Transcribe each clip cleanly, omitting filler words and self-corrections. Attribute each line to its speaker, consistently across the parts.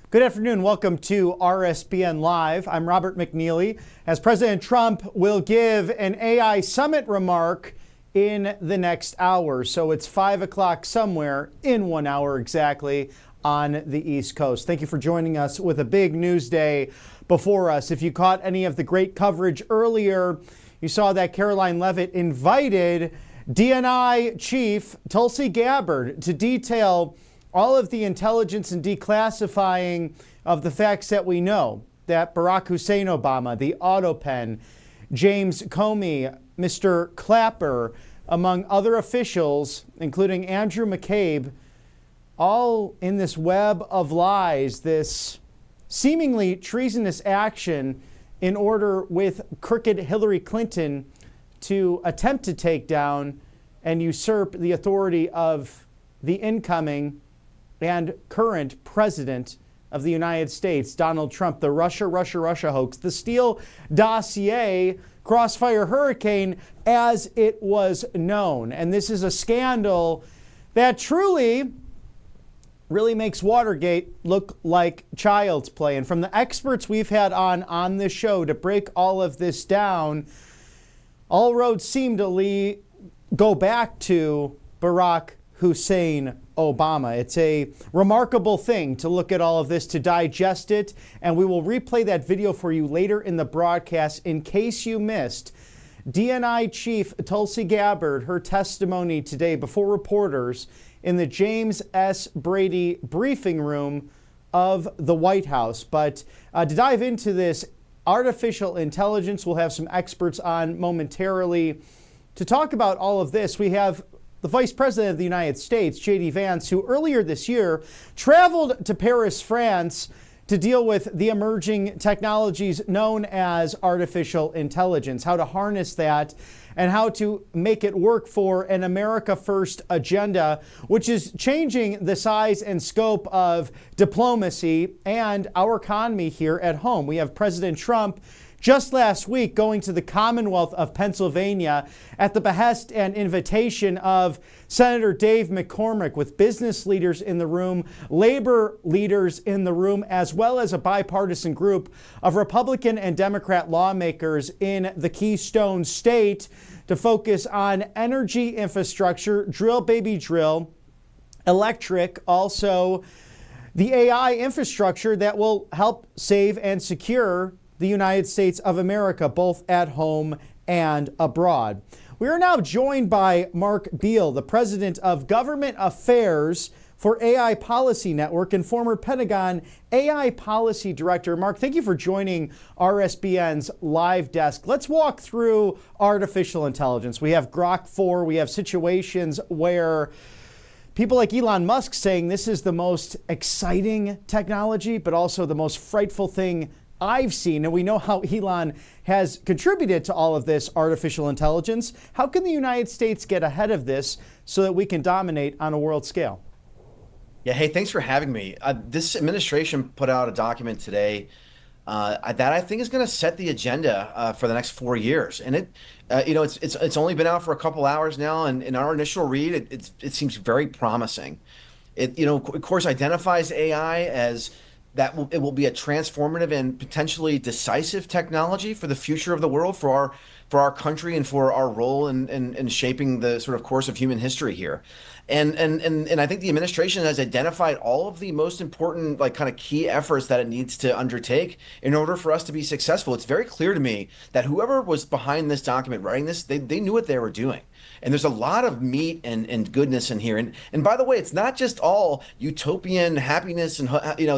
Speaker 1: Good afternoon. Welcome to RSBN Live. I'm Robert McNeely. As President Trump will give an AI summit remark in the next hour. So it's 5 o'clock somewhere in 1 hour exactly on the East Coast. Thank you for joining us with a big news day before us. If you caught any of the great coverage earlier, you saw that Caroline Leavitt invited DNI Chief Tulsi Gabbard to detail all of the intelligence and declassifying of the facts that we know, that Barack Hussein Obama, the auto pen, James Comey, Mr. Clapper, among other officials, including Andrew McCabe, all in this web of lies, this seemingly treasonous action in order with crooked Hillary Clinton to attempt to take down and usurp the authority of the incoming and current president of the United States, Donald Trump. The Russia hoax, the Steele dossier, Crossfire Hurricane, as it was known. And this is a scandal that truly really makes Watergate look like child's play. And from the experts we've had on this show to break all of this down, all roads seem to go back to Barack Hussein Obama. It's a remarkable thing to look at all of this, to digest it, and we will replay that video for you later in the broadcast. In case you missed DNI Chief Tulsi Gabbard, her testimony today before reporters in the James S. Brady briefing room of the White House. But to dive into this artificial intelligence, we'll have some experts on momentarily to talk about all of this. We have the Vice President of the United States, J.D. Vance, who earlier this year traveled to Paris, France, to deal with the emerging technologies known as artificial intelligence, how to harness that and how to make it work for an America First agenda, which is changing the size and scope of diplomacy and our economy here at home. We have President Trump just last week going to the Commonwealth of Pennsylvania at the behest and invitation of Senator Dave McCormick, with business leaders in the room, labor leaders in the room, as well as a bipartisan group of Republican and Democrat lawmakers in the Keystone State to focus on energy infrastructure, drill baby drill, electric, also the AI infrastructure that will help save and secure the United States of America, both at home and abroad. We are now joined by Mark Beal, the president of Government Affairs for AI Policy Network and former Pentagon AI Policy Director. Mark, thank you for joining RSBN's live desk. Let's walk through artificial intelligence. We have Grok 4. We have situations where people like Elon Musk saying this is the most exciting technology, but also the most frightful thing I've seen. And we know how Elon has contributed to all of this artificial intelligence. How can the United States get ahead of this so that we can dominate on a world scale?
Speaker 2: Yeah, hey, thanks for having me. This administration put out a document today that I think is going to set the agenda for the next 4 years. And it's only been out for a couple hours now, and in our initial read, it seems very promising. It of course identifies AI as it will be a transformative and potentially decisive technology for the future of the world, for our country, and for our role in shaping the sort of course of human history here. And I think the administration has identified all of the most important, like, kind of key efforts that it needs to undertake in order for us to be successful. It's very clear to me that whoever was behind this document writing this, they knew what they were doing. And there's a lot of meat and goodness in here. And by the way, it's not just all utopian happiness. And,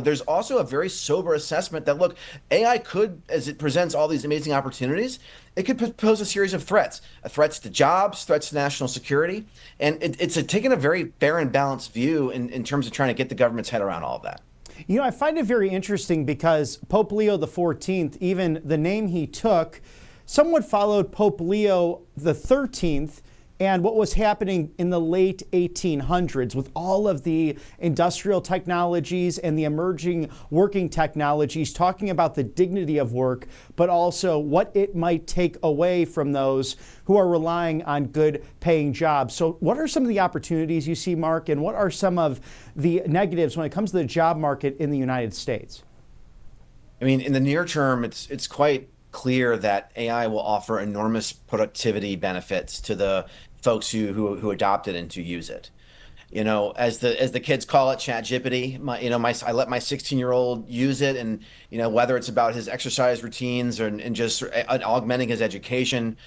Speaker 2: there's also a very sober assessment that, look, AI could, as it presents all these amazing opportunities, it could pose a series of threats to jobs, threats to national security. And it's taken a very fair and balanced view in terms of trying to get the government's head around all of that.
Speaker 1: I find it very interesting because Pope Leo XIV, even the name he took, somewhat followed Pope Leo XIII and what was happening in the late 1800s with all of the industrial technologies and the emerging working technologies, talking about the dignity of work, but also what it might take away from those who are relying on good paying jobs. So what are some of the opportunities you see, Mark, and what are some of the negatives when it comes to the job market in the United States?
Speaker 2: I mean, in the near term, it's quite clear that AI will offer enormous productivity benefits to the folks who adopt it and to use it. You know, as the kids call it, ChatGPT. I let my 16-year-old use it, and whether it's about his exercise routines and just augmenting his education,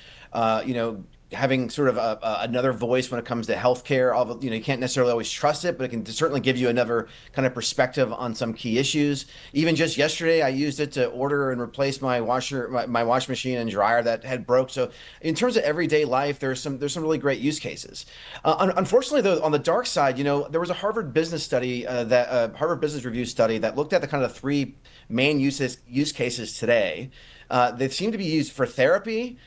Speaker 2: having sort of another voice when it comes to healthcare. You can't necessarily always trust it, but it can certainly give you another kind of perspective on some key issues. Even just yesterday, I used it to order and replace my my wash machine and dryer that had broke. So in terms of everyday life, there's some really great use cases. Unfortunately, though, on the dark side, there was a Harvard Business study Harvard Business Review study that looked at the kind of three main use cases today. They seem to be used for therapy,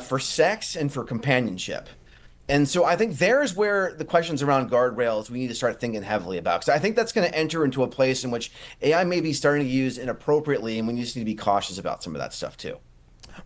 Speaker 2: for sex, and for companionship. And so I think there's where the questions around guardrails we need to start thinking heavily about. Because I think that's going to enter into a place in which AI may be starting to use inappropriately, and we just need to be cautious about some of that stuff too.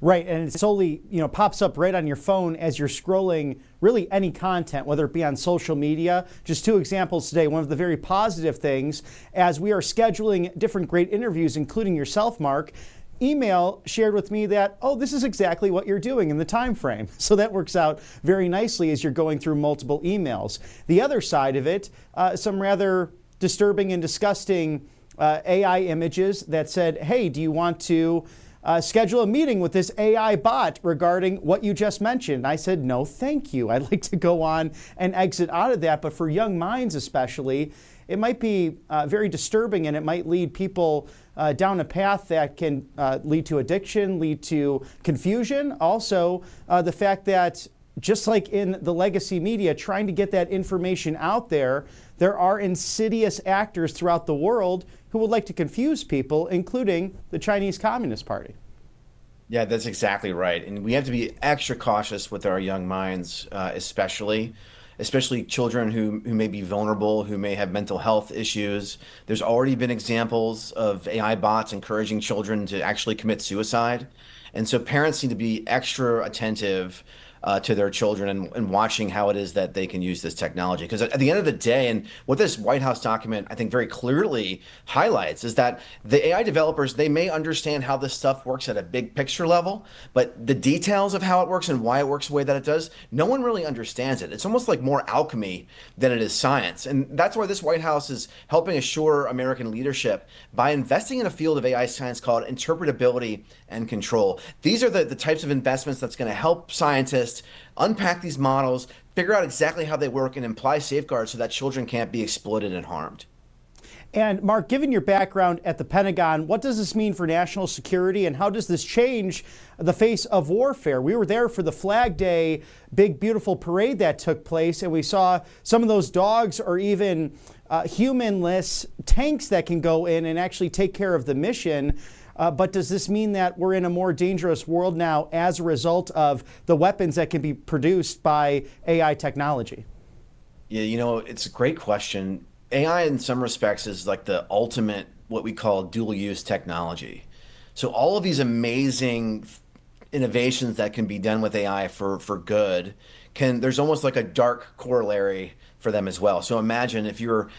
Speaker 1: Right, and it solely pops up right on your phone as you're scrolling really any content, whether it be on social media. Just two examples today. One of the very positive things, as we are scheduling different great interviews, including yourself, Mark, email shared with me that, oh, this is exactly what you're doing in the time frame. So that works out very nicely as you're going through multiple emails. The other side of it, some rather disturbing and disgusting AI images that said, hey, do you want to schedule a meeting with this AI bot regarding what you just mentioned? I said, no, thank you. I'd like to go on and exit out of that. But for young minds especially, it might be very disturbing, and it might lead people down a path that can lead to addiction, lead to confusion. Also, the fact that just like in the legacy media, trying to get that information out there, there are insidious actors throughout the world who would like to confuse people, including the Chinese Communist Party.
Speaker 2: Yeah, that's exactly right. And we have to be extra cautious with our young minds, especially children who may be vulnerable, who may have mental health issues. There's already been examples of AI bots encouraging children to actually commit suicide. And so parents need to be extra attentive to their children and watching how it is that they can use this technology. Because at the end of the day, and what this White House document I think very clearly highlights, is that the AI developers, they may understand how this stuff works at a big picture level, but the details of how it works and why it works the way that it does, no one really understands it. It's almost like more alchemy than it is science. And that's why this White House is helping assure American leadership by investing in a field of AI science called interpretability and control. These are the types of investments that's going to help scientists unpack these models, figure out exactly how they work, and apply safeguards so that children can't be exploited and harmed.
Speaker 1: And Mark, given your background at the Pentagon, what does this mean for national security, and how does this change the face of warfare? We were there for the Flag Day big, beautiful parade that took place, and we saw some of those dogs or even humanless tanks that can go in and actually take care of the mission. But does this mean that we're in a more dangerous world now as a result of the weapons that can be produced by AI technology?
Speaker 2: Yeah, it's a great question. AI in some respects is like the ultimate, what we call dual use technology. So all of these amazing innovations that can be done with AI for good, there's almost like a dark corollary for them as well. So imagine if you're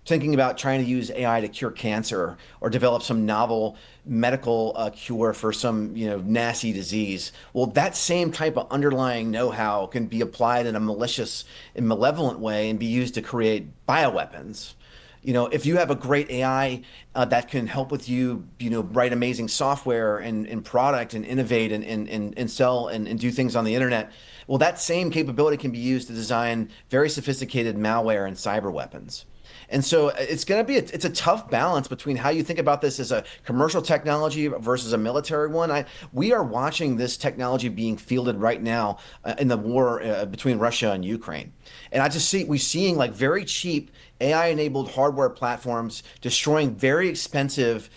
Speaker 2: thinking about trying to use AI to cure cancer or develop some novel medical cure for some nasty disease. Well, that same type of underlying know-how can be applied in a malicious and malevolent way and be used to create bioweapons. If you have a great AI that can help with you, write amazing software and product and innovate and sell and do things on the internet, well, that same capability can be used to design very sophisticated malware and cyber weapons. And so it's going to be it's a tough balance between how you think about this as a commercial technology versus a military one. We are watching this technology being fielded right now in the war between Russia and Ukraine. And we're seeing like very cheap AI-enabled hardware platforms destroying very expensive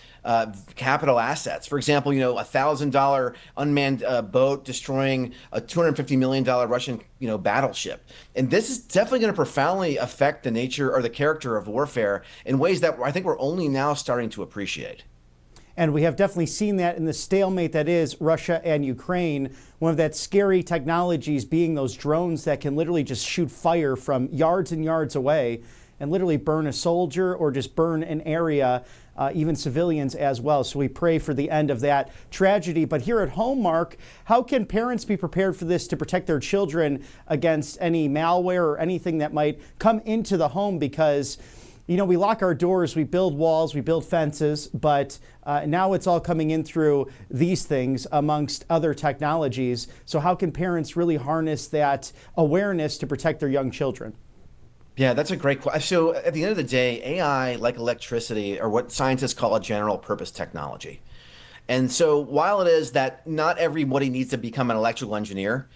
Speaker 2: capital assets. For example, $1,000 unmanned boat destroying a $250 million Russian, battleship. And this is definitely going to profoundly affect the nature or the character of warfare in ways that I think we're only now starting to appreciate.
Speaker 1: And we have definitely seen that in the stalemate that is Russia and Ukraine. One of that scary technologies being those drones that can literally just shoot fire from yards and yards away and literally burn a soldier or just burn an area, even civilians as well. So we pray for the end of that tragedy. But here at home, Mark, how can parents be prepared for this to protect their children against any malware or anything that might come into the home? Because we lock our doors, we build walls, we build fences, but now it's all coming in through these things amongst other technologies. So how can parents really harness that awareness to protect their young children?
Speaker 2: Yeah, that's a great question. So at the end of the day, AI, like electricity, are what scientists call a general purpose technology. And so while it is that not everybody needs to become an electrical engineer,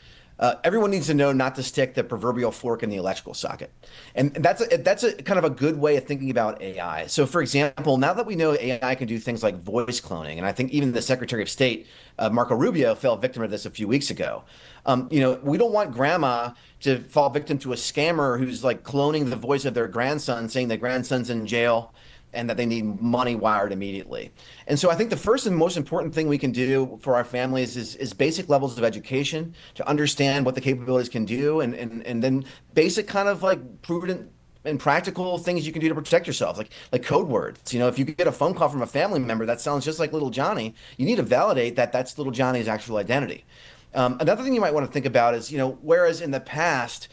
Speaker 2: everyone needs to know not to stick the proverbial fork in the electrical socket. And that's a kind of a good way of thinking about AI. So for example, now that we know AI can do things like voice cloning, and I think even the Secretary of State, Marco Rubio, fell victim of this a few weeks ago. We don't want grandma to fall victim to a scammer who's like cloning the voice of their grandson, saying that grandson's in jail and that they need money wired immediately. And so I think the first and most important thing we can do for our families is basic levels of education to understand what the capabilities can do, and then basic kind of like prudent and practical things you can do to protect yourself, like code words. If you get a phone call from a family member that sounds just like little Johnny, you need to validate that that's little Johnny's actual identity. Another thing you might want to think about is, whereas in the past,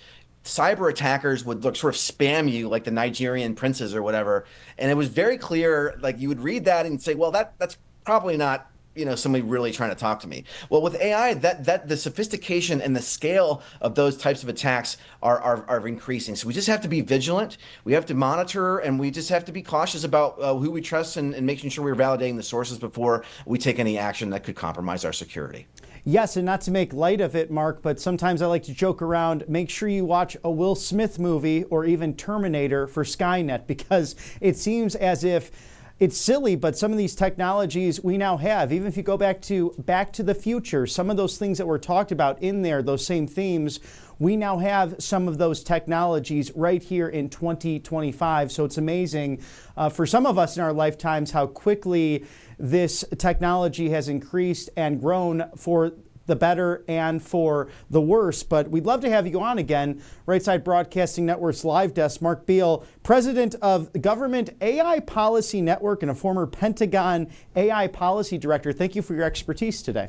Speaker 2: cyber attackers would sort of spam you like the Nigerian princes or whatever. And it was very clear, like you would read that and say, well, that's probably not, somebody really trying to talk to me. Well, with AI, that the sophistication and the scale of those types of attacks are increasing. So we just have to be vigilant. We have to monitor, and we just have to be cautious about who we trust and making sure we're validating the sources before we take any action that could compromise our security.
Speaker 1: Yes, and not to make light of it, Mark, but sometimes I like to joke around, make sure you watch a Will Smith movie or even Terminator for Skynet, because it seems as if it's silly, but some of these technologies we now have, even if you go back to the Future, some of those things that were talked about in there, those same themes, we now have some of those technologies right here in 2025. So it's amazing for some of us in our lifetimes how quickly this technology has increased and grown for the better and for the worse. But we'd love to have you on again. Right Side Broadcasting Network's Live Desk, Mark Beal, president of Government AI Policy Network and a former Pentagon AI Policy Director. Thank you for your expertise today.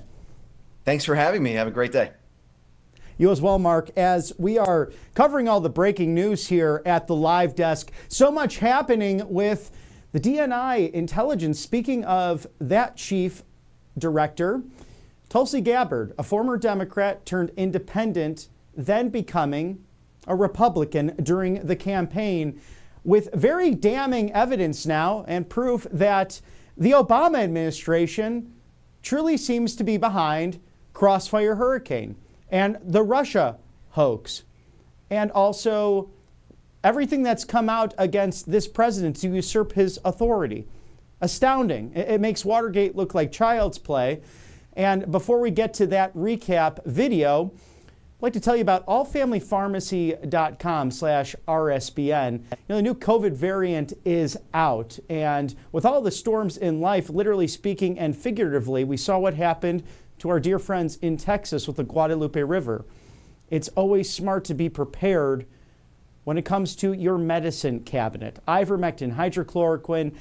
Speaker 2: Thanks for having me. Have a great day.
Speaker 1: You as well, Mark, as we are covering all the breaking news here at the Live Desk. So much happening with the DNI intelligence. Speaking of that chief director, Tulsi Gabbard, a former Democrat turned independent, then becoming a Republican during the campaign, with very damning evidence now and proof that the Obama administration truly seems to be behind Crossfire Hurricane and the Russia hoax, and also everything that's come out against this president to usurp his authority. Astounding. It makes Watergate look like child's play. And before we get to that recap video, I'd like to tell you about allfamilypharmacy.com/RSBN. The new COVID variant is out. And with all the storms in life, literally speaking and figuratively, we saw what happened to our dear friends in Texas with the Guadalupe River. It's always smart to be prepared when it comes to your medicine cabinet. Ivermectin, hydrochloroquine,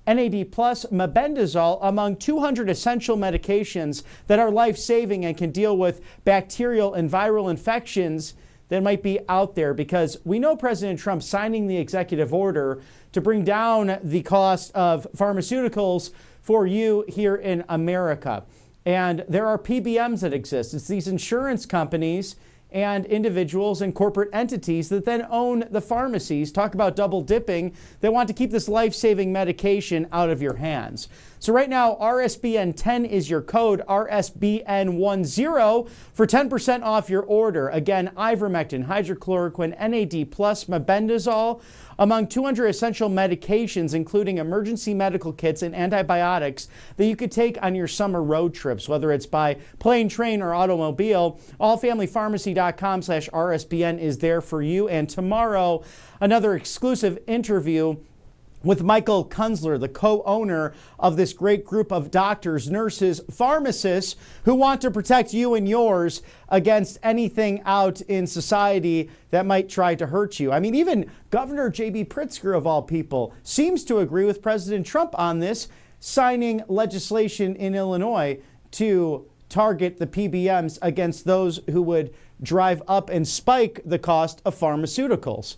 Speaker 1: NAD+, mebendazole, among 200 essential medications that are life-saving and can deal with bacterial and viral infections that might be out there, because we know President Trump signing the executive order to bring down the cost of pharmaceuticals for you here in America. And there are PBMs that exist. It's these insurance companies and individuals and corporate entities that then own the pharmacies. Talk about double dipping. They want to keep this life-saving medication out of your hands. So right now, RSBN 10 is your code, RSBN10 for 10% off your order. Again, ivermectin, hydrochloroquine, NAD+, mebendazole, among 200 essential medications, including emergency medical kits and antibiotics that you could take on your summer road trips, whether it's by plane, train, or automobile. Allfamilypharmacy.com/RSBN is there for you. And tomorrow, another exclusive interview with Michael Kunzler, the co-owner of this great group of doctors, nurses, pharmacists who want to protect you and yours against anything out in society that might try to hurt you. I mean, even Governor J.B. Pritzker, of all people, seems to agree with President Trump on this, signing legislation in Illinois to target the PBMs against those who would drive up and spike the cost of pharmaceuticals.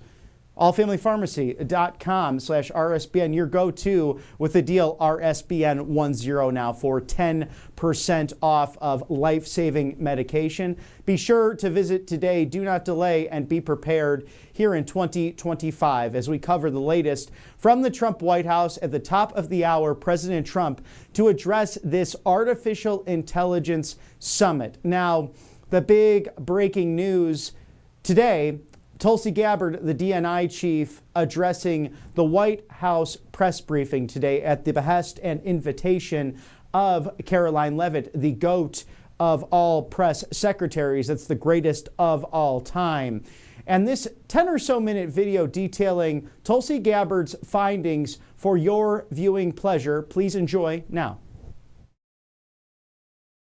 Speaker 1: Allfamilypharmacy.com/RSBN, your go-to with the deal RSBN10 now for 10% off of life-saving medication. Be sure to visit today. Do not delay and be prepared here in 2025 as we cover the latest from the Trump White House. At the top of the hour, President Trump to address this artificial intelligence summit. Now, the big breaking news today, Tulsi Gabbard, the DNI chief, addressing the White House press briefing today at the behest and invitation of Caroline Leavitt, the GOAT of all press secretaries. That's the greatest of all time. And this 10 or so minute video detailing Tulsi Gabbard's findings for your viewing pleasure. Please enjoy now.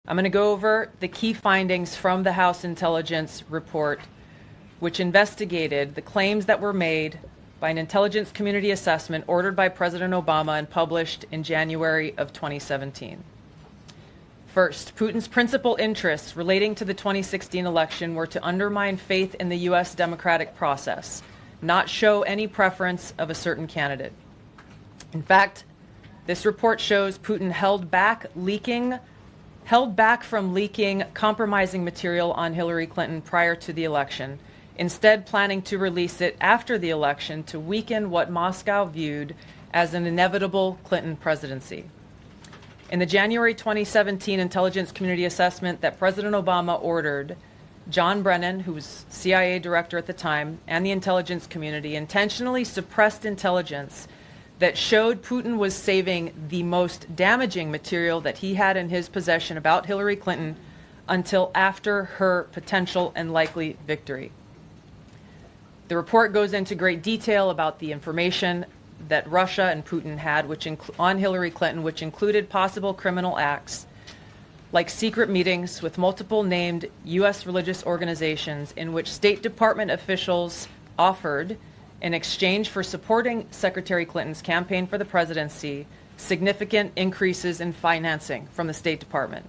Speaker 3: I'm going to go over the key findings from the House Intelligence Report, which investigated the claims that were made by an intelligence community assessment ordered by President Obama and published in January of 2017. First, Putin's principal interests relating to the 2016 election were to undermine faith in the U.S. democratic process, not show any preference of a certain candidate. In fact, this report shows Putin held back from leaking compromising material on Hillary Clinton prior to the election, instead planning to release it after the election to weaken what Moscow viewed as an inevitable Clinton presidency. In the January 2017 intelligence community assessment that President Obama ordered, John Brennan, who was CIA director at the time, and the intelligence community intentionally suppressed intelligence that showed Putin was saving the most damaging material that he had in his possession about Hillary Clinton until after her potential and likely victory. The report goes into great detail about the information that Russia and Putin had on Hillary Clinton, which included possible criminal acts like secret meetings with multiple named U.S. religious organizations in which State Department officials offered, in exchange for supporting Secretary Clinton's campaign for the presidency, significant increases in financing from the State Department.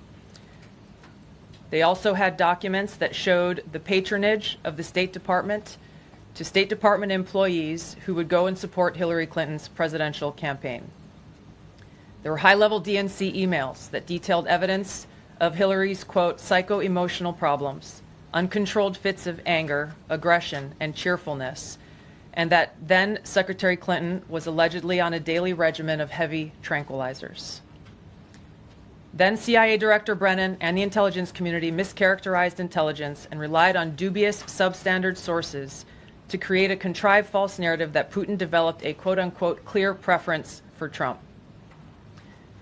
Speaker 3: They also had documents that showed the patronage of the State Department to State Department employees who would go and support Hillary Clinton's presidential campaign. There were high-level DNC emails that detailed evidence of Hillary's, quote, psycho-emotional problems, uncontrolled fits of anger, aggression, and cheerfulness, and that then Secretary Clinton was allegedly on a daily regimen of heavy tranquilizers. Then CIA Director Brennan and the intelligence community mischaracterized intelligence and relied on dubious substandard sources to create a contrived false narrative that Putin developed a quote-unquote clear preference for Trump.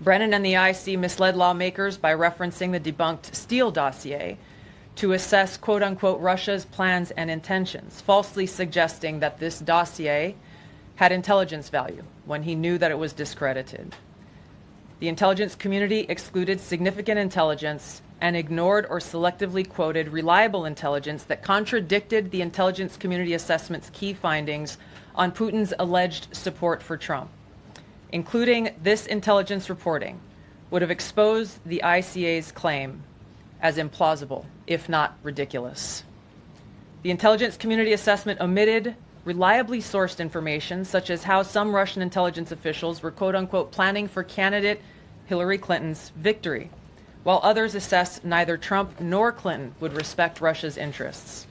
Speaker 3: Brennan and the IC misled lawmakers by referencing the debunked Steele dossier to assess quote-unquote Russia's plans and intentions, falsely suggesting that this dossier had intelligence value when he knew that it was discredited. The intelligence community excluded significant intelligence and ignored or selectively quoted reliable intelligence that contradicted the intelligence community assessment's key findings on Putin's alleged support for Trump. Including this intelligence reporting would have exposed the ICA's claim as implausible, if not ridiculous. The intelligence community assessment omitted reliably sourced information, such as how some Russian intelligence officials were quote-unquote planning for candidate Hillary Clinton's victory, while others assessed neither Trump nor Clinton would respect Russia's interests.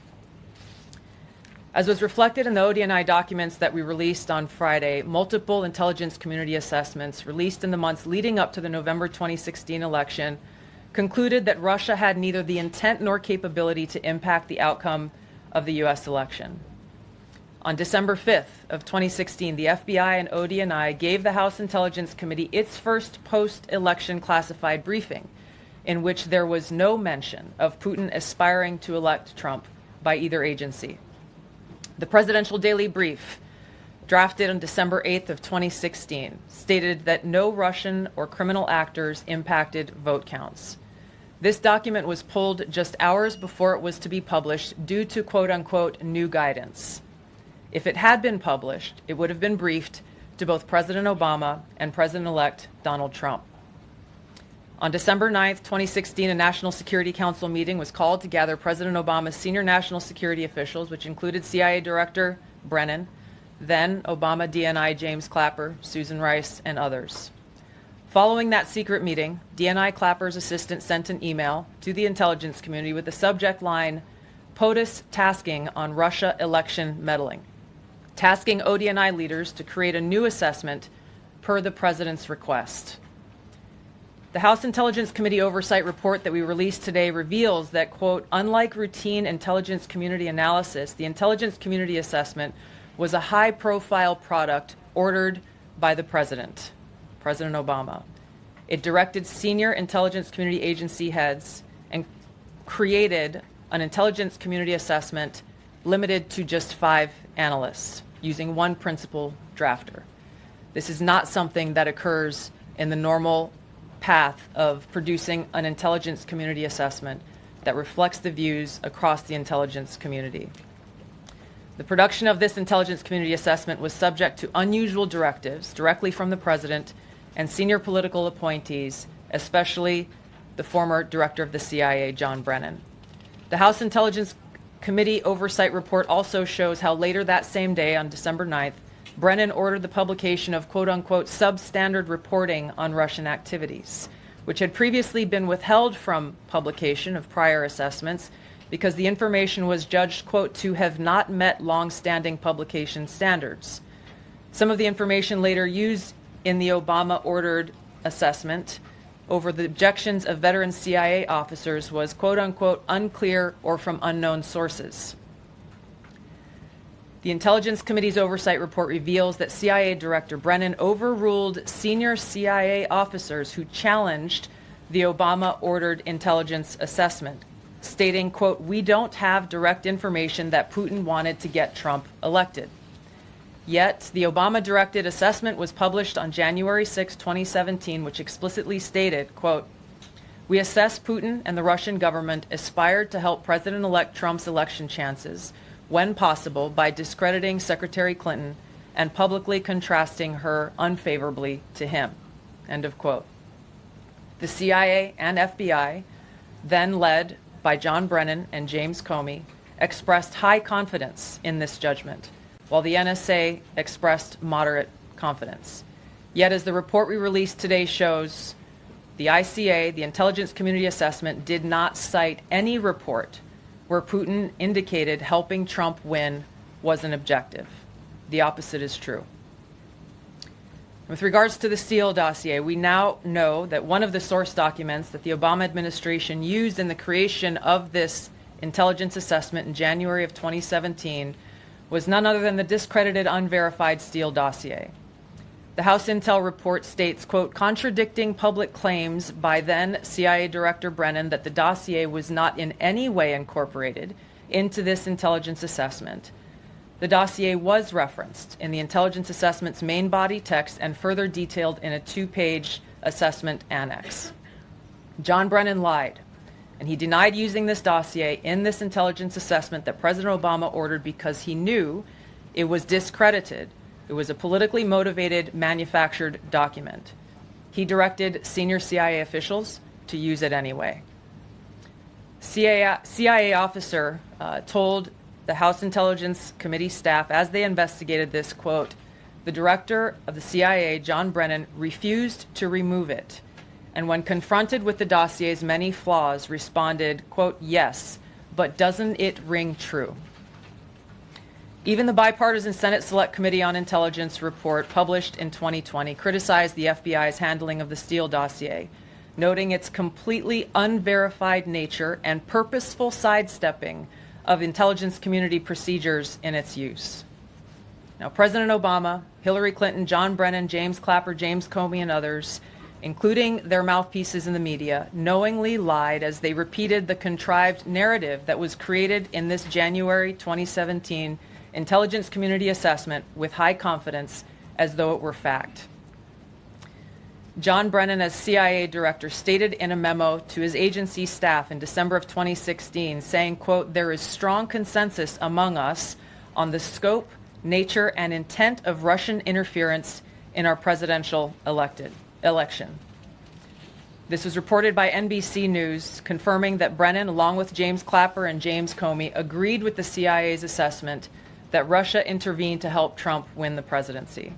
Speaker 3: As was reflected in the ODNI documents that we released on Friday, multiple intelligence community assessments released in the months leading up to the November 2016 election concluded that Russia had neither the intent nor capability to impact the outcome of the U.S. election. On December 5th of 2016, the FBI and ODNI gave the House Intelligence Committee its first post-election classified briefing, in which there was no mention of Putin aspiring to elect Trump by either agency. The Presidential Daily Brief, drafted on December 8th of 2016, stated that no Russian or criminal actors impacted vote counts. This document was pulled just hours before it was to be published due to quote-unquote new guidance. If it had been published, it would have been briefed to both President Obama and President-elect Donald Trump. On December 9th, 2016, a National Security Council meeting was called to gather President Obama's senior national security officials, which included CIA Director Brennan, then Obama DNI James Clapper, Susan Rice, and others. Following that secret meeting, DNI Clapper's assistant sent an email to the intelligence community with the subject line, POTUS tasking on Russia election meddling, tasking ODNI leaders to create a new assessment per the president's request. The House Intelligence Committee Oversight Report that we released today reveals that, quote, unlike routine intelligence community analysis, the intelligence community assessment was a high-profile product ordered by the President, President Obama. It directed senior intelligence community agency heads and created an intelligence community assessment limited to just 5 analysts, using one principal drafter. This is not something that occurs in the normal path of producing an intelligence community assessment that reflects the views across the intelligence community. The production of this intelligence community assessment was subject to unusual directives directly from the president and senior political appointees, especially the former director of the CIA, John Brennan. The House Intelligence Committee Oversight Report also shows how later that same day, on December 9th, Brennan ordered the publication of quote-unquote substandard reporting on Russian activities, which had previously been withheld from publication of prior assessments because the information was judged, quote, to have not met long-standing publication standards. Some of the information later used in the Obama-ordered assessment over the objections of veteran CIA officers was, quote-unquote, unclear or from unknown sources. The Intelligence Committee's Oversight Report reveals that CIA Director Brennan overruled senior CIA officers who challenged the Obama-ordered intelligence assessment, stating, quote, we don't have direct information that Putin wanted to get Trump elected. Yet, the Obama-directed assessment was published on January 6, 2017, which explicitly stated, quote, we assess Putin and the Russian government aspired to help President-elect Trump's election chances when possible by discrediting Secretary Clinton and publicly contrasting her unfavorably to him, end of quote. The CIA and FBI, then led by John Brennan and James Comey, expressed high confidence in this judgment, while the NSA expressed moderate confidence. Yet, as the report we released today shows, the ICA, the Intelligence Community Assessment, did not cite any report where Putin indicated helping Trump win was an objective. The opposite is true. With regards to the Steele dossier, we now know that one of the source documents that the Obama administration used in the creation of this intelligence assessment in January of 2017 was none other than the discredited, unverified Steele dossier. The House Intel report states, quote, contradicting public claims by then CIA Director Brennan that the dossier was not in any way incorporated into this intelligence assessment. The dossier was referenced in the intelligence assessment's main body text and further detailed in a 2-page assessment annex. John Brennan lied, and he denied using this dossier in this intelligence assessment that President Obama ordered because he knew it was discredited. It was a politically motivated, manufactured document. He directed senior CIA officials to use it anyway. CIA officer told the House Intelligence Committee staff as they investigated this, quote, the director of the CIA, John Brennan, refused to remove it, and when confronted with the dossier's many flaws, responded, quote, yes, but doesn't it ring true? Even the bipartisan Senate Select Committee on Intelligence report published in 2020 criticized the FBI's handling of the Steele dossier, noting its completely unverified nature and purposeful sidestepping of intelligence community procedures in its use. Now, President Obama, Hillary Clinton, John Brennan, James Clapper, James Comey, and others, including their mouthpieces in the media, knowingly lied as they repeated the contrived narrative that was created in this January 2017 intelligence community assessment with high confidence as though it were fact. John Brennan, as CIA director, stated in a memo to his agency staff in December of 2016, saying, quote, "There is strong consensus among us on the scope, nature, and intent of Russian interference in our presidential election." This was reported by NBC News, confirming that Brennan, along with James Clapper and James Comey, agreed with the CIA's assessment that Russia intervened to help Trump win the presidency.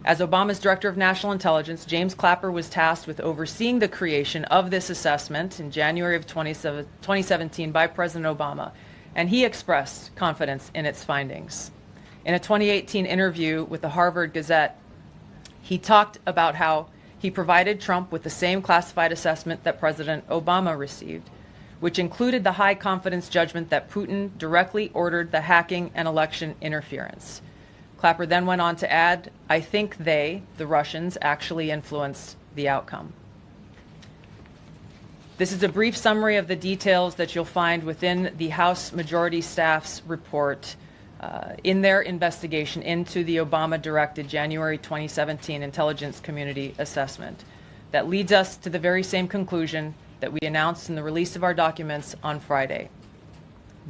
Speaker 3: As Obama's Director of National Intelligence, James Clapper was tasked with overseeing the creation of this assessment in January of 2017 by President Obama, and he expressed confidence in its findings. In a 2018 interview with the Harvard Gazette, he talked about how he provided Trump with the same classified assessment that President Obama received, which included the high confidence judgment that Putin directly ordered the hacking and election interference. Clapper then went on to add, "I think they, the Russians, actually influenced the outcome." This is a brief summary of the details that you'll find within the House Majority Staff's report in their investigation into the Obama-directed January 2017 intelligence community assessment that leads us to the very same conclusion that we announced in the release of our documents on Friday.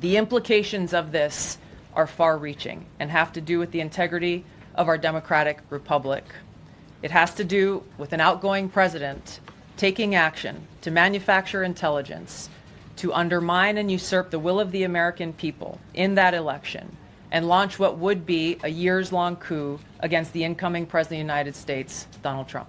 Speaker 3: The implications of this are far-reaching and have to do with the integrity of our democratic republic. It has to do with an outgoing president taking action to manufacture intelligence to undermine and usurp the will of the American people in that election and launch what would be a years-long coup against the incoming President of the United States, Donald Trump.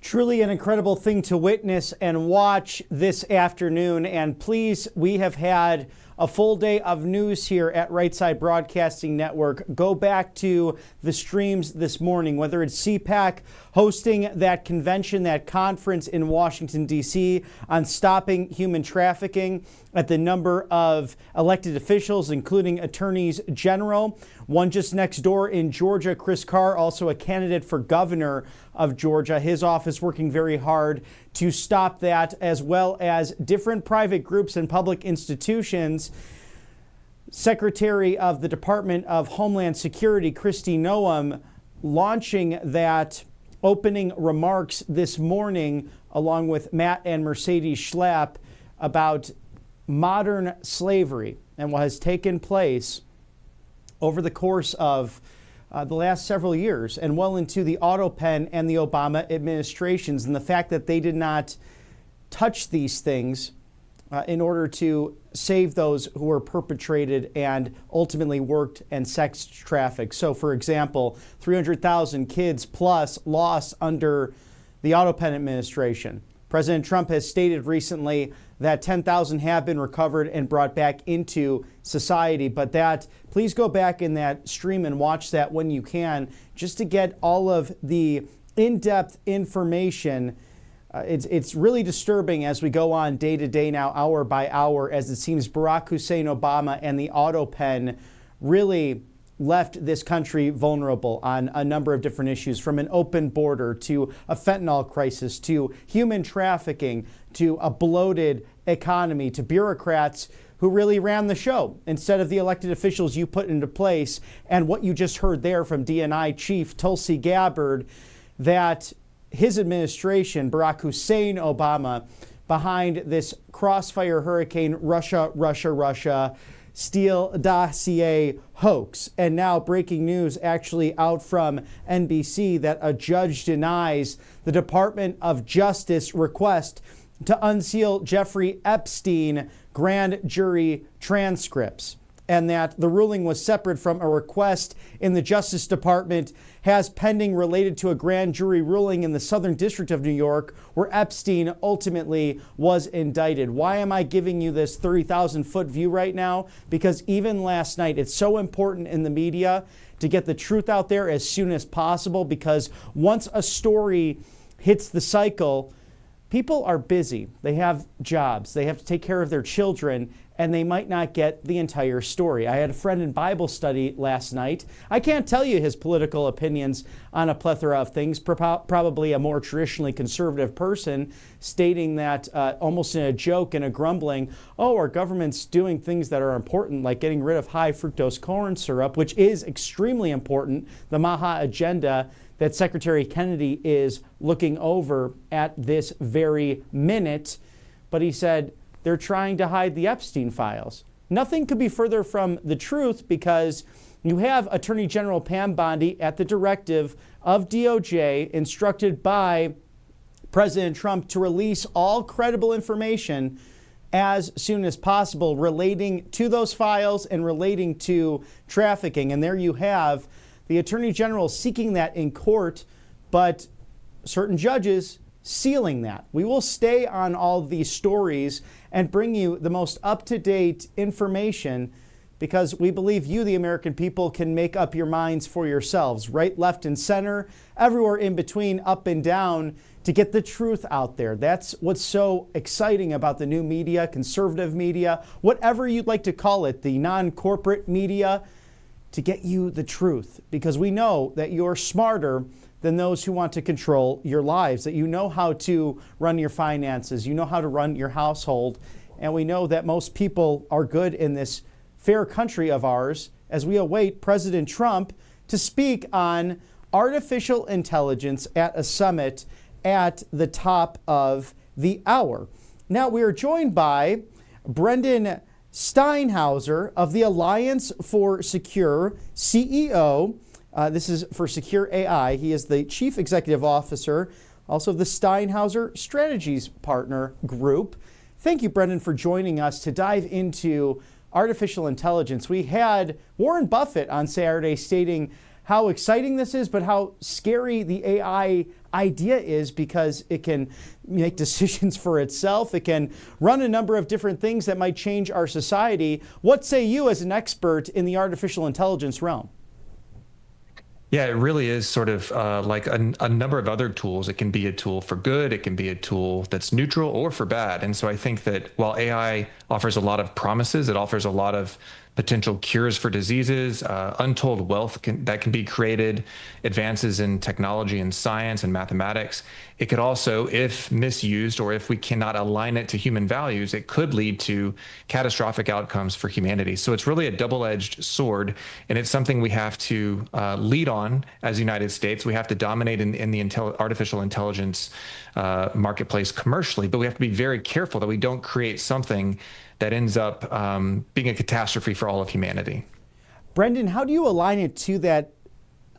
Speaker 1: Truly an incredible thing to witness and watch this afternoon. And please, we have had a full day of news here at Right Side Broadcasting Network. Go back to the streams this morning, whether it's CPAC hosting that convention, that conference in Washington, D.C. on stopping human trafficking, at the number of elected officials, including attorneys general. One just next door in Georgia, Chris Carr, also a candidate for governor of Georgia. His office working very hard to stop that, as well as different private groups and public institutions. Secretary of the Department of Homeland Security, Kristi Noem, launching that opening remarks this morning, along with Matt and Mercedes Schlapp, about modern slavery and what has taken place over the course of the last several years and well into the Auto Pen and the Obama administrations, and the fact that they did not touch these things in order to save those who were perpetrated and ultimately worked and sex trafficked. So, for example, 300,000 kids plus lost under the Auto Pen administration. President Trump has stated recently that 10,000 have been recovered and brought back into society. But that, please go back in that stream and watch that when you can, just to get all of the in-depth information. It's really disturbing as we go on day to day now, hour by hour, as it seems Barack Hussein Obama and the Auto Pen really left this country vulnerable on a number of different issues, from an open border to a fentanyl crisis to human trafficking to a bloated economy to bureaucrats who really ran the show instead of the elected officials you put into place. And what you just heard there from DNI Chief Tulsi Gabbard, that his administration, Barack Hussein Obama, behind this crossfire hurricane, Russia, Steele dossier hoax. And now breaking news actually out from NBC that a judge denies the Department of Justice request to unseal Jeffrey Epstein grand jury transcripts. and that the ruling was separate from a request in the Justice Department has pending related to a grand jury ruling in the Southern District of New York where Epstein ultimately was indicted. Why am I giving you this 30,000-foot view right now? Because even last night, it's so important in the media to get the truth out there as soon as possible, because once a story hits the cycle, people are busy. They have jobs. They have to take care of their children, and they might not get the entire story. I had a friend in Bible study last night. I can't tell you his political opinions on a plethora of things, probably a more traditionally conservative person, stating that almost in a joke and a grumbling, oh, our government's doing things that are important, like getting rid of high fructose corn syrup, which is extremely important, the Maha agenda that Secretary Kennedy is looking over at this very minute. But he said, they're trying to hide the Epstein files. Nothing could be further from the truth, because you have Attorney General Pam Bondi at the directive of DOJ instructed by President Trump to release all credible information as soon as possible relating to those files and relating to trafficking. And there you have the Attorney General seeking that in court, but certain judges sealing that. We will stay on all these stories and bring you the most up-to-date information, because we believe you, the American people, can make up your minds for yourselves, right, left, and center, everywhere in between, up and down, to get the truth out there. That's what's so exciting about the new media, conservative media, whatever you'd like to call it, the non-corporate media, to get you the truth, because we know that you're smarter than those who want to control your lives, that you know how to run your finances, you know how to run your household, and we know that most people are good in this fair country of ours as we await President Trump to speak on artificial intelligence at a summit at the top of the hour. Now, we are joined by Brendan Steinhauser of the Alliance for Secure, CEO. This is for Secure AI. He is the Chief Executive Officer, also of the Steinhauser Strategies Partner Group. Thank you, Brendan, for joining us to dive into artificial intelligence. We had Warren Buffett on Saturday stating how exciting this is, but how scary the AI idea is, because it can make decisions for itself. It can run a number of different things that might change our society. What say you as an expert in the artificial intelligence realm?
Speaker 4: Yeah, it really is sort of like a number of other tools. It can be a tool for good. It can be a tool that's neutral or for bad. And so I think that while AI offers a lot of promises, it offers a lot of potential cures for diseases, untold wealth that can be created, advances in technology and science and mathematics. It could also, if misused or if we cannot align it to human values, it could lead to catastrophic outcomes for humanity. So it's really a double-edged sword, and it's something we have to lead on as the United States. We have to dominate in the artificial intelligence marketplace commercially, but we have to be very careful that we don't create something that ends up being a catastrophe for all of humanity.
Speaker 1: Brendan, how do you align it to that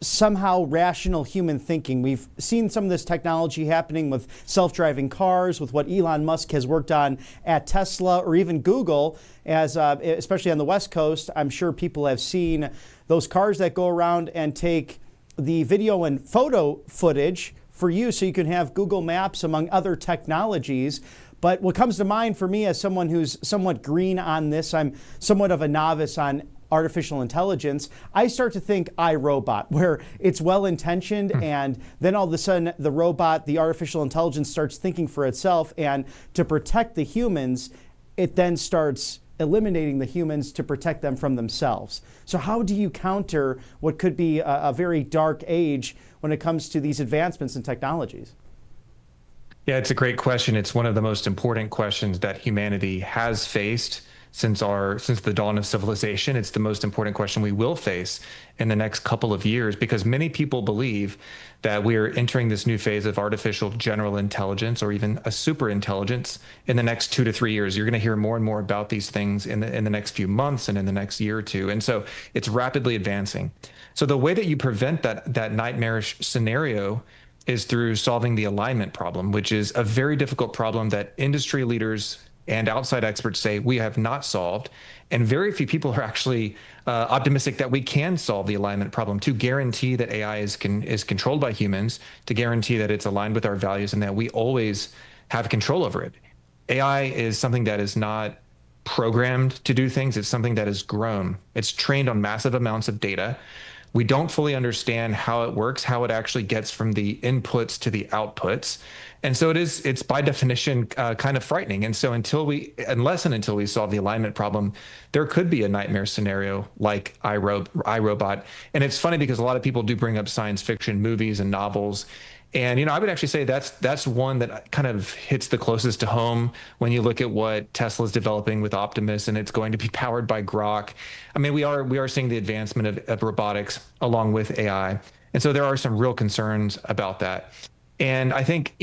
Speaker 1: somehow rational human thinking? We've seen some of this technology happening with self-driving cars, with what Elon Musk has worked on at Tesla, or even Google, as especially on the West Coast. I'm sure people have seen those cars that go around and take the video and photo footage for you, so you can have Google Maps, among other technologies. But what comes to mind for me as someone who's somewhat green on this, I'm somewhat of a novice on artificial intelligence, I start to think iRobot, where it's well-intentioned and then all of a sudden the robot, the artificial intelligence, starts thinking for itself, and to protect the humans, it then starts eliminating the humans to protect them from themselves. So how do you counter what could be a very dark age when it comes to these advancements in technologies?
Speaker 4: Yeah, it's a great question. It's one of the most important questions that humanity has faced since the dawn of civilization. It's the most important question we will face in the next couple of years, because many people believe that we're entering this new phase of artificial general intelligence, or even a super intelligence, in the next 2 to 3 years. You're going to hear more and more about these things in the next few months and in the next year or two. And so it's rapidly advancing. So the way that you prevent that nightmarish scenario is through solving the alignment problem, which is a very difficult problem that industry leaders and outside experts say we have not solved. And very few people are actually optimistic that we can solve the alignment problem, to guarantee that AI is controlled by humans, to guarantee that it's aligned with our values and that we always have control over it. AI is something that is not programmed to do things. It's something that is grown. It's trained on massive amounts of data. We don't fully understand how it works, how it actually gets from the inputs to the outputs. And so it's by definition kind of frightening. And so until we solve the alignment problem, there could be a nightmare scenario like iRobot. And it's funny because a lot of people do bring up science fiction movies and novels. And, I would actually say that's one that kind of hits the closest to home when you look at what Tesla's developing with Optimus, and it's going to be powered by Grok. I mean, we are seeing the advancement of robotics along with AI. And so there are some real concerns about that. And I think,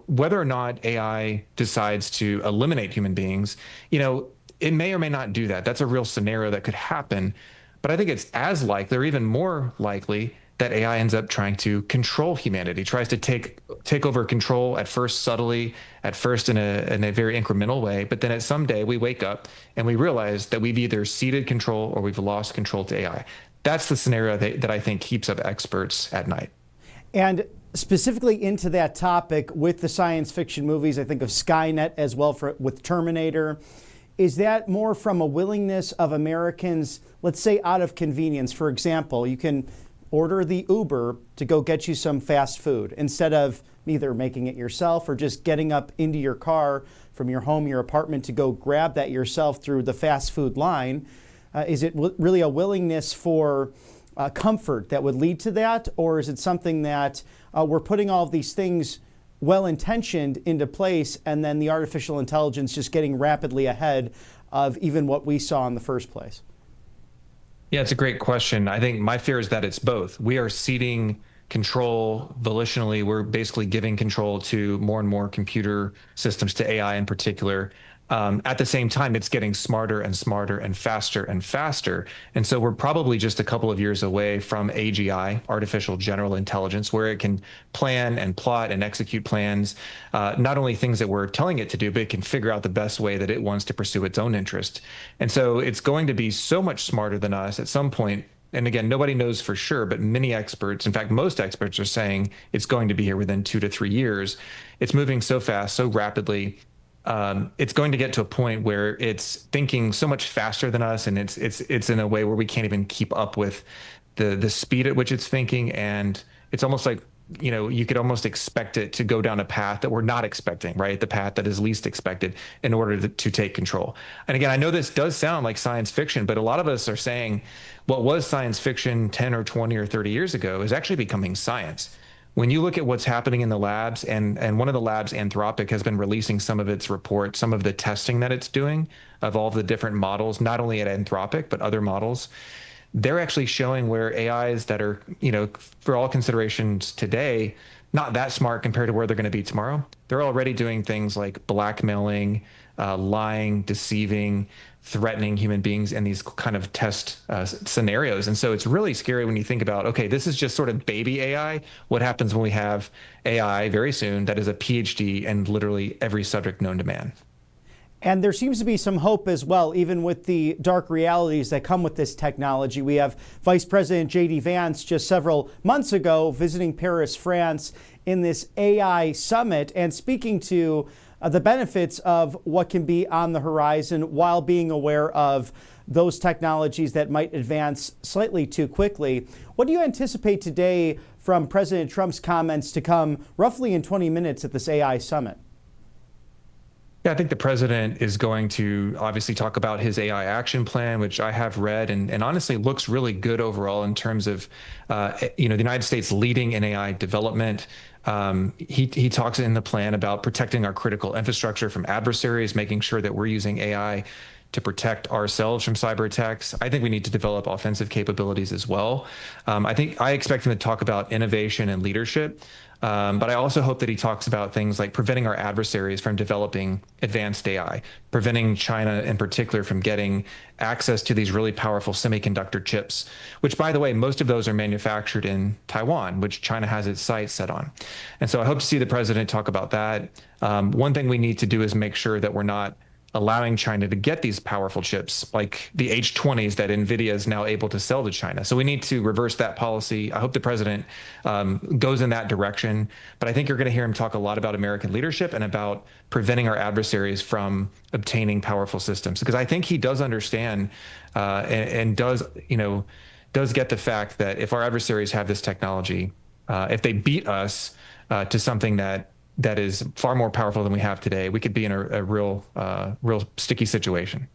Speaker 4: whether or not AI decides to eliminate human beings, it may or may not do that. That's a real scenario that could happen. But I think it's as likely, or even more likely, that AI ends up trying to control humanity, tries to take over control, at first subtly, at first in a very incremental way, but then at some day we wake up and we realize that we've either ceded control or we've lost control to AI. That's the scenario that I think keeps up experts at night.
Speaker 1: And specifically into that topic with the science fiction movies, I think of Skynet as well with Terminator. Is that more from a willingness of Americans, let's say out of convenience? For example, you can order the Uber to go get you some fast food instead of either making it yourself or just getting up into your car from your home, your apartment, to go grab that yourself through the fast food line. Is it really a willingness for comfort that would lead to that? Or is it something that we're putting all of these things well-intentioned into place and then the artificial intelligence just getting rapidly ahead of even what we saw in the first place?
Speaker 4: Yeah, it's a great question. I think my fear is that it's both. We are ceding control volitionally. We're basically giving control to more and more computer systems, to AI in particular. At the same time, it's getting smarter and smarter and faster and faster. And so we're probably just a couple of years away from AGI, artificial general intelligence, where it can plan and plot and execute plans, not only things that we're telling it to do, but it can figure out the best way that it wants to pursue its own interest. And so it's going to be so much smarter than us at some point. And again, nobody knows for sure, but many experts, in fact, most experts are saying it's going to be here within 2 to 3 years. It's moving so fast, so rapidly. It's going to get to a point where it's thinking so much faster than us, and it's in a way where we can't even keep up with the speed at which it's thinking. And it's almost like, you could almost expect it to go down a path that we're not expecting, right? The path that is least expected in order to take control. And again, I know this does sound like science fiction, but a lot of us are saying what was science fiction 10 or 20 or 30 years ago is actually becoming science. When you look at what's happening in the labs, and one of the labs, Anthropic, has been releasing some of its reports, some of the testing that it's doing of all the different models, not only at Anthropic, but other models, they're actually showing where AIs that are, for all considerations today, not that smart compared to where they're going to be tomorrow. They're already doing things like blackmailing, lying, deceiving, threatening human beings in these kind of test scenarios. And so it's really scary when you think about, okay, this is just sort of baby AI. What happens when we have AI very soon that is a PhD in literally every subject known to man?
Speaker 1: And there seems to be some hope as well, even with the dark realities that come with this technology. We have Vice President J.D. Vance just several months ago visiting Paris, France, in this AI summit and speaking to the benefits of what can be on the horizon while being aware of those technologies that might advance slightly too quickly. What do you anticipate today from President Trump's comments to come roughly in 20 minutes at this AI summit?
Speaker 4: Yeah, I think the president is going to obviously talk about his AI action plan, which I have read and honestly looks really good overall in terms of, the United States leading in AI development. He talks in the plan about protecting our critical infrastructure from adversaries, making sure that we're using AI to protect ourselves from cyber attacks. I think we need to develop offensive capabilities as well. I expect him to talk about innovation and leadership. But I also hope that he talks about things like preventing our adversaries from developing advanced AI, preventing China in particular from getting access to these really powerful semiconductor chips, which, by the way, most of those are manufactured in Taiwan, which China has its sights set on. And so I hope to see the president talk about that. One thing we need to do is make sure that we're not allowing China to get these powerful chips like the H20s that NVIDIA is now able to sell to China. So we need to reverse that policy. I hope the president goes in that direction. But I think you're going to hear him talk a lot about American leadership and about preventing our adversaries from obtaining powerful systems. Because I think he does understand and does get the fact that if our adversaries have this technology, if they beat us to something that is far more powerful than we have today, we could be in a real sticky situation.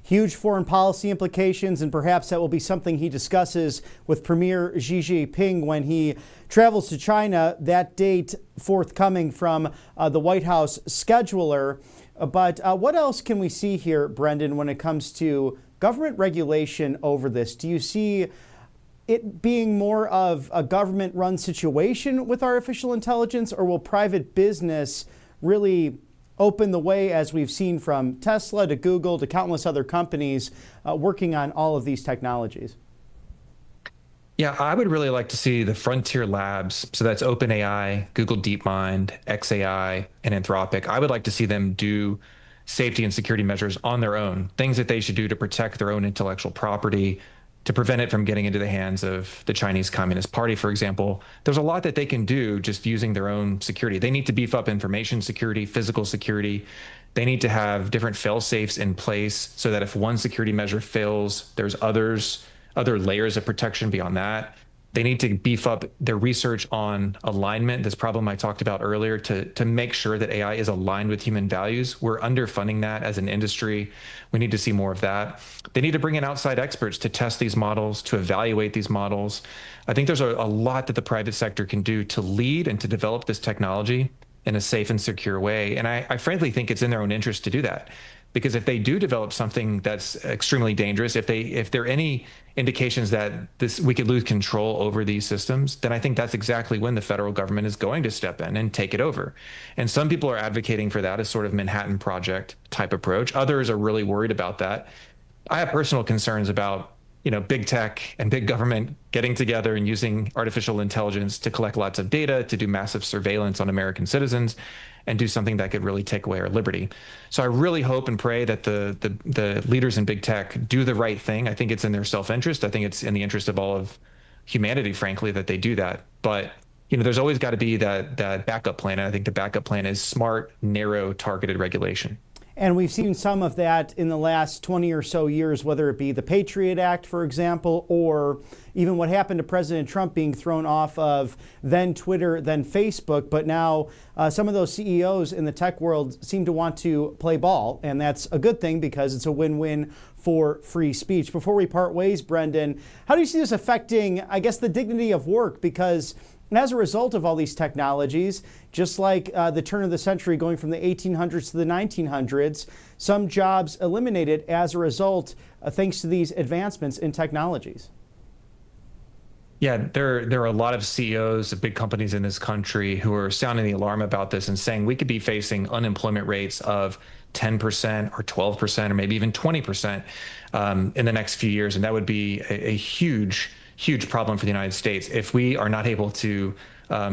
Speaker 1: Huge foreign policy implications, and perhaps that will be something he discusses with Premier Xi Jinping when he travels to China. That date forthcoming from the White House scheduler. But what else can we see here, Brendan, when it comes to government regulation over this? Do you see it being more of a government-run situation with artificial intelligence, or will private business really open the way, as we've seen from Tesla to Google to countless other companies working on all of these technologies?
Speaker 4: Yeah, I would really like to see the frontier labs. So that's OpenAI, Google DeepMind, xAI, and Anthropic. I would like to see them do safety and security measures on their own, things that they should do to protect their own intellectual property, to prevent it from getting into the hands of the Chinese Communist Party, for example. There's a lot that they can do just using their own security. They need to beef up information security, physical security. They need to have different fail-safes in place so that if one security measure fails, there's other layers of protection beyond that. They need to beef up their research on alignment, this problem I talked about earlier, to make sure that AI is aligned with human values. We're underfunding that as an industry. We need to see more of that. They need to bring in outside experts to test these models, to evaluate these models. I think there's a lot that the private sector can do to lead and to develop this technology in a safe and secure way. And I frankly think it's in their own interest to do that. Because if they do develop something that's extremely dangerous, if there are any indications that we could lose control over these systems, then I think that's exactly when the federal government is going to step in and take it over. And some people are advocating for that as sort of Manhattan Project type approach. Others are really worried about that. I have personal concerns about big tech and big government getting together and using artificial intelligence to collect lots of data, to do massive surveillance on American citizens, and do something that could really take away our liberty. So I really hope and pray that the leaders in big tech do the right thing. I think it's in their self-interest. I think it's in the interest of all of humanity, frankly, that they do that. But there's always got to be that backup plan. And I think the backup plan is smart, narrow, targeted regulation.
Speaker 1: And we've seen some of that in the last 20 or so years, whether it be the Patriot Act, for example, or even what happened to President Trump being thrown off of then Twitter, then Facebook. But now some of those CEOs in the tech world seem to want to play ball. And that's a good thing because it's a win-win for free speech. Before we part ways, Brendan, how do you see this affecting, I guess, the dignity of work? Because as a result of all these technologies, just like the turn of the century going from the 1800s to the 1900s, some jobs eliminated as a result, thanks to these advancements in technologies.
Speaker 4: Yeah, there are a lot of CEOs of big companies in this country who are sounding the alarm about this and saying we could be facing unemployment rates of 10% or 12% or maybe even 20% in the next few years. And that would be a huge problem for the United States if we are not able to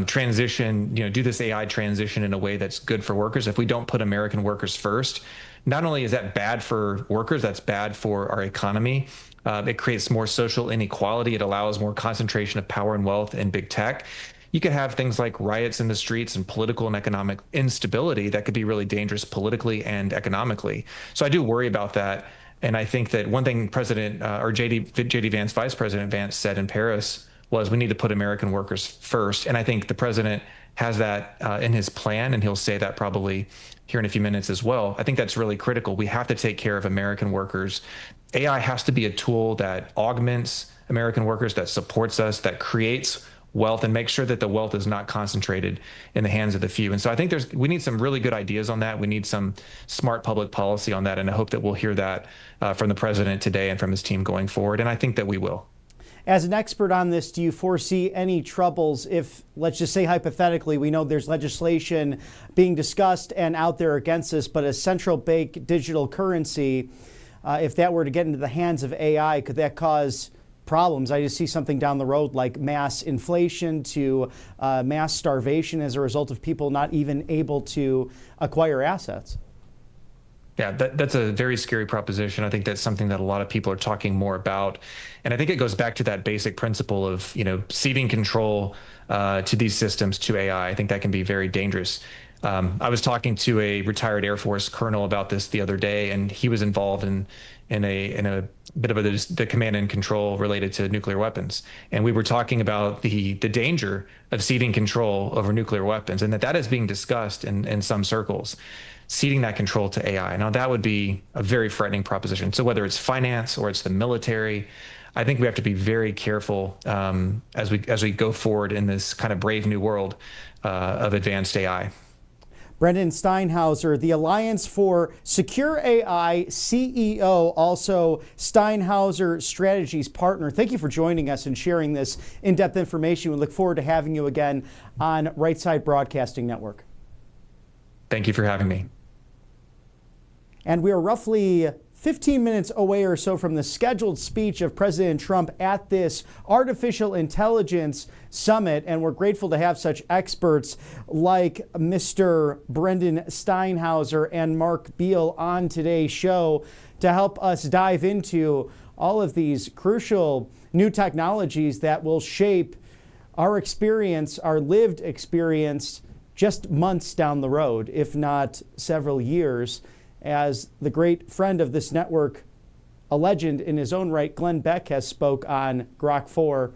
Speaker 4: transition, do this AI transition in a way that's good for workers. If we don't put American workers first, not only is that bad for workers, that's bad for our economy. It creates more social inequality. It allows more concentration of power and wealth in big tech. You could have things like riots in the streets and political and economic instability that could be really dangerous politically and economically. So I do worry about that. And I think that one thing J.D. Vance, Vice President Vance, said in Paris was we need to put American workers first. And I think the president has that in his plan, and he'll say that probably here in a few minutes as well. I think that's really critical. We have to take care of American workers. AI has to be a tool that augments American workers, that supports us, that creates wealth, and make sure that the wealth is not concentrated in the hands of the few. And so I think we need some really good ideas on that. We need some smart public policy on that. And I hope that we'll hear that from the president today and from his team going forward. And I think that we will.
Speaker 1: As an expert on this, do you foresee any troubles if, let's just say hypothetically, we know there's legislation being discussed and out there against this, but a central bank digital currency, if that were to get into the hands of AI, could that cause problems? I just see something down the road like mass inflation to mass starvation as a result of people not even able to acquire assets.
Speaker 4: Yeah, that's a very scary proposition. I think that's something that a lot of people are talking more about. And I think it goes back to that basic principle of, ceding control to these systems to AI. I think that can be very dangerous. I was talking to a retired Air Force colonel about this the other day, and he was involved in a bit of the command and control related to nuclear weapons. And we were talking about the danger of ceding control over nuclear weapons, and that is being discussed in some circles, ceding that control to AI. Now, that would be a very frightening proposition. So whether it's finance or it's the military, I think we have to be very careful as we go forward in this kind of brave new world of advanced AI.
Speaker 1: Brendan Steinhauser, the Alliance for Secure AI CEO, also Steinhauser Strategies partner. Thank you for joining us and sharing this in-depth information. We look forward to having you again on Right Side Broadcasting Network.
Speaker 4: Thank you for having me.
Speaker 1: And we are roughly 15 minutes away or so from the scheduled speech of President Trump at this artificial intelligence summit. And we're grateful to have such experts like Mr. Brendan Steinhauser and Mark Beal on today's show to help us dive into all of these crucial new technologies that will shape our experience, our lived experience, just months down the road, if not several years. As the great friend of this network, a legend in his own right, Glenn Beck, has spoke on Grok 4.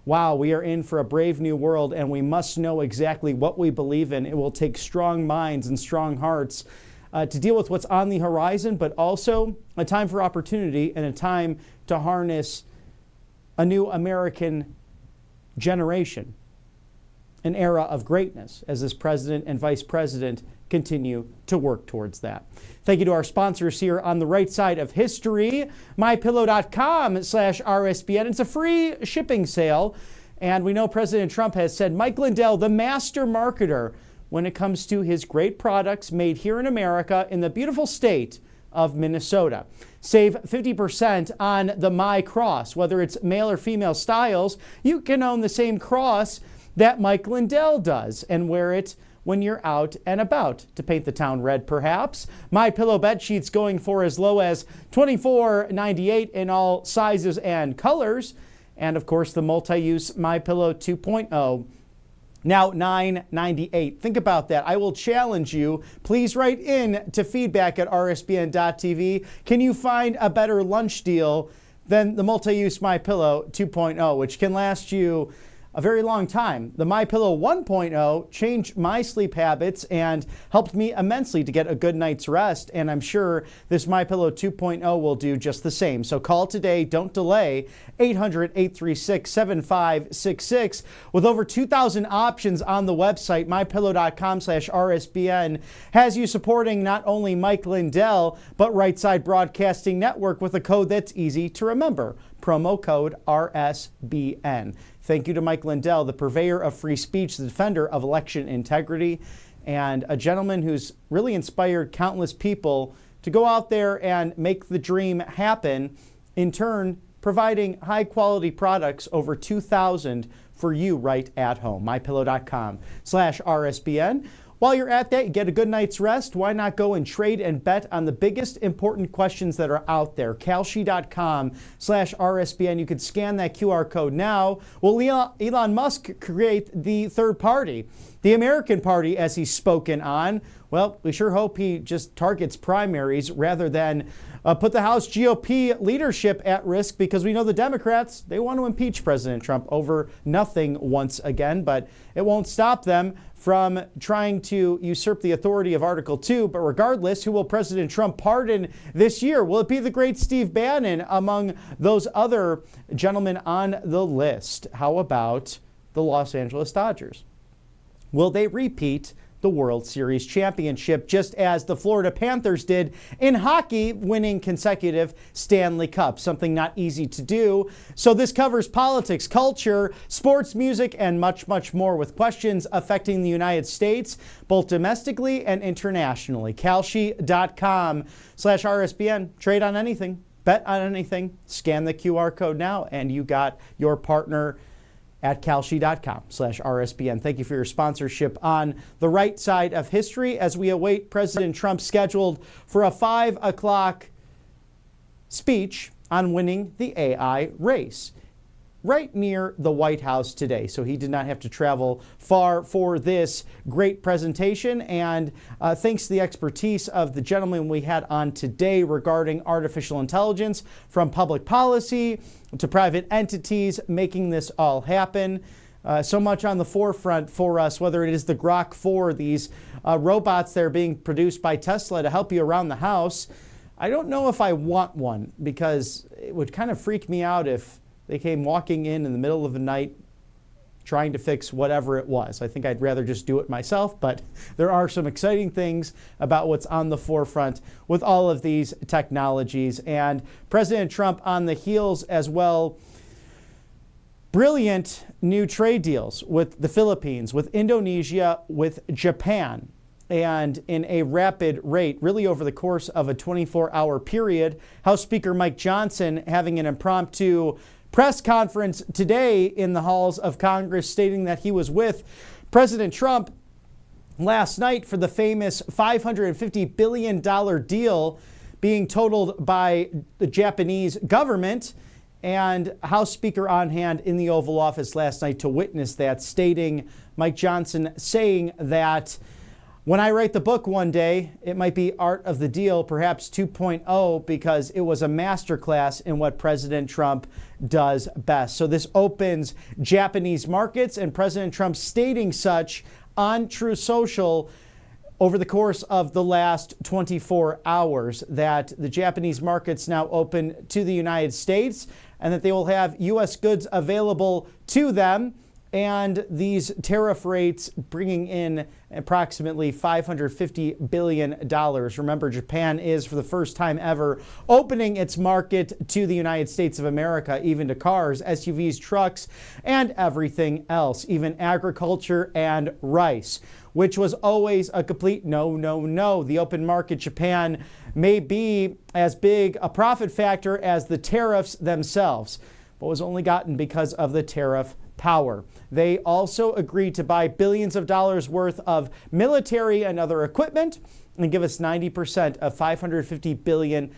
Speaker 1: Wow, we are in for a brave new world, and we must know exactly what we believe in. It will take strong minds and strong hearts to deal with what's on the horizon, but also a time for opportunity and a time to harness a new American generation, an era of greatness, as this president and vice president continue to work towards that. Thank you to our sponsors here on the right side of history, mypillow.com/RSBN. It's a free shipping sale. And we know President Trump has said Mike Lindell, the master marketer, when it comes to his great products made here in America in the beautiful state of Minnesota. Save 50% on the My Cross. Whether it's male or female styles, you can own the same cross that Mike Lindell does and wear it when you're out and about to paint the town red, perhaps. My Pillow bed sheets going for as low as $24.98 in all sizes and colors. And of course, the multi-use My Pillow 2.0, now $9.98. Think about that. I will challenge you. Please write in to feedback@rsbn.tv. Can you find a better lunch deal than the multi-use My Pillow 2.0, which can last you a very long time? The MyPillow 1.0 changed my sleep habits and helped me immensely to get a good night's rest. And I'm sure this MyPillow 2.0 will do just the same. So call today. Don't delay. 800-836-7566. With over 2,000 options on the website, mypillow.com/RSBN has you supporting not only Mike Lindell, but Right Side Broadcasting Network with a code that's easy to remember. Promo code RSBN. Thank you to Mike Lindell, the purveyor of free speech, the defender of election integrity, and a gentleman who's really inspired countless people to go out there and make the dream happen, in turn providing high-quality products, over 2,000 for you right at home. mypillow.com/RSBN. While you're at that, you get a good night's rest. Why not go and trade and bet on the biggest important questions that are out there? Kalshi.com/RSBN. You could scan that QR code now. Will Elon Musk create the third party, the American party, as he's spoken on? Well, we sure hope he just targets primaries rather than put the House GOP leadership at risk, because we know the Democrats, they want to impeach President Trump over nothing once again, but it won't stop them from trying to usurp the authority of Article 2. But regardless, who will President Trump pardon this year? Will it be the great Steve Bannon among those other gentlemen on the list? How about the Los Angeles Dodgers? Will they repeat the World Series championship, just as the Florida Panthers did in hockey, winning consecutive Stanley Cups, something not easy to do? So this covers politics, culture, sports, music, and much, much more, with questions affecting the United States, both domestically and internationally. Kalshi.com/RSBN. Trade on anything, bet on anything, scan the QR code now, and you got your partner at kalshi.com/RSBN. Thank you for your sponsorship on the right side of history as we await President Trump scheduled for a 5 o'clock speech on winning the AI race right near the White House today. So he did not have to travel far for this great presentation. And thanks to the expertise of the gentleman we had on today regarding artificial intelligence, from public policy to private entities, making this all happen. So much on the forefront for us, whether it is the Grok 4, these robots that are being produced by Tesla to help you around the house. I don't know if I want one, because it would kind of freak me out if they came walking in the middle of the night trying to fix whatever it was. I think I'd rather just do it myself, but there are some exciting things about what's on the forefront with all of these technologies. And President Trump on the heels as well, brilliant new trade deals with the Philippines, with Indonesia, with Japan. And in a rapid rate, really over the course of a 24-hour period, House Speaker Mike Johnson having an impromptu press conference today in the halls of Congress, stating that he was with President Trump last night for the famous $550 billion deal being totaled by the Japanese government, and House Speaker on hand in the Oval Office last night to witness that, stating, Mike Johnson saying that when I write the book one day, it might be Art of the Deal, perhaps 2.0, because it was a masterclass in what President Trump does best. So this opens Japanese markets, and President Trump stating such on Truth Social over the course of the last 24 hours, that the Japanese markets now open to the United States and that they will have U.S. goods available to them. And these tariff rates bringing in approximately $550 billion. Remember, Japan is, for the first time ever, opening its market to the United States of America, even to cars, SUVs, trucks, and everything else, even agriculture and rice, which was always a complete no, no, no. The open market Japan may be as big a profit factor as the tariffs themselves, but was only gotten because of the tariff power. They also agreed to buy billions of dollars worth of military and other equipment and give us 90% of $550 billion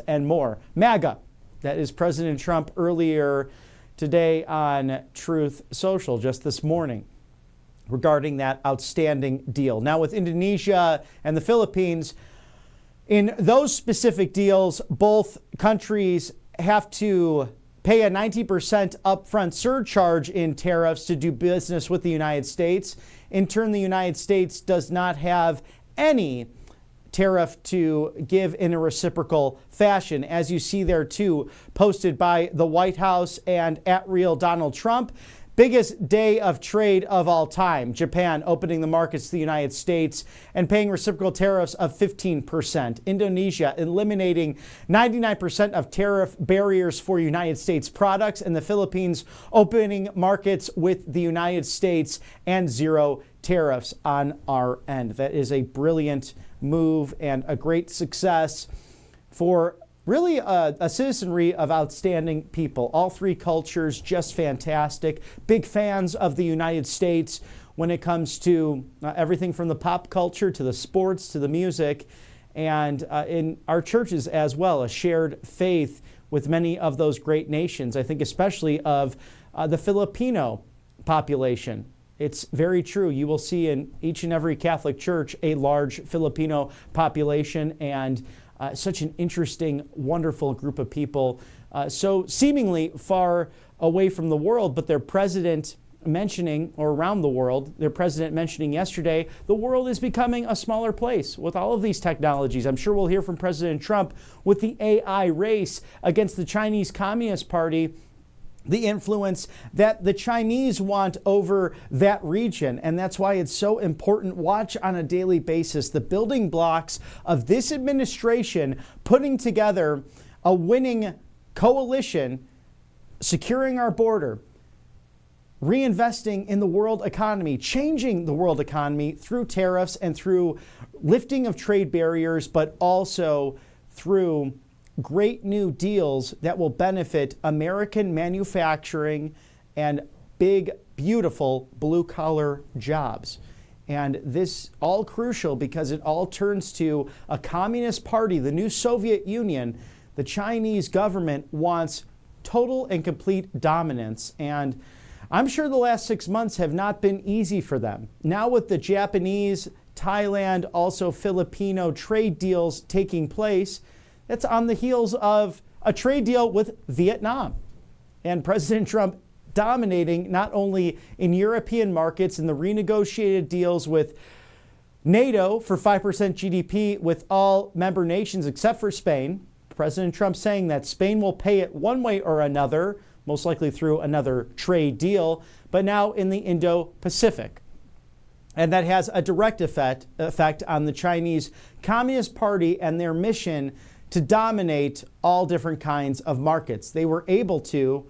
Speaker 1: and more. MAGA, that is President Trump earlier today on Truth Social, just this morning, regarding that outstanding deal. Now with Indonesia and the Philippines, in those specific deals, both countries have to pay a 90% upfront surcharge in tariffs to do business with the United States. In turn, the United States does not have any tariff to give in a reciprocal fashion, as you see there too, posted by the White House and @Real Donald Trump. Biggest day of trade of all time. Japan opening the markets to the United States and paying reciprocal tariffs of 15%. Indonesia eliminating 99% of tariff barriers for United States products. And the Philippines opening markets with the United States and zero tariffs on our end. That is a brilliant move and a great success for really a citizenry of outstanding people. All three cultures, just fantastic. Big fans of the United States when it comes to everything from the pop culture to the sports to the music. And in our churches as well, a shared faith with many of those great nations. I think especially of the Filipino population. It's very true. You will see in each and every Catholic church a large Filipino population, and such an interesting, wonderful group of people, so seemingly far away from the world, but their president mentioning, or around the world, their president mentioning yesterday, the world is becoming a smaller place with all of these technologies. I'm sure we'll hear from President Trump with the AI race against the Chinese Communist Party, the influence that the Chinese want over that region. And that's why it's so important. Watch on a daily basis the building blocks of this administration putting together a winning coalition, securing our border, reinvesting in the world economy, changing the world economy through tariffs and through lifting of trade barriers, but also through great new deals that will benefit American manufacturing and big, beautiful blue-collar jobs. And this all crucial because it all turns to a communist party, the new Soviet Union. The Chinese government wants total and complete dominance. And I'm sure the last 6 months have not been easy for them. Now with the Japanese, Thailand, also Filipino trade deals taking place, that's on the heels of a trade deal with Vietnam. And President Trump dominating not only in European markets in the renegotiated deals with NATO for 5% GDP with all member nations except for Spain. President Trump saying that Spain will pay it one way or another, most likely through another trade deal, but now in the Indo-Pacific. And that has a direct effect on the Chinese Communist Party and their mission to dominate all different kinds of markets. They were able to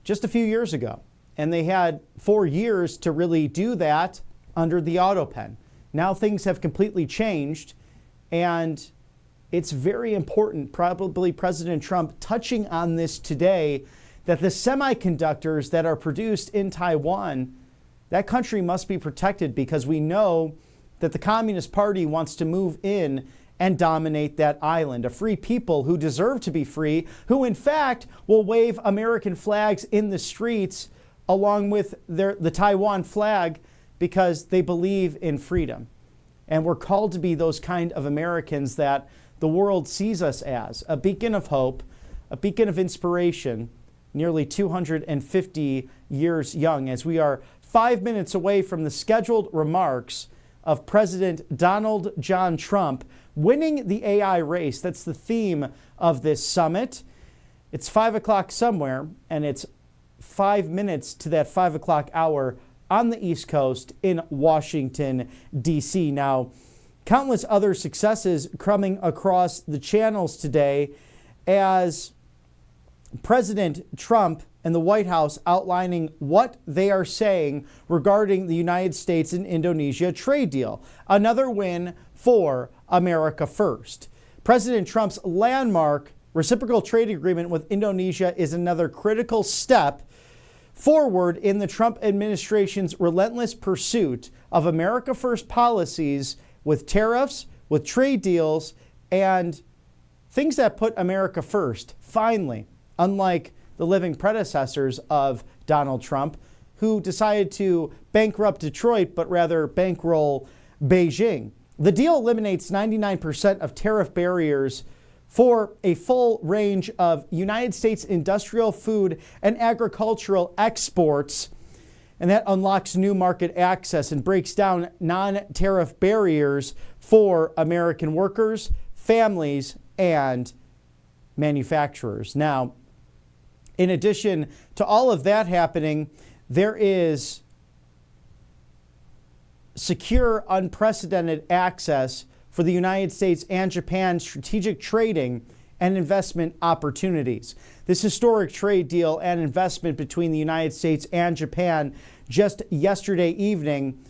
Speaker 1: just a few years ago, and they had 4 years to really do that under the auto pen. Now things have completely changed, and it's very important, probably President Trump touching on this today, that the semiconductors that are produced in Taiwan, that country must be protected because we know that the Communist Party wants to move in and dominate that island. A free people who deserve to be free, who in fact will wave American flags in the streets along with the Taiwan flag because they believe in freedom. And we're called to be those kind of Americans that the world sees us as, a beacon of hope, a beacon of inspiration, nearly 250 years young, as we are 5 minutes away from the scheduled remarks of President Donald John Trump winning the AI race. That's the theme of this summit. It's 5 o'clock somewhere, and it's 5 minutes to that 5 o'clock hour on the East Coast in Washington, D.C. Now, countless other successes coming across the channels today as President Trump and the White House outlining what they are saying regarding the United States and Indonesia trade deal. Another win for America First. President Trump's landmark reciprocal trade agreement with Indonesia is another critical step forward in the Trump administration's relentless pursuit of America First policies with tariffs, with trade deals, and things that put America first, finally, unlike the living predecessors of Donald Trump, who decided to bankrupt Detroit, but rather bankroll Beijing. The deal eliminates 99% of tariff barriers for a full range of United States industrial, food, and agricultural exports. And that unlocks new market access and breaks down non-tariff barriers for American workers, families, and manufacturers. Now, in addition to all of that happening, there is secure, unprecedented access for the United States and Japan's strategic trading and investment opportunities. This historic trade deal and investment between the United States and Japan just yesterday evening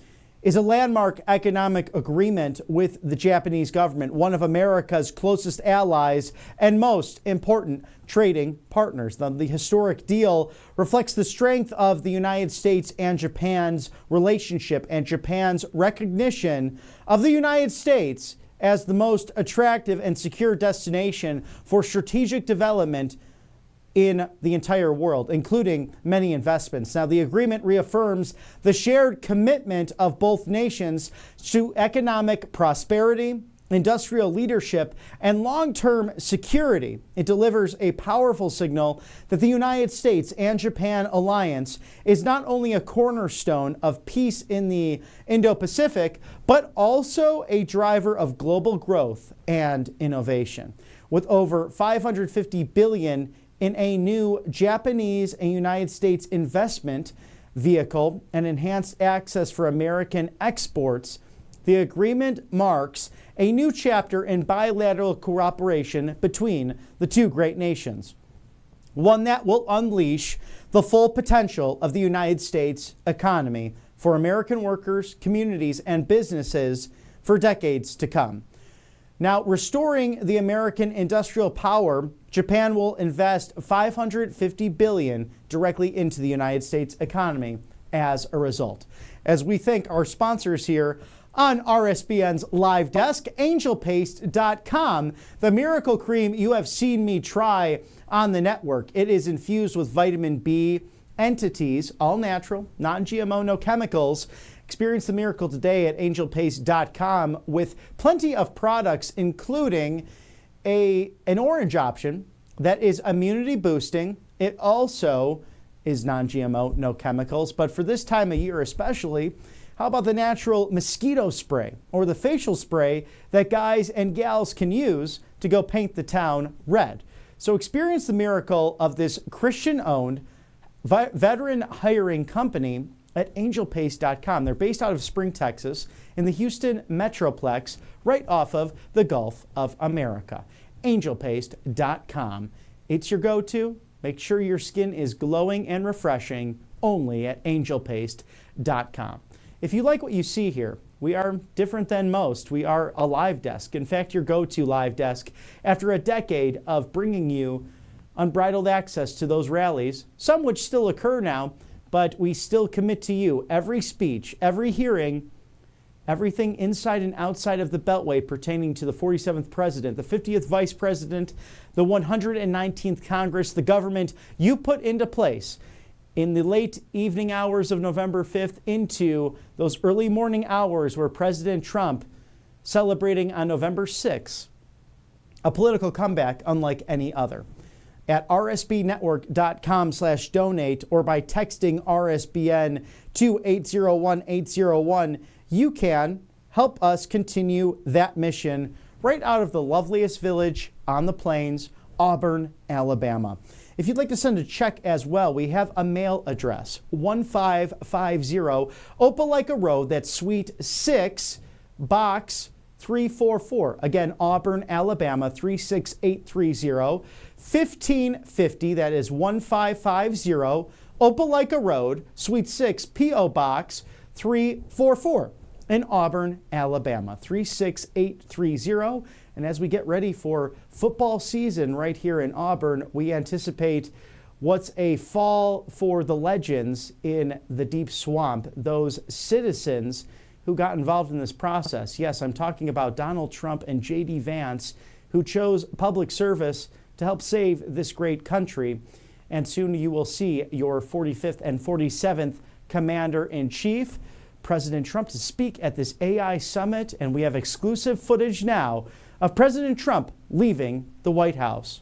Speaker 1: is a landmark economic agreement with the Japanese government, one of America's closest allies and most important trading partners. The historic deal reflects the strength of the United States and Japan's relationship and Japan's recognition of the United States as the most attractive and secure destination for strategic development in the entire world, including many investments. Now, the agreement reaffirms the shared commitment of both nations to economic prosperity, industrial leadership, and long-term security. It delivers a powerful signal that the United States and Japan alliance is not only a cornerstone of peace in the Indo-Pacific, but also a driver of global growth and innovation. With over $550 billion in a new Japanese and United States investment vehicle and enhanced access for American exports, the agreement marks a new chapter in bilateral cooperation between the two great nations, one that will unleash the full potential of the United States economy for American workers, communities, and businesses for decades to come. Now, restoring the American industrial power Japan will invest $550 billion directly into the United States economy as a result. As we thank our sponsors here on RSBN's live desk, angelpaste.com, the miracle cream you have seen me try on the network. It is infused with vitamin B entities, all natural, non-GMO, no chemicals. Experience the miracle today at angelpaste.com with plenty of products, including an orange option that is immunity boosting. It also is non-GMO, no chemicals. But for this time of year especially, how about the natural mosquito spray or the facial spray that guys and gals can use to go paint the town red? So experience the miracle of this Christian-owned veteran hiring company at angelpaste.com. They're based out of Spring, Texas, in the Houston Metroplex, right off of the Gulf of America. Angelpaste.com. It's your go-to. Make sure your skin is glowing and refreshing only at angelpaste.com. If you like what you see here, we are different than most. We are a live desk. In fact, your go-to live desk after a decade of bringing you unbridled access to those rallies, some which still occur now, but we still commit to you every speech, every hearing, everything inside and outside of the Beltway pertaining to the 47th president, the 50th vice president, the 119th Congress, the government you put into place in the late evening hours of November 5th into those early morning hours where President Trump celebrating on November 6th a political comeback unlike any other. At rsbnetwork.com/donate or by texting RSBN to 801-801, you can help us continue that mission right out of the loveliest village on the plains, Auburn, Alabama. If you'd like to send a check as well, we have a mail address, 1550 Opelika Road, that's Suite 6, Box 344. Again, Auburn, Alabama, 36830. 1550, that is 1550 Opelika Road, Suite 6, P.O. Box 344 in Auburn, Alabama, 36830. And as we get ready for football season right here in Auburn, we anticipate what's a fall for the legends in the deep swamp, those citizens who got involved in this process. Yes, I'm talking about Donald Trump and J.D. Vance, who chose public service to help save this great country. And soon you will see your 45th and 47th Commander-in-Chief, President Trump, to speak at this AI summit. And we have exclusive footage now of President Trump leaving the White House.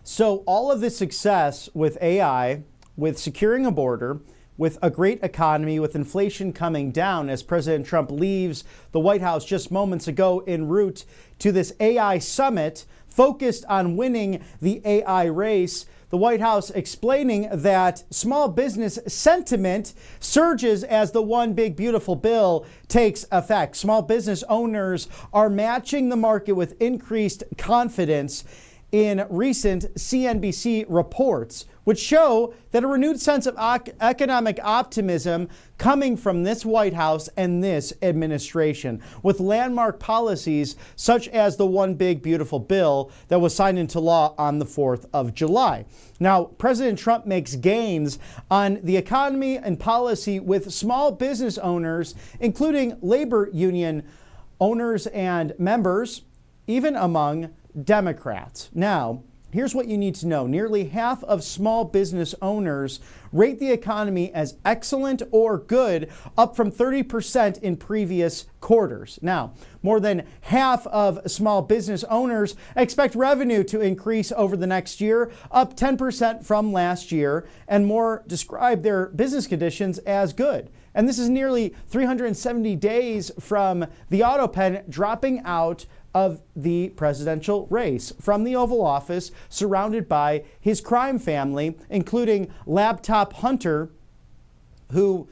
Speaker 1: So all of this success with AI, with securing a border, with a great economy, with inflation coming down as President Trump leaves the White House just moments ago en route to this AI summit focused on winning the AI race, the White House explaining that small business sentiment surges as the One Big Beautiful Bill takes effect. Small business owners are matching the market with increased confidence in recent CNBC reports, which show that a renewed sense of economic optimism coming from this White House and this administration, with landmark policies such as the One Big Beautiful Bill that was signed into law on the 4th of July. Now, President Trump makes gains on the economy and policy with small business owners, including labor union owners and members, even among Democrats. Now, here's what you need to know. Nearly half of small business owners rate the economy as excellent or good, up from 30% in previous quarters. Now, more than half of small business owners expect revenue to increase over the next year, up 10% from last year, and more describe their business conditions as good. And this is nearly 370 days from the auto pen dropping out of the presidential race from the Oval Office, surrounded by his crime family, including Laptop Hunter, who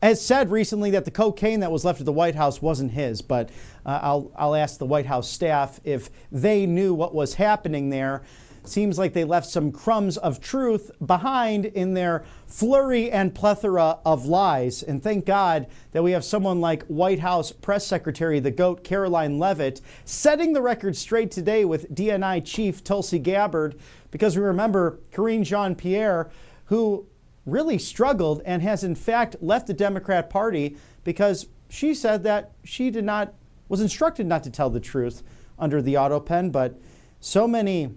Speaker 1: has said recently that the cocaine that was left at the White House wasn't his. But I'll ask the White House staff if they knew what was happening there. Seems like they left some crumbs of truth behind in their flurry and plethora of lies. And thank God that we have someone like White House Press Secretary, the GOAT, Caroline Leavitt, setting the record straight today with DNI Chief Tulsi Gabbard, because we remember Karine Jean-Pierre, who really struggled and has in fact left the Democrat Party because she said that she was instructed not to tell the truth under the auto pen. But so many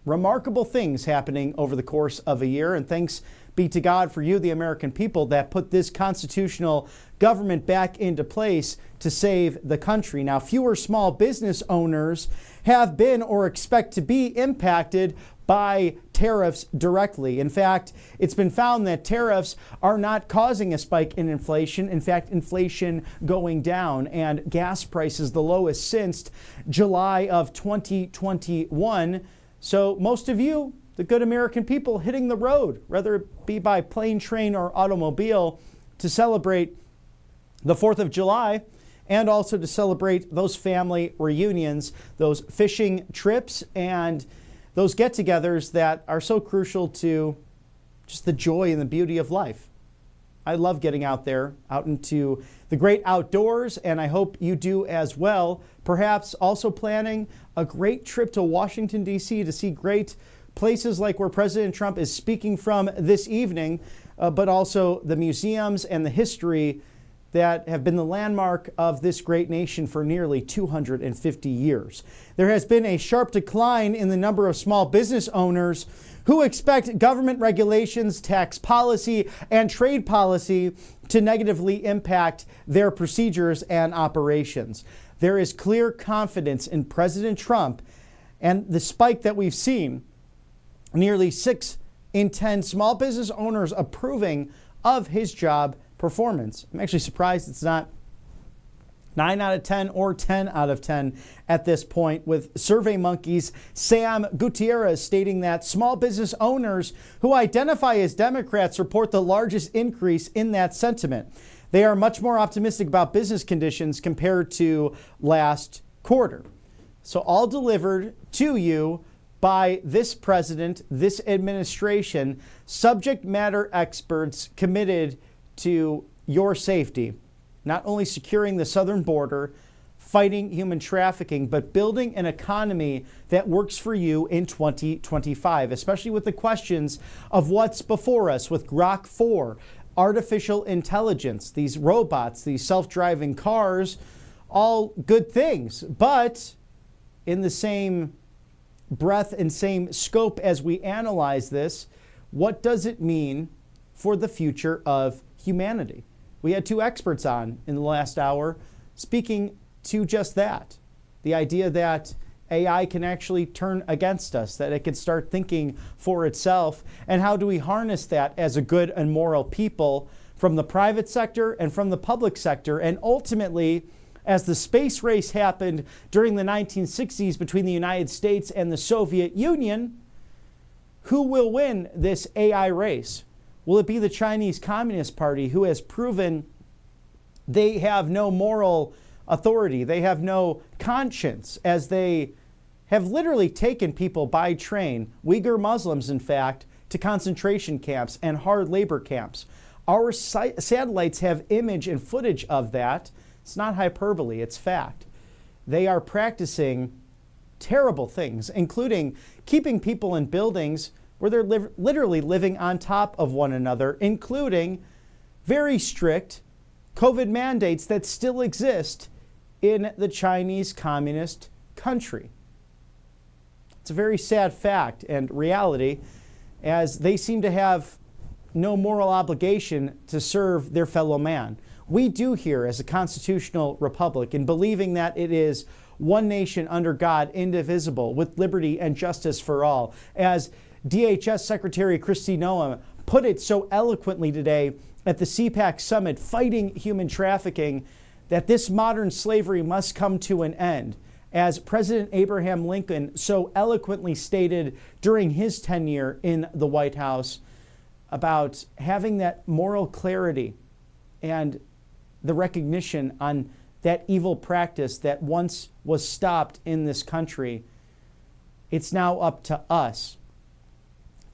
Speaker 1: remarkable things happening over the course of a year, and thanks be to God for you, the American people, that put this constitutional government back into place to save the country. Now, fewer small business owners have been or expect to be impacted by tariffs directly. In fact, it's been found that tariffs are not causing a spike in inflation. In fact, inflation going down, and gas prices the lowest since July of 2021. So most of you, the good American people, hitting the road, whether it be by plane, train, or automobile, to celebrate the 4th of July, and also to celebrate those family reunions, those fishing trips, and those get-togethers that are so crucial to just the joy and the beauty of life. I love getting out there, out into the great outdoors, and I hope you do as well. Perhaps also planning a great trip to Washington, D.C. to see great places like where President Trump is speaking from this evening, but also the museums and the history that have been the landmark of this great nation for nearly 250 years. There has been a sharp decline in the number of small business owners who expect government regulations, tax policy, and trade policy to negatively impact their procedures and operations. There is clear confidence in President Trump, and the spike that we've seen, nearly 6 in 10 small business owners approving of his job performance. I'm actually surprised it's not 9 out of 10 or 10 out of 10 at this point, with SurveyMonkey's Sam Gutierrez stating that small business owners who identify as Democrats report the largest increase in that sentiment. They are much more optimistic about business conditions compared to last quarter. So all delivered to you by this president, this administration, subject matter experts committed to your safety, not only securing the southern border, fighting human trafficking, but building an economy that works for you in 2025, especially with the questions of what's before us with Grok 4, artificial intelligence, these robots, these self-driving cars, all good things. But in the same breath and same scope as we analyze this, what does it mean for the future of humanity? We had 2 experts on in the last hour speaking to just that. The idea that AI can actually turn against us, that it can start thinking for itself, and how do we harness that as a good and moral people from the private sector and from the public sector. And ultimately, as the space race happened during the 1960s between the United States and the Soviet Union, who will win this AI race? Will it be the Chinese Communist Party, who has proven they have no moral authority, they have no conscience, as they have literally taken people by train, Uyghur Muslims in fact, to concentration camps and hard labor camps? Our satellites have image and footage of that. It's not hyperbole, it's fact. They are practicing terrible things, including keeping people in buildings where they're literally living on top of one another, including very strict COVID mandates that still exist in the Chinese Communist country. It's a very sad fact and reality, as they seem to have no moral obligation to serve their fellow man. We do here as a constitutional republic, in believing that it is one nation under God, indivisible, with liberty and justice for all. As DHS Secretary Kristi Noem put it so eloquently today at the CPAC summit, fighting human trafficking, that this modern slavery must come to an end. As President Abraham Lincoln so eloquently stated during his tenure in the White House, about having that moral clarity and the recognition on that evil practice that once was stopped in this country. It's now up to us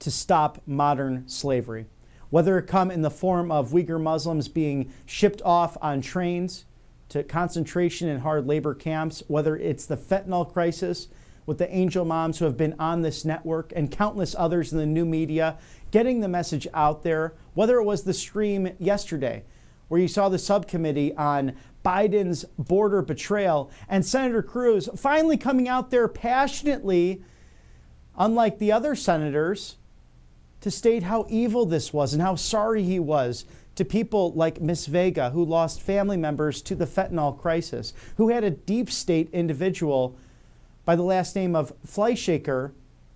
Speaker 1: to stop modern slavery, whether it come in the form of Uyghur Muslims being shipped off on trains to concentration and hard labor camps, whether it's the fentanyl crisis with the angel moms who have been on this network and countless others in the new media getting the message out there, whether it was the stream yesterday where you saw the subcommittee on Biden's border betrayal and Senator Cruz finally coming out there passionately, unlike the other senators, to state how evil this was and how sorry he was to people like Miss Vega, who lost family members to the fentanyl crisis, who had a deep state individual by the last name of Fleischaker,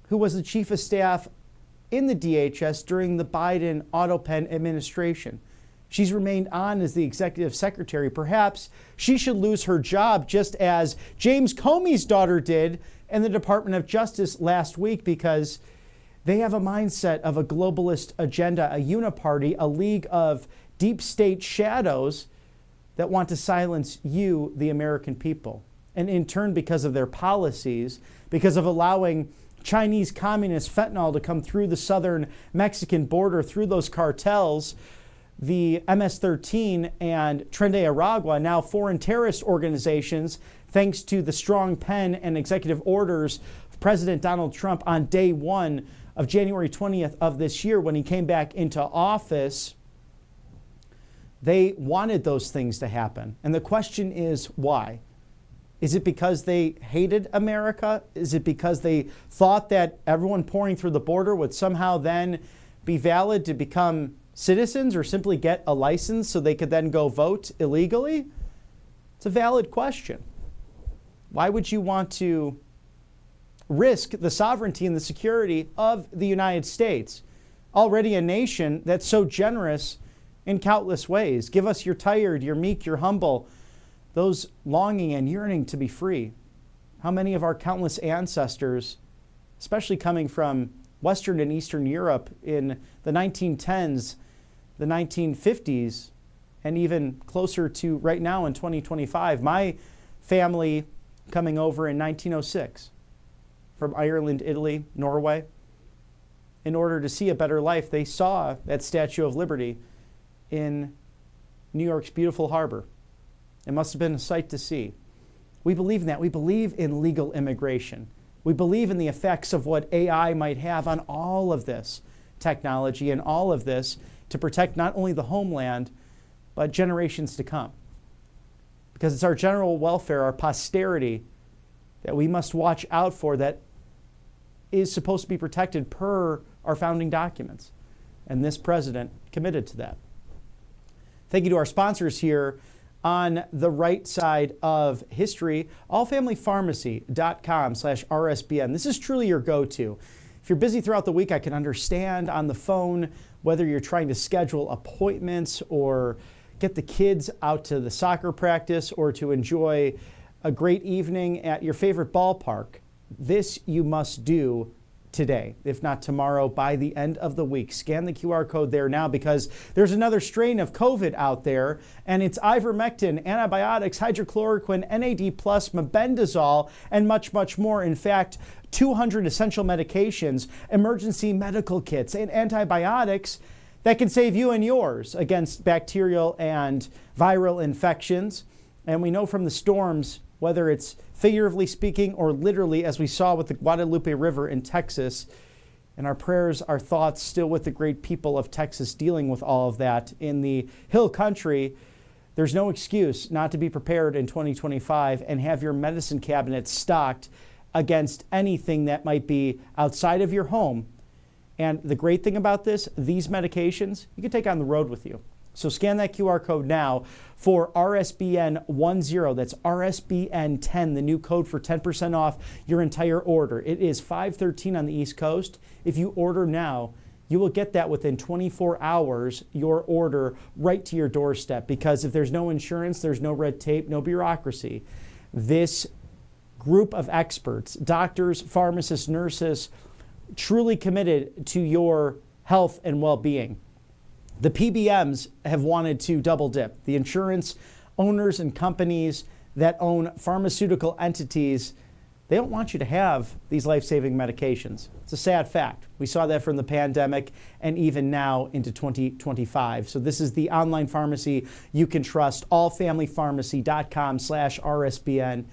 Speaker 1: who was the chief of staff in the DHS during the Biden Autopen administration. She's remained on as the executive secretary. Perhaps she should lose her job, just as James Comey's daughter did in the Department of Justice last week, because they have a mindset of a globalist agenda, a uniparty, a league of deep state shadows that want to silence you, the American people. And in turn, because of their policies, because of allowing Chinese communist fentanyl to come through the southern Mexican border, through those cartels, the MS-13 and Tren de Aragua, now foreign terrorist organizations, thanks to the strong pen and executive orders of President Donald Trump on day one of January 20th of this year, when he came back into office, they wanted those things to happen. And the question is, why? Is it because they hated America? Is it because they thought that everyone pouring through the border would somehow then be valid to become citizens or simply get a license so they could then go vote illegally? It's a valid question. Why would you want to risk the sovereignty and the security of the United States, already a nation that's so generous in countless ways? Give us your tired, your meek, your humble, those longing and yearning to be free. How many of our countless ancestors, especially coming from Western and Eastern Europe in the 1910s, the 1950s, and even closer to right now in 2025, my family coming over in 1906 from Ireland, Italy, Norway, in order to see a better life, they saw that Statue of Liberty in New York's beautiful harbor. It must have been a sight to see. We believe in that. We believe in legal immigration. We believe in the effects of what AI might have on all of this technology and all of this to protect not only the homeland, but generations to come. Because it's our general welfare, our posterity, that we must watch out for, that is supposed to be protected per our founding documents. And this president committed to that. Thank you to our sponsors here on the right side of history, allfamilypharmacy.com/RSBN. This is truly your go-to. If you're busy throughout the week, I can understand on the phone, whether you're trying to schedule appointments or get the kids out to the soccer practice or to enjoy a great evening at your favorite ballpark. This you must do today, if not tomorrow, by the end of the week. Scan the QR code there now, because there's another strain of COVID out there, and it's ivermectin, antibiotics, hydrochloroquine, NAD+, mebendazole, and much, much more. In fact, 200 essential medications, emergency medical kits, and antibiotics that can save you and yours against bacterial and viral infections. And we know from the storms, whether it's figuratively speaking or literally, as we saw with the Guadalupe River in Texas, and our prayers, our thoughts still with the great people of Texas dealing with all of that in the Hill Country. There's no excuse not to be prepared in 2025 and have your medicine cabinet stocked against anything that might be outside of your home. And the great thing about this, these medications, you can take on the road with you. So scan that QR code now for RSBN 10. That's RSBN 10, the new code for 10% off your entire order. It is $5.13 on the East Coast. If you order now, you will get that within 24 hours, your order right to your doorstep. Because if there's no insurance, there's no red tape, no bureaucracy. This group of experts, doctors, pharmacists, nurses, truly committed to your health and well-being. The PBMs have wanted to double dip. The insurance owners and companies that own pharmaceutical entities, they don't want you to have these life-saving medications. It's a sad fact. We saw that from the pandemic and even now into 2025. So this is the online pharmacy you can trust, allfamilypharmacy.com/RSBN.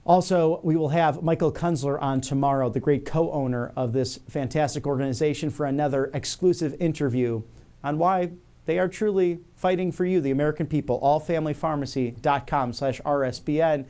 Speaker 1: Also, we will have Michael Kunzler on tomorrow, the great co-owner of this fantastic organization, for another exclusive interview on why they are truly fighting for you, the American people. allfamilypharmacy.com/RSBN.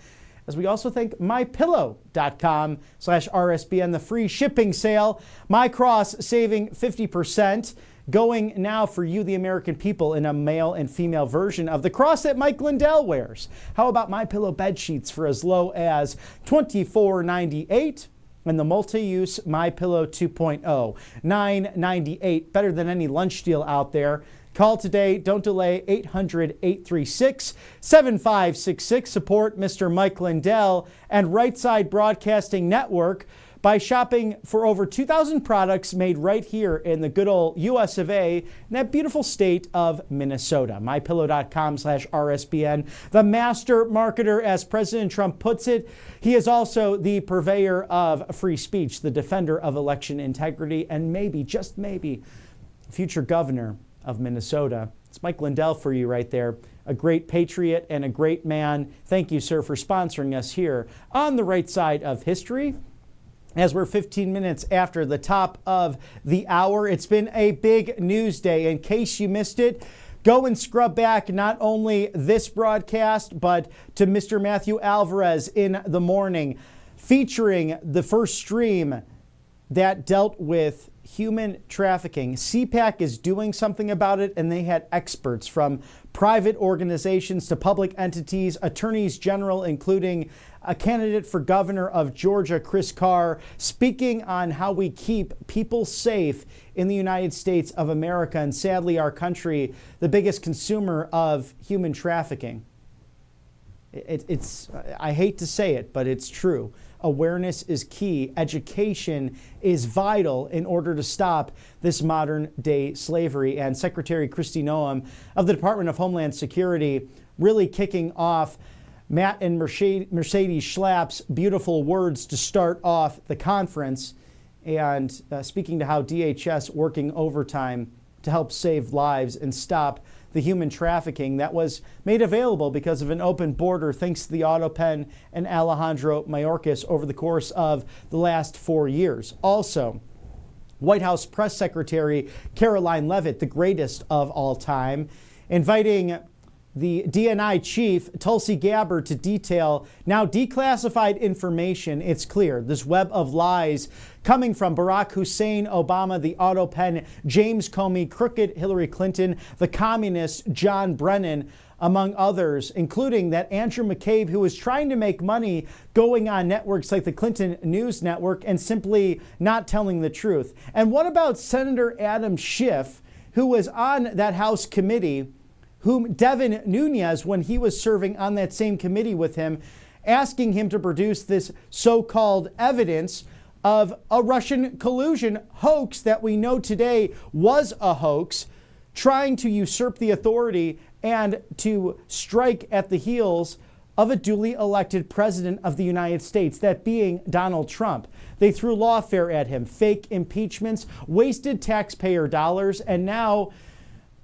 Speaker 1: As we also thank mypillow.com/RSBN, the free shipping sale. My Cross saving 50%. Going now for you, the American people, in a male and female version of the cross that Mike Lindell wears. How about MyPillow bed sheets for as low as $24.98? And the multi-use MyPillow 2.0, $9.98, better than any lunch deal out there. Call today, don't delay, 800-836-7566. Support Mr. Mike Lindell and Right Side Broadcasting Network by shopping for over 2,000 products made right here in the good old US of A, in that beautiful state of Minnesota. MyPillow.com/RSBN. The master marketer, as President Trump puts it. He is also the purveyor of free speech, the defender of election integrity, and maybe, just maybe, future governor of Minnesota. It's Mike Lindell for you right there. A great patriot and a great man. Thank you, sir, for sponsoring us here on the right side of history. As we're 15 minutes after the top of the hour, it's been a big news day. In case you missed it, go and scrub back not only this broadcast, but to Mr. Matthew Alvarez in the morning, featuring the first stream that dealt with human trafficking. CPAC is doing something about it, and they had experts from private organizations to public entities, attorneys general, including a candidate for governor of Georgia, Chris Carr, speaking on how we keep people safe in the United States of America, and sadly our country, the biggest consumer of human trafficking. I hate to say it, but it's true. Awareness is key. Education is vital in order to stop this modern day slavery. And Secretary Kristi Noem of the Department of Homeland Security really kicking off Matt and Mercedes Schlapp's beautiful words to start off the conference, and speaking to how DHS working overtime to help save lives and stop the human trafficking that was made available because of an open border thanks to the AutoPen and Alejandro Mayorkas over the course of the last 4 years. Also, White House Press Secretary Caroline Leavitt, the greatest of all time, inviting the DNI chief, Tulsi Gabbard, to detail now declassified information. It's clear this web of lies coming from Barack Hussein Obama, the AutoPen, James Comey, crooked Hillary Clinton, the communist John Brennan, among others, including that Andrew McCabe, who was trying to make money going on networks like the Clinton News Network and simply not telling the truth. And what about Senator Adam Schiff, who was on that House committee, whom Devin Nunes, when he was serving on that same committee with him, asking him to produce this so-called evidence of a Russian collusion hoax that we know today was a hoax, trying to usurp the authority and to strike at the heels of a duly elected president of the United States, that being Donald Trump. They threw lawfare at him, fake impeachments, wasted taxpayer dollars, and now,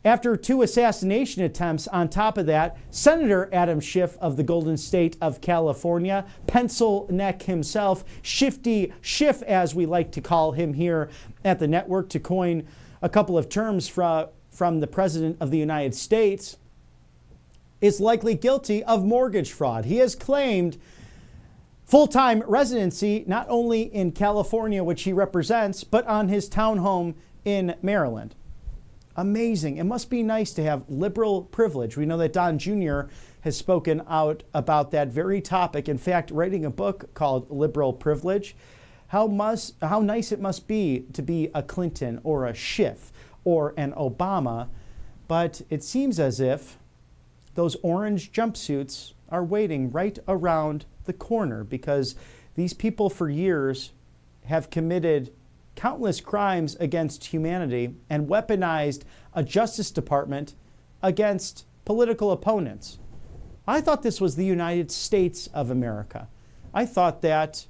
Speaker 1: after 2 assassination attempts on top of that, Senator Adam Schiff of the Golden State of California, pencil neck himself, Shifty Schiff, as we like to call him here at the network, to coin a couple of terms from the President of the United States, is likely guilty of mortgage fraud. He has claimed full-time residency, not only in California, which he represents, but on his townhome in Maryland. Amazing. It must be nice to have liberal privilege. We know that Don Jr. has spoken out about that very topic. In fact, writing a book called Liberal Privilege. How nice it must be to be a Clinton or a Schiff or an Obama. But it seems as if those orange jumpsuits are waiting right around the corner, because these people for years have committed countless crimes against humanity and weaponized a Justice Department against political opponents. I thought this was the United States of America. I thought that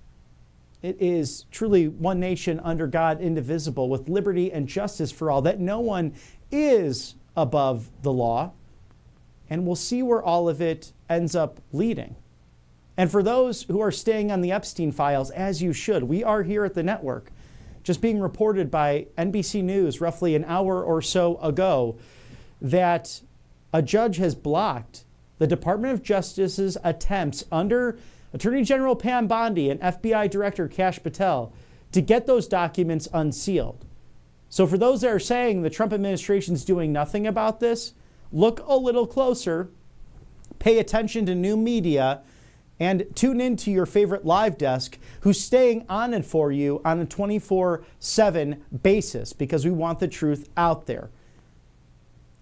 Speaker 1: it is truly one nation under God, indivisible, with liberty and justice for all, that no one is above the law. And we'll see where all of it ends up leading. And for those who are staying on the Epstein files, as you should, we are here at the network, just being reported by NBC News roughly an hour or so ago, that a judge has blocked the Department of Justice's attempts under Attorney General Pam Bondi and FBI Director Kash Patel to get those documents unsealed. So for those that are saying the Trump administration is doing nothing about this, look a little closer, pay attention to new media, and tune into your favorite live desk who's staying on it for you on a 24/7 basis, because we want the truth out there.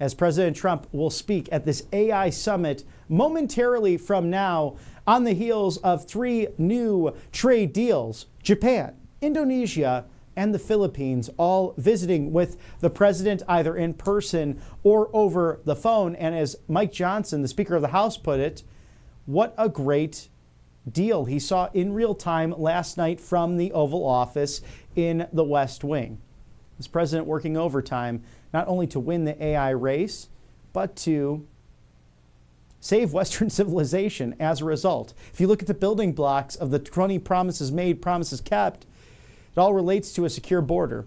Speaker 1: As President Trump will speak at this AI summit momentarily from now, on the heels of 3 new trade deals, Japan, Indonesia, and the Philippines, all visiting with the president either in person or over the phone. And as Mike Johnson, the Speaker of the House, put it, what a great deal he saw in real time last night from the Oval Office in the West Wing. This president working overtime not only to win the AI race, but to save Western civilization as a result. If you look at the building blocks of the 20 promises made, promises kept, it all relates to a secure border,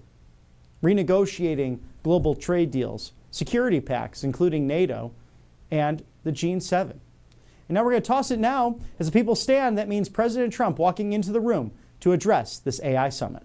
Speaker 1: renegotiating global trade deals, security pacts, including NATO, and the G7. And now we're going to toss it now. As the people stand, that means President Trump walking into the room to address this AI summit.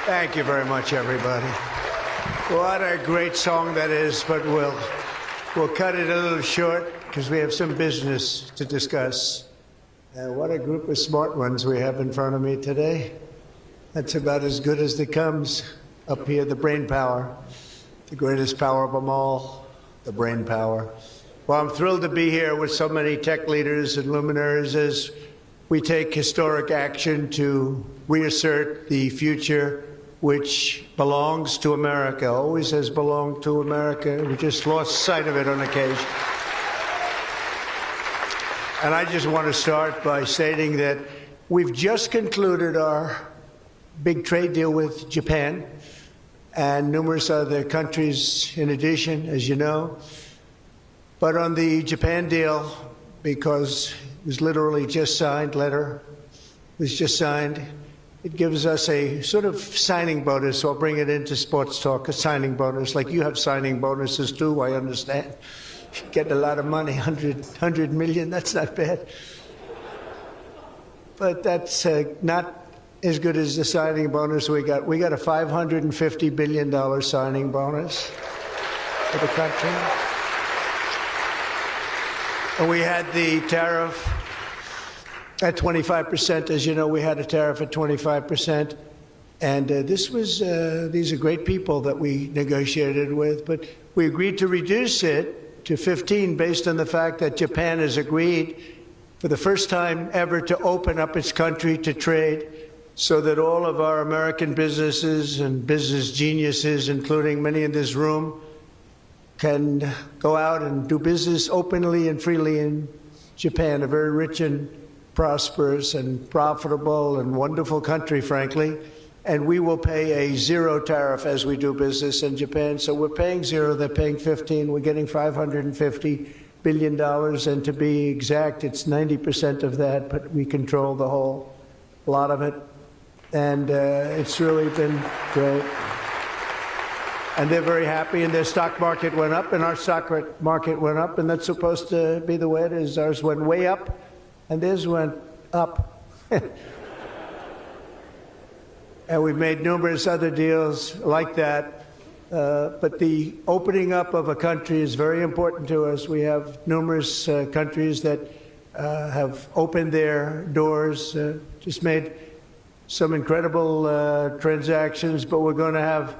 Speaker 5: Thank you very much, everybody. What a great song that is, but we'll cut it a little short because we have some business to discuss. What a group of smart ones we have in front of me today. That's about as good as it comes. Up here, the brain power, the greatest power of them all, the brain power. Well, I'm thrilled to be here with so many tech leaders and luminaries as we take historic action to reassert the future which belongs to America, always has belonged to America. We just lost sight of it on occasion. And I just want to start by stating that we've just concluded our big trade deal with Japan and numerous other countries in addition, as you know. But on the Japan deal, because it was literally just signed, was just signed, it gives us a sort of signing bonus. So I'll bring it into sports talk, a signing bonus. Like you have signing bonuses too, I understand. Getting a lot of money, 100 million, that's not bad. But that's not as good as the signing bonus we got. We got a $550 billion signing bonus for the country. And we had the tariff at 25%. As you know, we had a tariff at 25%. And these are great people that we negotiated with, but we agreed to reduce it to 15 based on the fact that Japan has agreed for the first time ever to open up its country to trade so that all of our American businesses and business geniuses, including many in this room, can go out and do business openly and freely in Japan, a very rich and prosperous and profitable and wonderful country, frankly. And we will pay a zero tariff as we do business in Japan. So we're paying zero, they're paying 15. We're getting $550 billion. And to be exact, it's 90% of that, but we control the whole lot of it. And it's really been great. And they're very happy, and their stock market went up, and our stock market went up, and that's supposed to be the way it is. Ours went way up, and theirs went up. And we've made numerous other deals like that. But the opening up of a country is very important to us. We have numerous countries that have opened their doors, just made some incredible transactions, but we're going to have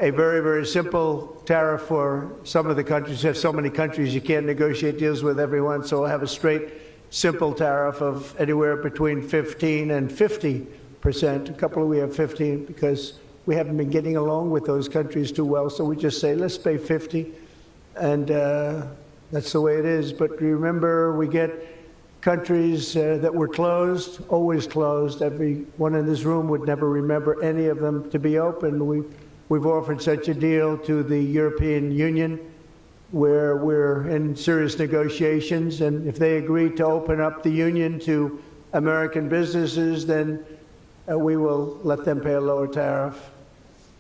Speaker 5: a very, very simple tariff for some of the countries. You have so many countries, you can't negotiate deals with everyone, so we'll have a straight, simple tariff of anywhere between 15 and 50%. A couple we have 15 because we haven't been getting along with those countries too well, so we just say, let's pay 50, and that's the way it is. But remember, we get countries that were closed, always closed. Everyone in this room would never remember any of them to be open. We've offered such a deal to the European Union, where we're in serious negotiations, and if they agree to open up the union to American businesses, then we will let them pay a lower tariff.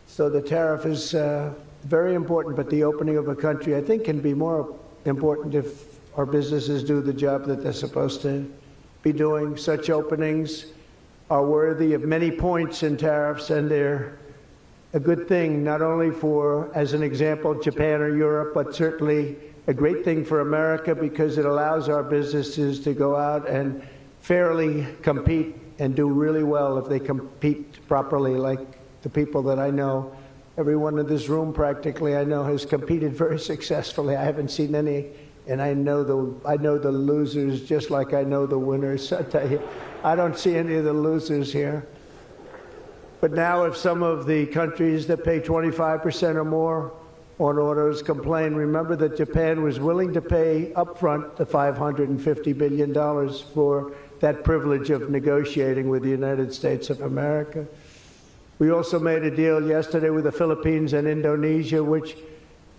Speaker 5: So the tariff is very important, but the opening of a country, I think, can be more important if our businesses do the job that they're supposed to be doing. Such openings are worthy of many points in tariffs, and they're a good thing, not only for, as an example, Japan or Europe, but certainly a great thing for America, because it allows our businesses to go out and fairly compete and do really well if they compete properly, like the people that I know. Everyone in this room practically I know has competed very successfully. I haven't seen any, and I know the losers just like I know the winners. I tell you, I don't see any of the losers here. But now if some of the countries that pay 25% or more on autos complain, remember that Japan was willing to pay upfront the $550 billion for that privilege of negotiating with the United States of America. We also made a deal yesterday with the Philippines and Indonesia, which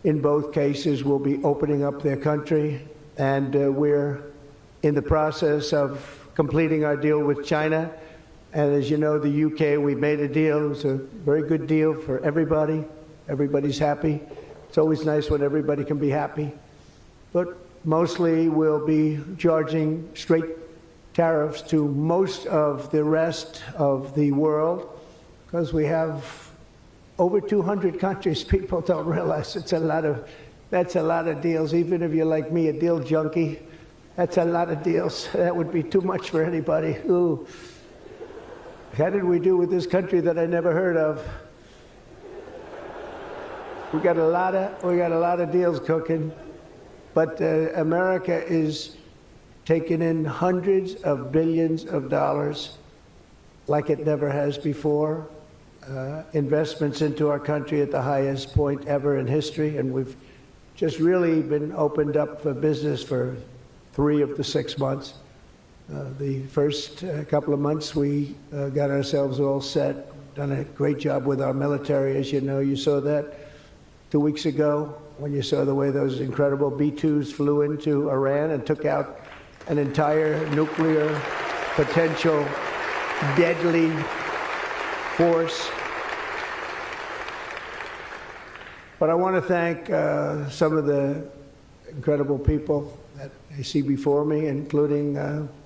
Speaker 5: in both cases will be opening up their country. And we're in the process of completing our deal with China. And as you know, the UK, we made a deal. It was a very good deal for everybody. Everybody's happy. It's always nice when everybody can be happy. But mostly we'll be charging straight tariffs to most of the rest of the world, because we have over 200 countries. People don't realize that's a lot of deals. Even if you're like me, a deal junkie, that's a lot of deals. That would be too much for anybody. Ooh. How did we do with this country that I never heard of? We got a lot of deals cooking, but America is taking in hundreds of billions of dollars like it never has before. Investments into our country at the highest point ever in history, and we've just really been opened up for business for 3 of the 6 months. The first couple of months, we got ourselves all set, done a great job with our military. As you know, you saw that 2 weeks ago when you saw the way those incredible B-2s flew into Iran and took out an entire nuclear potential deadly force. But I want to thank some of the incredible people that I see before me, including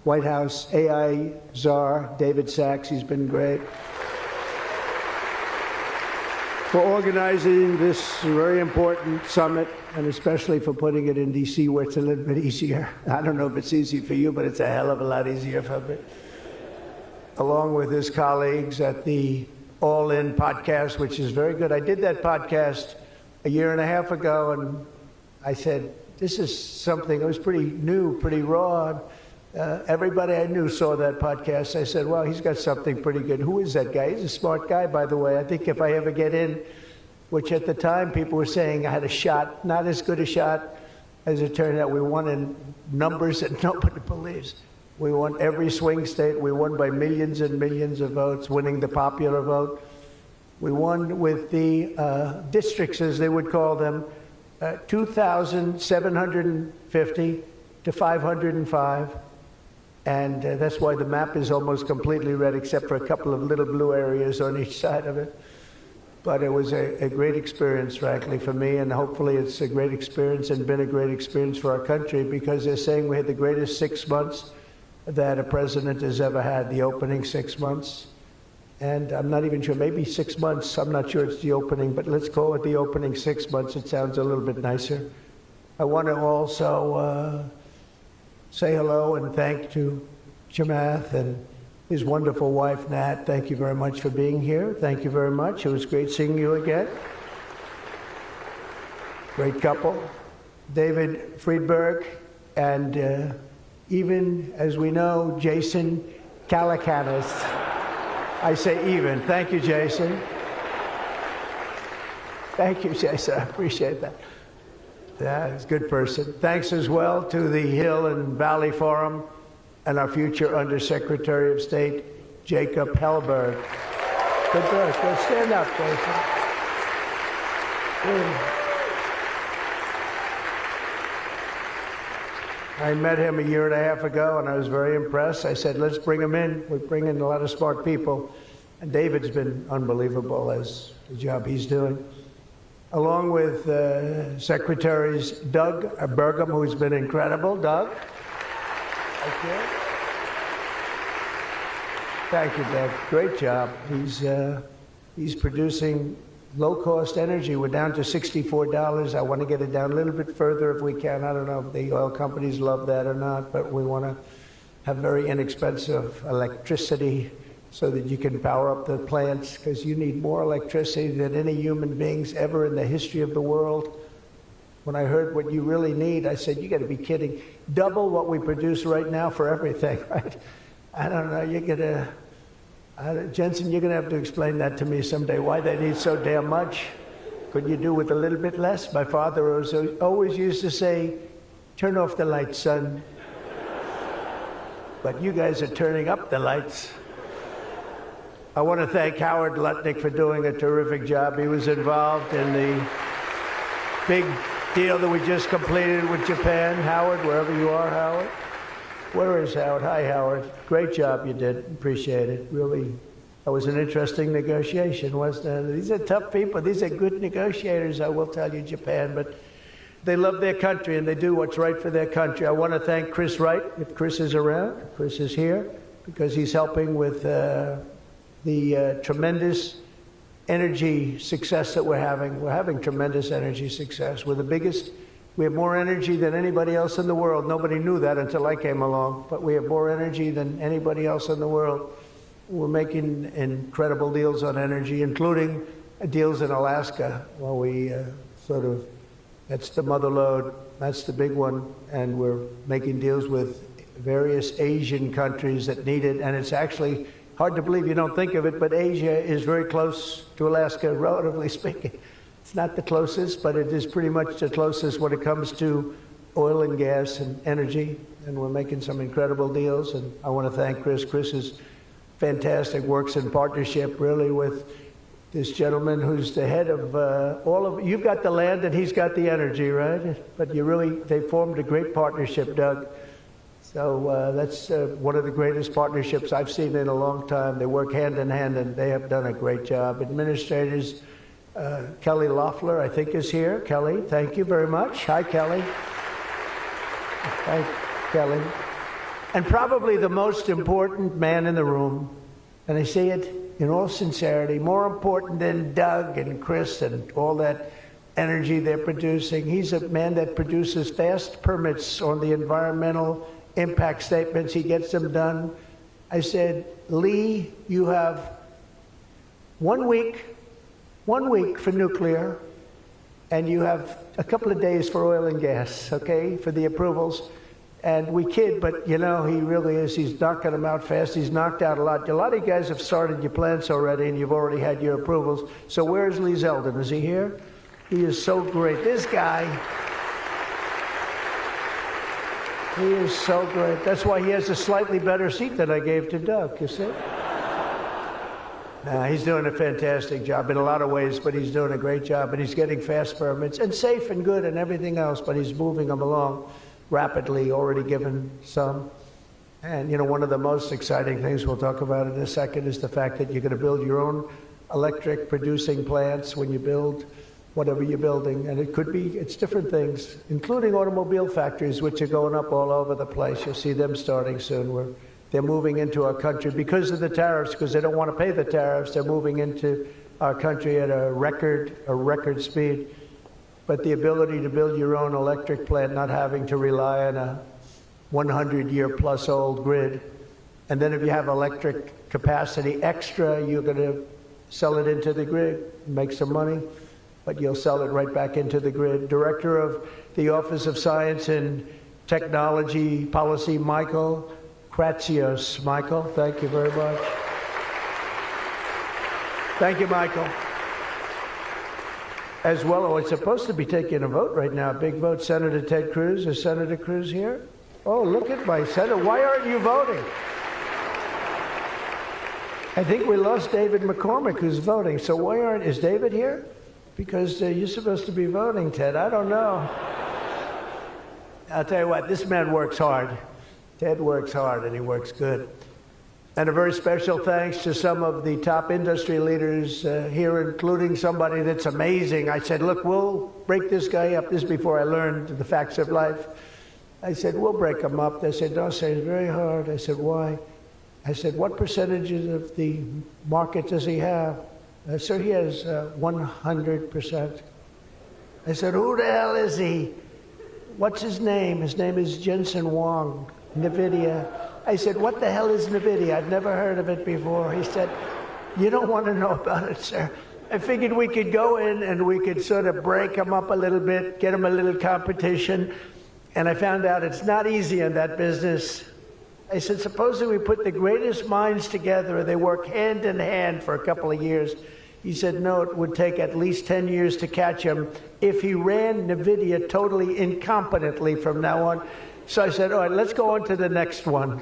Speaker 5: White House AI czar David Sachs. He's been great for organizing this very important summit, and especially for putting it in D.C., where it's a little bit easier. I don't know if it's easy for you, but it's a hell of a lot easier for me. Along with his colleagues at the All In podcast, which is very good. I did that podcast a year and a half ago, and I said, this is something, it was pretty new, pretty raw. Everybody I knew saw that podcast. I said, well, he's got something pretty good. Who is that guy? He's a smart guy, by the way. I think if I ever get in, which at the time people were saying I had a shot, not as good a shot as it turned out. We won in numbers that nobody believes. We won every swing state. We won by millions and millions of votes, winning the popular vote. We won with the districts, as they would call them, 2,750 to 505. And that's why the map is almost completely red, except for a couple of little blue areas on each side of it. But it was a great experience, frankly, for me, and hopefully it's a great experience and been a great experience for our country, because they're saying we had the greatest 6 months that a president has ever had, the opening 6 months. And I'm not even sure, maybe 6 months, I'm not sure it's the opening, but let's call it the opening 6 months. It sounds a little bit nicer. I want to also say hello and thank to Chamath and his wonderful wife, Nat. Thank you very much for being here. Thank you very much. It was great seeing you again. Great couple. David Friedberg and even, as we know, Jason Calacanis. I say even. Thank you, Jason. Thank you, Jason. I appreciate that. Yeah, he's a good person. Thanks as well to the Hill and Valley Forum and our future Undersecretary of State, Jacob Hellberg. Good work. Go stand up, Jason. I met him a year and a half ago, and I was very impressed. I said, let's bring him in. We bring in a lot of smart people. And David's been unbelievable as the job he's doing. Along with Secretaries Doug Burgum, who's been incredible. Doug? Thank you. Thank you, Doug. Great job. He's producing low-cost energy. We're down to $64. I want to get it down a little bit further if we can. I don't know if the oil companies love that or not, but we want to have very inexpensive electricity so that you can power up the plants, because you need more electricity than any human beings ever in the history of the world. When I heard what you really need, I said, you got to be kidding. Double what we produce right now for everything, right? I don't know, Jensen, you're going to have to explain that to me someday, why they need so damn much. Could you do with a little bit less? My father always used to say, turn off the lights, son. But you guys are turning up the lights. I want to thank Howard Lutnick for doing a terrific job. He was involved in the big deal that we just completed with Japan. Howard, wherever you are, Howard. Where is Howard? Hi, Howard. Great job you did. Appreciate it. Really, that was an interesting negotiation, wasn't it? These are tough people. These are good negotiators, I will tell you, Japan. But they love their country, and they do what's right for their country. I want to thank Chris Wright, if Chris is around. Chris is here, because he's helping with the tremendous energy success that we're having. We're having tremendous energy success. We're the biggest. We have more energy than anybody else in the world. Nobody knew that until I came along, but we have more energy than anybody else in the world. We're making incredible deals on energy, including deals in Alaska. Well, we that's the mother lode, that's the big one, and we're making deals with various Asian countries that need it, and it's actually hard to believe, you don't think of it, but Asia is very close to Alaska, relatively speaking. It's not the closest, but it is pretty much the closest when it comes to oil and gas and energy, and we're making some incredible deals, and I want to thank Chris. Chris is fantastic, works in partnership really with this gentleman who's the head of all of, you've got the land and he's got the energy, right? But they formed a great partnership, Doug. So that's one of the greatest partnerships I've seen in a long time. They work hand in hand, and they have done a great job. Administrators, Kelly Loeffler, I think, is here. Kelly, thank you very much. Hi, Kelly. Hi, Kelly. And probably the most important man in the room, and I say it in all sincerity, more important than Doug and Chris and all that energy they're producing. He's a man that produces fast permits on the environmental impact statements. He gets them done. I said, Lee, you have 1 week for nuclear, and you have a couple of days for oil and gas, okay, for the approvals. And we kid, but you know, he really is. He's knocking them out fast. He's knocked out a lot. A lot of you guys have started your plants already, and you've already had your approvals. So where's Lee Zeldin? Is he here? He is so great. This guy, He is so great. That's why he has a slightly better seat than I gave to Doug, you see? He's doing a fantastic job in a lot of ways, but he's doing a great job, and he's getting fast permits, and safe and good and everything else, but he's moving them along rapidly, already given some. And, you know, one of the most exciting things we'll talk about in a second is the fact that you're going to build your own electric producing plants when you build whatever you're building. And it could be, it's different things, including automobile factories, which are going up all over the place. You'll see them starting soon. They're moving into our country because of the tariffs, because they don't want to pay the tariffs. They're moving into our country at a record speed. But the ability to build your own electric plant, not having to rely on a 100-year-plus old grid. And then if you have electric capacity extra, you're going to sell it into the grid, make some money, but you'll sell it right back into the grid. Director of the Office of Science and Technology Policy, Michael Kratsios. Michael, thank you very much. Thank you, Michael. As well, oh, it's supposed to be taking a vote right now, a big vote. Senator Ted Cruz. Is Senator Cruz here? Oh, look at my senator. Why aren't you voting? I think we lost David McCormick, who's voting. So why aren't, is David here? Because you're supposed to be voting, Ted. I don't know. I'll tell you what, this man works hard. Ted works hard, and he works good. And a very special thanks to some of the top industry leaders here, including somebody that's amazing. I said, look, we'll break this guy up. This is before I learned the facts of life. I said, we'll break him up. They said, no, sir, it's very hard. I said, why? I said, what percentages of the market does he have? Sir, he has 100%. I said, who the hell is he? What's his name? His name is Jensen Huang, NVIDIA. I said, what the hell is NVIDIA? I've never heard of it before. He said, you don't want to know about it, sir. I figured we could go in and we could sort of break him up a little bit, get him a little competition. And I found out it's not easy in that business. I said, supposing we put the greatest minds together and they work hand in hand for a couple of years. He said, no, it would take at least 10 years to catch him if he ran NVIDIA totally incompetently from now on. So I said, all right, let's go on to the next one.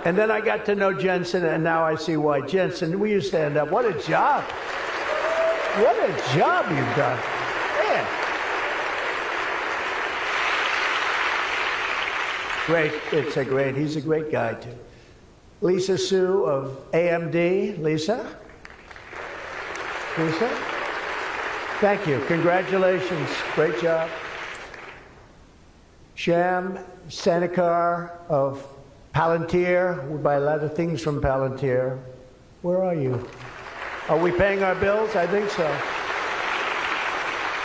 Speaker 5: And then I got to know Jensen, and now I see why. Jensen, will you stand up? What a job. What a job you've done. Man. Great. He's a great guy, too. Lisa Su of AMD. Lisa? Lisa? Thank you. Congratulations. Great job. Sham Sanikar of Palantir. We buy a lot of things from Palantir. Where are you? Are we paying our bills? I think so.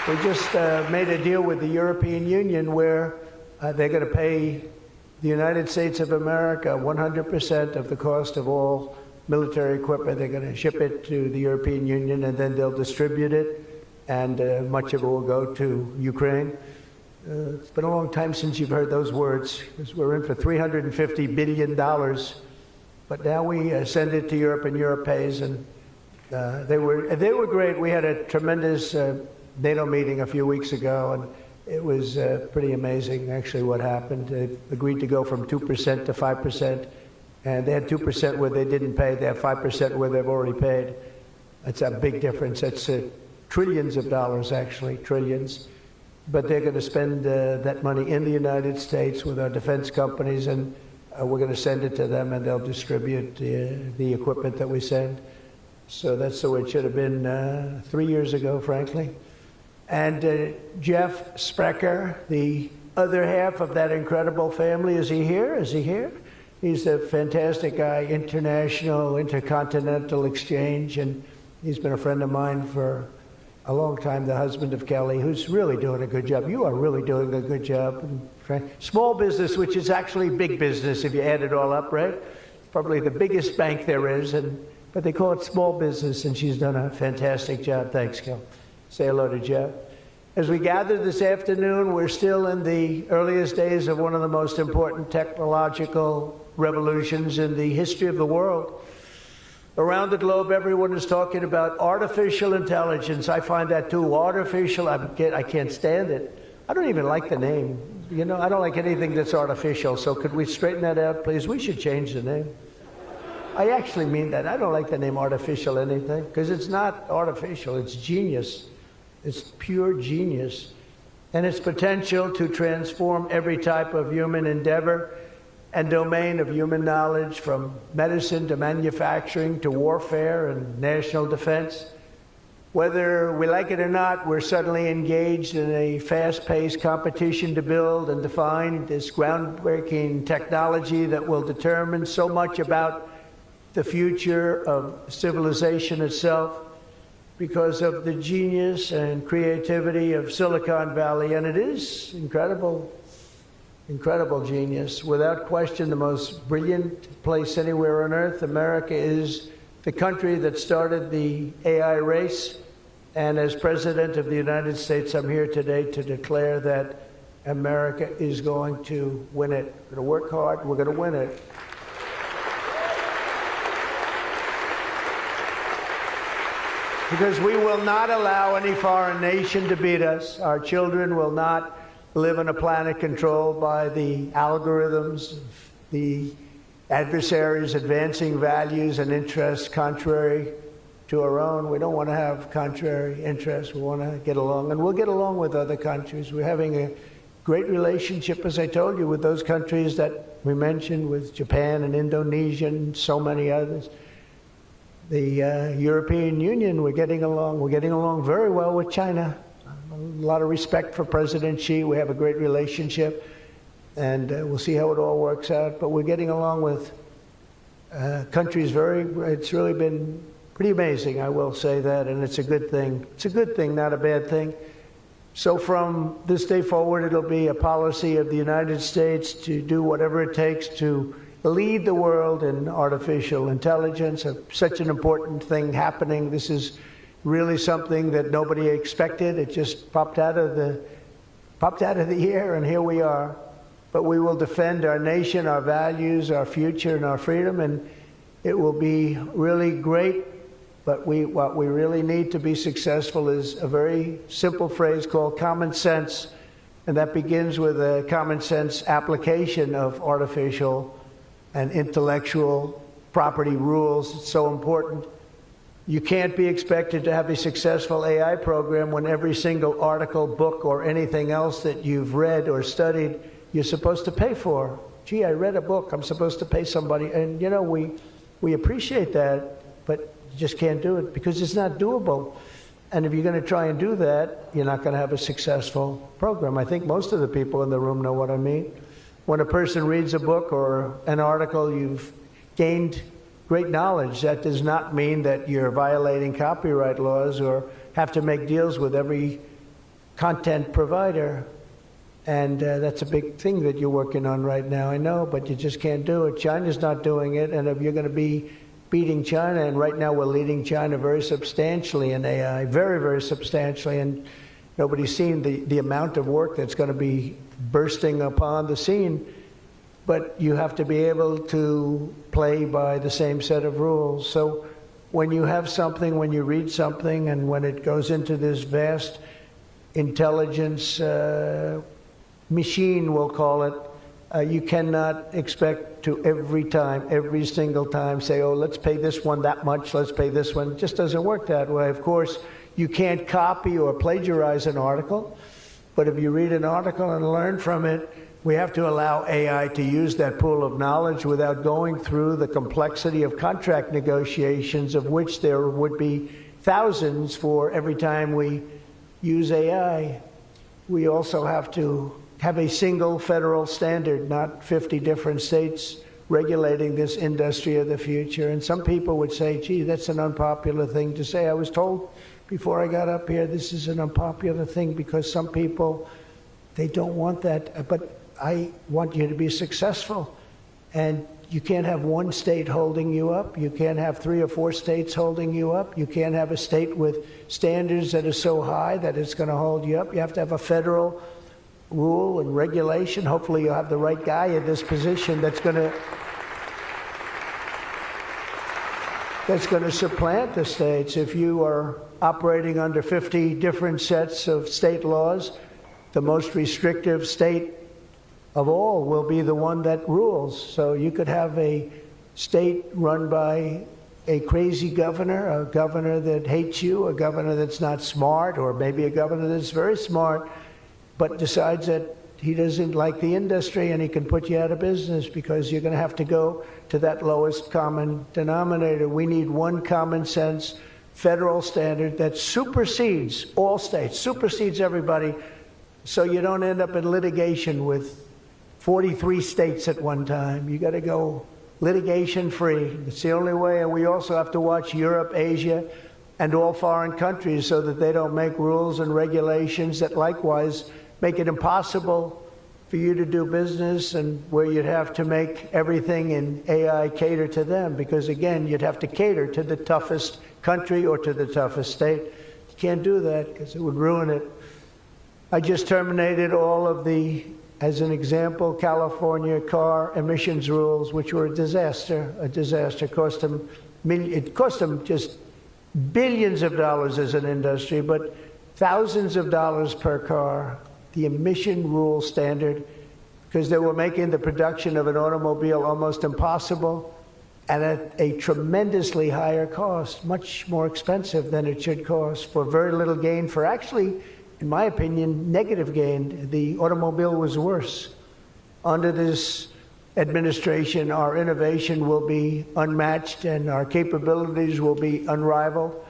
Speaker 5: We just made a deal with the European Union where they're going to pay the United States of America 100% of the cost of all military equipment. They're going to ship it to the European Union, and then they'll distribute it, and much of it will go to Ukraine. It's been a long time since you've heard those words, because we're in for $350 billion. But now we send it to Europe, and Europe pays, and they were great. We had a tremendous NATO meeting a few weeks ago, and it was pretty amazing, actually, what happened. They agreed to go from 2% to 5%, and they had 2% where they didn't pay. They have 5% where they've already paid. That's a big difference. That's trillions of dollars, actually, trillions. But they're going to spend that money in the United States with our defense companies, and we're going to send it to them, and they'll distribute the equipment that we send. So that's the way it should have been 3 years ago, frankly. And Jeff Sprecher, the other half of that incredible family, is he here? Is he here? He's a fantastic guy, international, intercontinental exchange, and he's been a friend of mine for a long time, the husband of Kelly, who's really doing a good job. You are really doing a good job. Small business, which is actually big business if you add it all up, right? Probably the biggest bank there is, but they call it small business, and she's done a fantastic job. Thanks, Kel. Say hello to Jeff. As we gather this afternoon, we're still in the earliest days of one of the most important technological revolutions in the history of the world. Around the globe, everyone is talking about artificial intelligence. I find that too. Artificial, I can't stand it. I don't even like the name. You know, I don't like anything that's artificial, so could we straighten that out, please? We should change the name. I actually mean that. I don't like the name artificial anything, because it's not artificial, it's genius. It's pure genius. And its potential to transform every type of human endeavor and domain of human knowledge, from medicine to manufacturing to warfare and national defense. Whether we like it or not, we're suddenly engaged in a fast-paced competition to build and define this groundbreaking technology that will determine so much about the future of civilization itself, because of the genius and creativity of Silicon Valley. And it is incredible, incredible genius. Without question, the most brilliant place anywhere on earth. America is the country that started the AI race. And as President of the United States, I'm here today to declare that America is going to win it. We're going to work hard, we're going to win it. Because we will not allow any foreign nation to beat us. Our children will not live on a planet controlled by the algorithms, the adversaries advancing values and interests contrary to our own. We don't want to have contrary interests. We want to get along, and we'll get along with other countries. We're having a great relationship, as I told you, with those countries that we mentioned, with Japan and Indonesia and so many others. The European Union, we're getting along. We're getting along very well with China. A lot of respect for President Xi. We have a great relationship, and we'll see how it all works out. But we're getting along with countries it's really been pretty amazing, I will say that, and it's a good thing. It's a good thing, not a bad thing. So from this day forward, it'll be a policy of the United States to do whatever it takes to lead the world in artificial intelligence, such an important thing happening. This is really something that nobody expected. It just popped out of the air, and here we are. But we will defend our nation, our values, our future, and our freedom, and it will be really great. But what we really need to be successful is a very simple phrase called common sense, and that begins with a common sense application of artificial and intellectual property rules. It's so important. You can't be expected to have a successful AI program when every single article, book, or anything else that you've read or studied, you're supposed to pay for. Gee, I read a book, I'm supposed to pay somebody. And you know, we appreciate that, but you just can't do it because it's not doable. And if you're going to try and do that, you're not going to have a successful program. I think most of the people in the room know what I mean. When a person reads a book or an article, you've gained great knowledge. That does not mean that you're violating copyright laws or have to make deals with every content provider. And that's a big thing that you're working on right now, I know, but you just can't do it. China's not doing it, and if you're going to be beating China, and right now we're leading China very substantially in AI, very, very substantially, and nobody's seen the amount of work that's going to be bursting upon the scene. But you have to be able to play by the same set of rules. So when you have something, when you read something, and when it goes into this vast intelligence machine, we'll call it, you cannot expect to every single time say, oh, let's pay this one that much, let's pay this one. It just doesn't work that way. Of course, you can't copy or plagiarize an article, but if you read an article and learn from it, we have to allow AI to use that pool of knowledge without going through the complexity of contract negotiations, of which there would be thousands for every time we use AI. We also have to have a single federal standard, not 50 different states regulating this industry of the future. And some people would say, gee, that's an unpopular thing to say. I was told before I got up here, this is an unpopular thing because some people, they don't want that. But I want you to be successful. And you can't have one state holding you up. You can't have 3 or 4 states holding you up. You can't have a state with standards that are so high that it's going to hold you up. You have to have a federal rule and regulation. Hopefully you'll have the right guy in this position that's going to supplant the states. If you are operating under 50 different sets of state laws, the most restrictive state of all will be the one that rules. So you could have a state run by a crazy governor, a governor that hates you, a governor that's not smart, or maybe a governor that's very smart, but decides that he doesn't like the industry and he can put you out of business because you're going to have to go to that lowest common denominator. We need one common sense federal standard that supersedes all states, supersedes everybody, so you don't end up in litigation with 43 states at one time. You got to go litigation free. It's the only way. And we also have to watch Europe, Asia, and all foreign countries so that they don't make rules and regulations that likewise make it impossible for you to do business, and where you'd have to make everything in AI cater to them, because again, you'd have to cater to the toughest country or to the toughest state. You can't do that because it would ruin it. I just terminated all of the, as an example, California car emissions rules, which were a disaster. It cost them just billions of dollars as an industry, but thousands of dollars per car. The emission rule standard, because they were making the production of an automobile almost impossible and at a tremendously higher cost, much more expensive than it should cost, for very little gain, for actually, in my opinion, negative gain. The automobile was worse. Under this administration, our innovation will be unmatched and our capabilities will be unrivaled.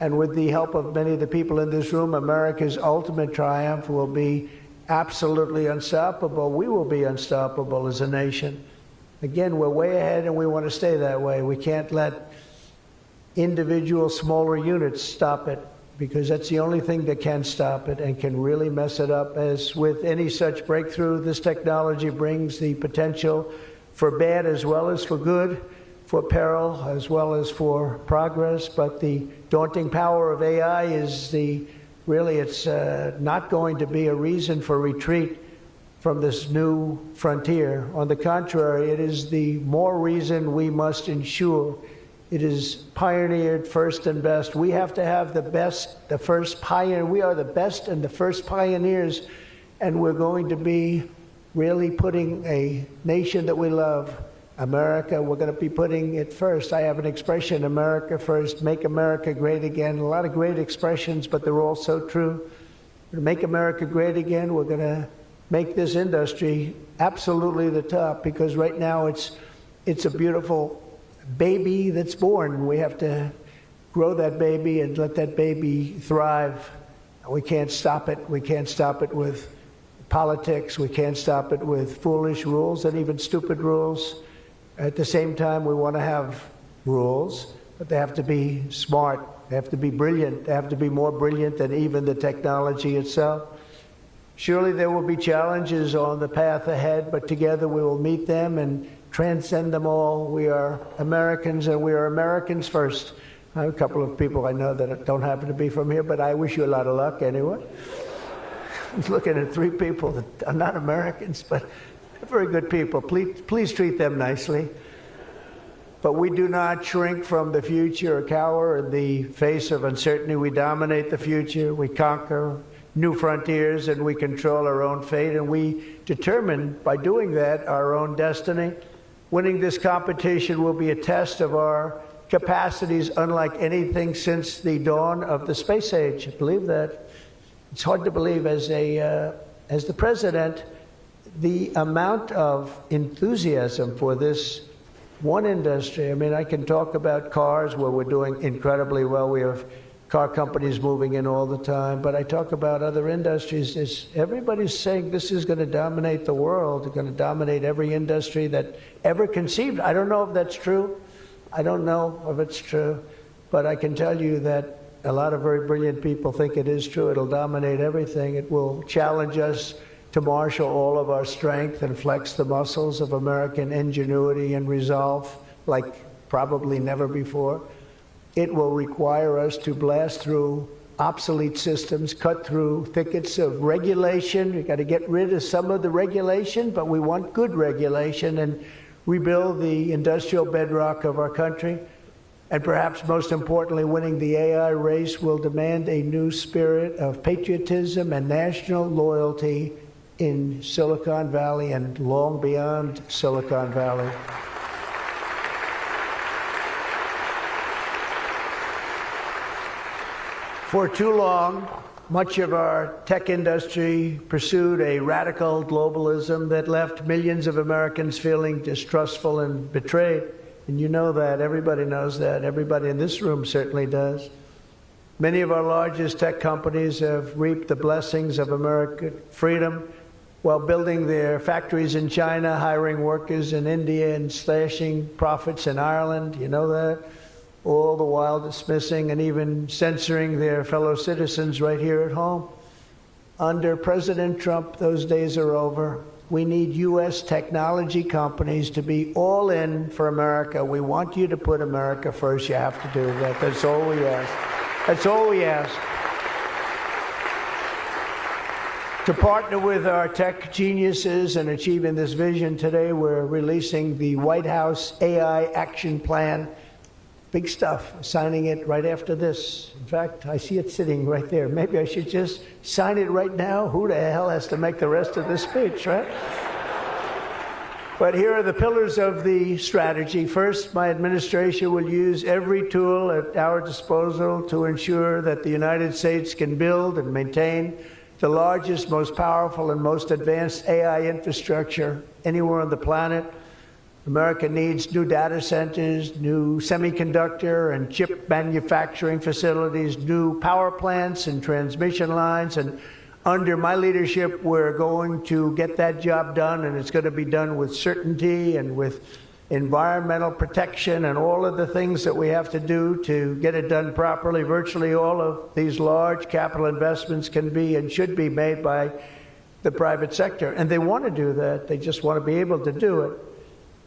Speaker 5: And with the help of many of the people in this room, America's ultimate triumph will be absolutely unstoppable. We will be unstoppable as a nation. Again, we're way ahead and we want to stay that way. We can't let individual smaller units stop it, because that's the only thing that can stop it and can really mess it up. As with any such breakthrough, this technology brings the potential for bad as well as for good, for peril as well as for progress. But the daunting power of AI is it's not going to be a reason for retreat from this new frontier. On the contrary, it is the more reason we must ensure it is pioneered first and best. We have to have the best, the first pioneer. We are the best and the first pioneers, and we're going to be really putting a nation that we love, America, we're going to be putting it first. I have an expression, America first, make America great again. A lot of great expressions, but they're all so true. To make America great again, we're going to make this industry absolutely the top, because right now it's a beautiful baby that's born. We have to grow that baby and let that baby thrive. We can't stop it. We can't stop it with politics. We can't stop it with foolish rules and even stupid rules. At the same time, we want to have rules, but they have to be smart. They have to be brilliant. They have to be more brilliant than even the technology itself. Surely there will be challenges on the path ahead, but together we will meet them and transcend them all. We are Americans, and we are Americans first. I have a couple of people I know that don't happen to be from here, but I wish you a lot of luck anyway. I was looking at 3 people that are not Americans, but they're very good people. Please treat them nicely. But we do not shrink from the future or cower in the face of uncertainty. We dominate the future. We conquer new frontiers, and we control our own fate, and we determine by doing that our own destiny. Winning this competition will be a test of our capacities unlike anything since the dawn of the space age. I believe that. It's hard to believe as the president, the amount of enthusiasm for this one industry. I mean, I can talk about cars where we're doing incredibly well. We have car companies moving in all the time, but I talk about other industries. Everybody's saying this is going to dominate the world. It's going to dominate every industry that ever conceived. I don't know if that's true. I don't know if it's true, but I can tell you that a lot of very brilliant people think it is true. It'll dominate everything. It will challenge us to marshal all of our strength and flex the muscles of American ingenuity and resolve like probably never before. It will require us to blast through obsolete systems, cut through thickets of regulation. We've got to get rid of some of the regulation, but we want good regulation and rebuild the industrial bedrock of our country. And perhaps most importantly, winning the AI race will demand a new spirit of patriotism and national loyalty in Silicon Valley and long beyond Silicon Valley. For too long, much of our tech industry pursued a radical globalism that left millions of Americans feeling distrustful and betrayed. And you know that. Everybody knows that. Everybody in this room certainly does. Many of our largest tech companies have reaped the blessings of American freedom while building their factories in China, hiring workers in India, and slashing profits in Ireland. You know that? All the while dismissing and even censoring their fellow citizens right here at home. Under President Trump, those days are over. We need U.S. technology companies to be all in for America. We want you to put America first. You have to do that. That's all we ask. That's all we ask. To partner with our tech geniuses in achieving this vision today, we're releasing the White House AI Action Plan. Big stuff, signing it right after this. In fact, I see it sitting right there. Maybe I should just sign it right now. Who the hell has to make the rest of this speech, right? But here are the pillars of the strategy. First, my administration will use every tool at our disposal to ensure that the United States can build and maintain the largest, most powerful, and most advanced AI infrastructure anywhere on the planet. America needs new data centers, new semiconductor and chip manufacturing facilities, new power plants and transmission lines. And under my leadership, we're going to get that job done, and it's going to be done with certainty and with environmental protection and all of the things that we have to do to get it done properly. Virtually all of these large capital investments can be and should be made by the private sector. And they want to do that. They just want to be able to do it.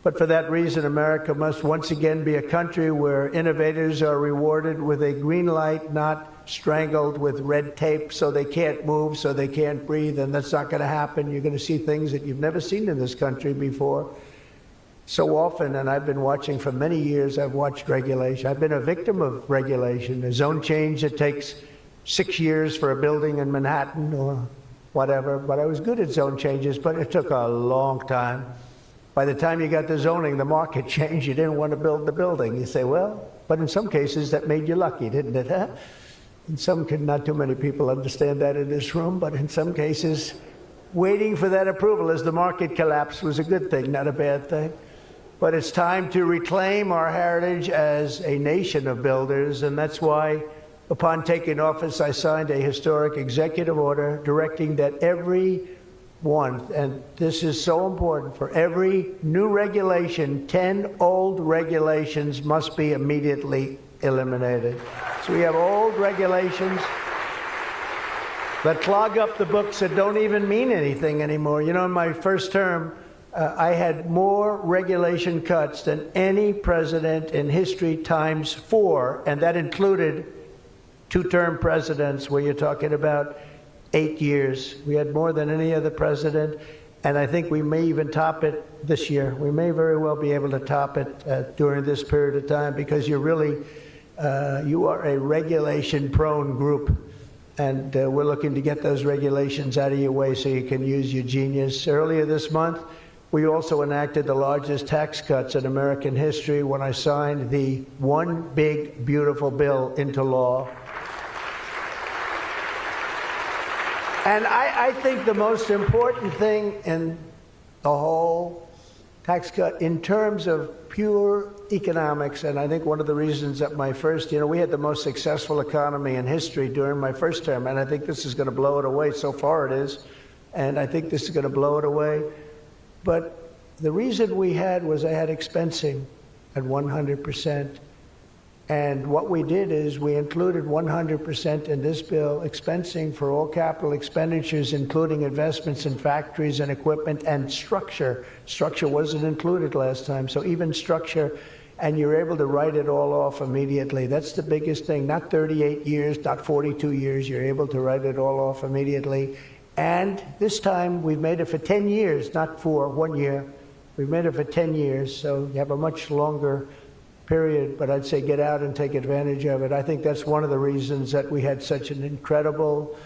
Speaker 5: But for that reason, America must once again be a country where innovators are rewarded with a green light, not strangled with red tape so they can't move, so they can't breathe, and that's not going to happen. You're going to see things that you've never seen in this country before. So often, and I've been watching for many years, I've watched regulation. I've been a victim of regulation. A zone change that takes 6 years for a building in Manhattan or whatever, but I was good at zone changes, but it took a long time. By the time you got the zoning, the market changed. You didn't want to build the building. You say, well, but in some cases that made you lucky, didn't it? Huh? In some, not too many people understand that in this room, but in some cases, waiting for that approval as the market collapsed was a good thing, not a bad thing. But it's time to reclaim our heritage as a nation of builders, and that's why, upon taking office, I signed a historic executive order directing that every one, and this is so important, for every new regulation, 10 old regulations must be immediately eliminated. So we have old regulations that clog up the books that don't even mean anything anymore. You know, in my first term, I had more regulation cuts than any president in history times 4, and that included 2-term presidents where you're talking about 8 years. We had more than any other president, and I think we may even top it this year. We may very well be able to top it during this period of time, because you're really, you are a regulation-prone group, and we're looking to get those regulations out of your way so you can use your genius. Earlier this month, we also enacted the largest tax cuts in American history when I signed the One Big Beautiful Bill into law. And I think the most important thing in the whole tax cut, in terms of pure economics, and I think one of the reasons that my first, we had the most successful economy in history during my first term, and I think this is going to blow it away. So far it is, and I think this is going to blow it away. But the reason we had was I had expensing at 100%. And what we did is we included 100% in this bill, expensing for all capital expenditures, including investments in factories and equipment and structure. Structure wasn't included last time, so even structure, and you're able to write it all off immediately. That's the biggest thing. Not 38 years, not 42 years. You're able to write it all off immediately. And this time we've made it for 10 years, not for 1 year. We've made it for 10 years, so you have a much longer period, but I'd say get out and take advantage of it. I think that's one of the reasons that we had such an incredible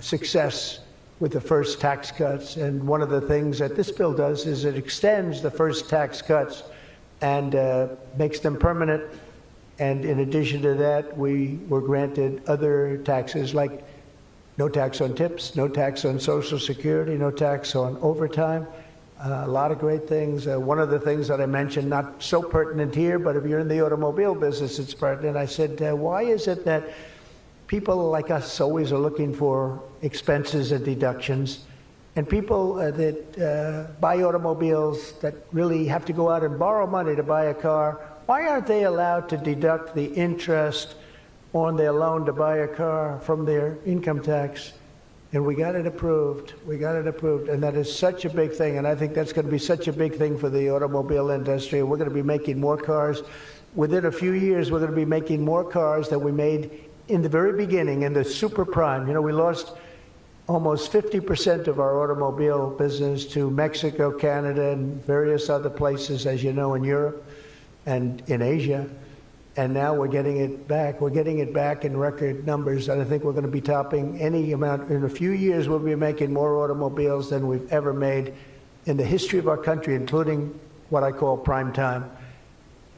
Speaker 5: success with the first tax cuts. And one of the things that this bill does is it extends the first tax cuts and makes them permanent. And in addition to that, we were granted other taxes like no tax on tips, no tax on Social Security, no tax on overtime. A lot of great things. One of the things that I mentioned, not so pertinent here, but if you're in the automobile business, it's pertinent. I said, why is it that people like us always are looking for expenses and deductions, and people that buy automobiles that really have to go out and borrow money to buy a car, why aren't they allowed to deduct the interest on their loan to buy a car from their income tax? And we got it approved. We got it approved. And that is such a big thing. And I think that's going to be such a big thing for the automobile industry. We're going to be making more cars. Within a few years, we're going to be making more cars than we made in the very beginning, in the super prime. You know, we lost almost 50% of our automobile business to Mexico, Canada, and various other places, as you know, in Europe and in Asia. And now we're getting it back. We're getting it back in record numbers. And I think we're going to be topping any amount. In a few years, we'll be making more automobiles than we've ever made in the history of our country, including what I call prime time.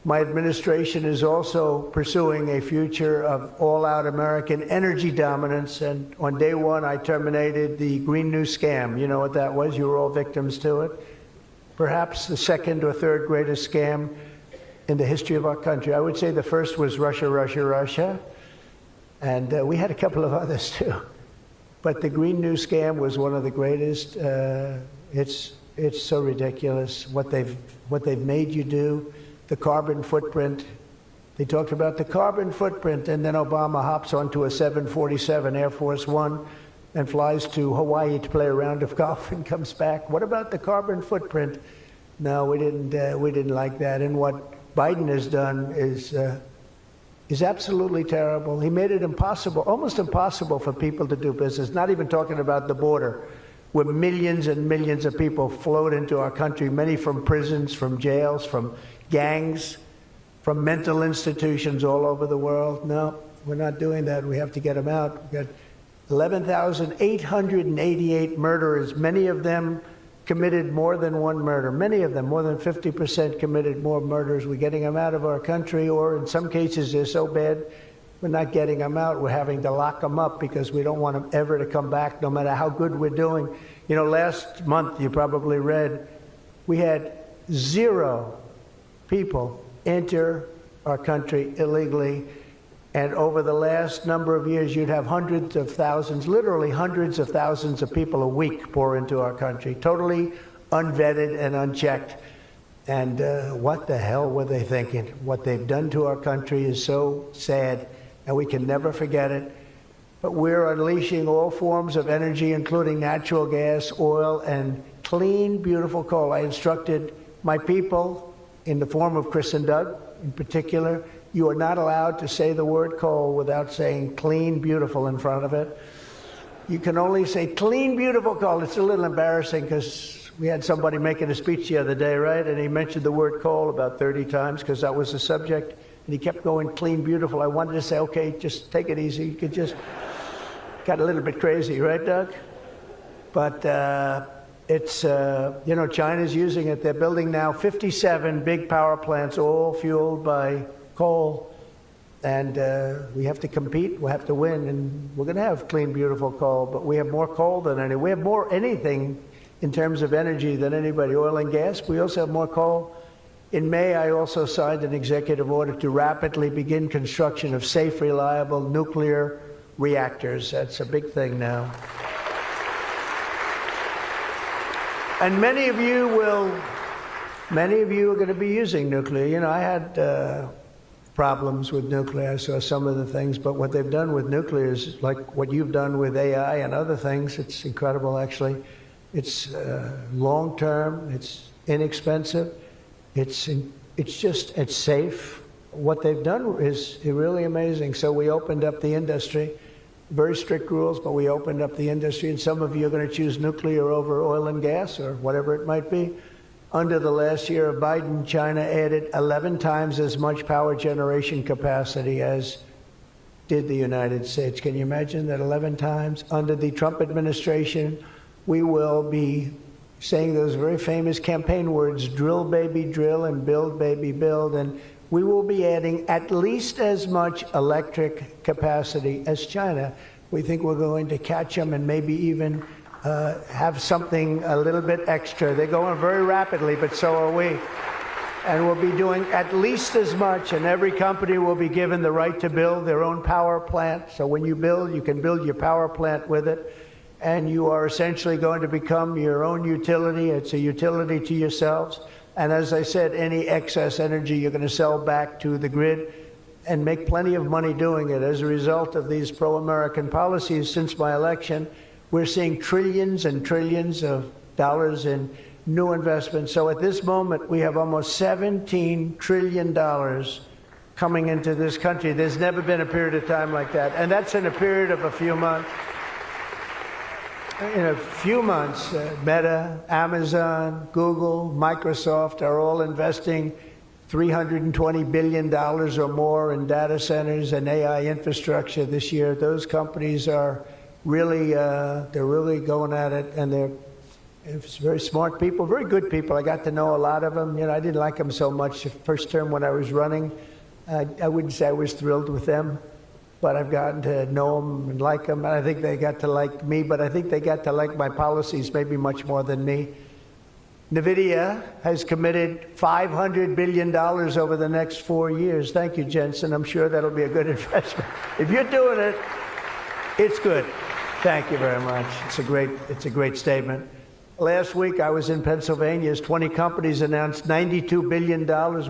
Speaker 5: My administration is also pursuing a future of all-out American energy dominance. And on day one, I terminated the Green New Scam. You know what that was? You were all victims to it. Perhaps the second or third greatest scam in the history of our country. I would say the first was Russia, Russia, Russia. And we had a couple of others too. But the Green New Scam was one of the greatest. It's so ridiculous what they've made you do. The carbon footprint. They talked about the carbon footprint, and then Obama hops onto a 747 Air Force One and flies to Hawaii to play a round of golf and comes back. What about the carbon footprint? No, we didn't like that. And what Biden has done is absolutely terrible. He made it impossible, almost impossible for people to do business, not even talking about the border, where millions and millions of people flowed into our country, many from prisons, from jails, from gangs, from mental institutions all over the world. No, we're not doing that. We have to get them out. We've got 11,888 murderers, many of them committed more than one murder. Many of them, more than 50%, committed more murders. We're getting them out of our country, or in some cases they're so bad, we're not getting them out. We're having to lock them up because we don't want them ever to come back, no matter how good we're doing. You know, last month, you probably read, we had 0 people enter our country illegally. And over the last number of years, you'd have hundreds of thousands, literally hundreds of thousands of people a week pour into our country, totally unvetted and unchecked. And what the hell were they thinking? What they've done to our country is so sad, and we can never forget it. But we're unleashing all forms of energy, including natural gas, oil, and clean, beautiful coal. I instructed my people, in the form of Chris and Doug in particular, you are not allowed to say the word coal without saying clean, beautiful in front of it. You can only say clean, beautiful coal. It's a little embarrassing because we had somebody making a speech the other day, right? And he mentioned the word coal about 30 times because that was the subject. And he kept going clean, beautiful. I wanted to say, okay, just take it easy. You could just, got a little bit crazy, right, Doug? But it's, you know, China's using it. They're building now 57 big power plants, all fueled by coal. And we have to compete, we have to win, and we're going to have clean, beautiful coal, but we have more coal than any. We have more anything in terms of energy than anybody. Oil and gas, we also have more coal. In May, I also signed an executive order to rapidly begin construction of safe, reliable nuclear reactors. That's a big thing now. And many of you are going to be using nuclear. You know, I had problems with nuclear. I saw some of the things, but what they've done with nuclear is like what you've done with AI and other things. It's incredible, actually. It's long-term. It's inexpensive. It's safe. What they've done is really amazing. So we opened up the industry. Very strict rules, but we opened up the industry, and some of you are going to choose nuclear over oil and gas or whatever it might be. Under the last year of Biden, China added 11 times as much power generation capacity as did the United States. Can you imagine that 11 times? Under the Trump administration, we will be saying those very famous campaign words, drill, baby, drill, and build, baby, build. And we will be adding at least as much electric capacity as China. We think we're going to catch them and maybe even have something a little bit extra. They're going very rapidly, but so are we. And we'll be doing at least as much, and every company will be given the right to build their own power plant. So when you build, you can build your power plant with it, and you are essentially going to become your own utility. It's a utility to yourselves. And as I said, any excess energy you're going to sell back to the grid and make plenty of money doing it. As a result of these pro-American policies since my election, we're seeing trillions and trillions of dollars in new investments. So at this moment, we have almost $17 trillion coming into this country. There's never been a period of time like that. And that's in a period of a few months. In a few months, Meta, Amazon, Google, Microsoft are all investing $320 billion or more in data centers and AI infrastructure this year. Those companies are really, they're really going at it, and they're very smart people, very good people. I got to know a lot of them. You know, I didn't like them so much the first term when I was running. I wouldn't say I was thrilled with them, but I've gotten to know them and like them. And I think they got to like me, but I think they got to like my policies maybe much more than me. NVIDIA has committed $500 billion over the next 4 years. Thank you, Jensen. I'm sure that'll be a good investment. If you're doing it, it's good. Thank you very much. It's a great statement. Last week, I was in Pennsylvania as 20 companies announced $92 billion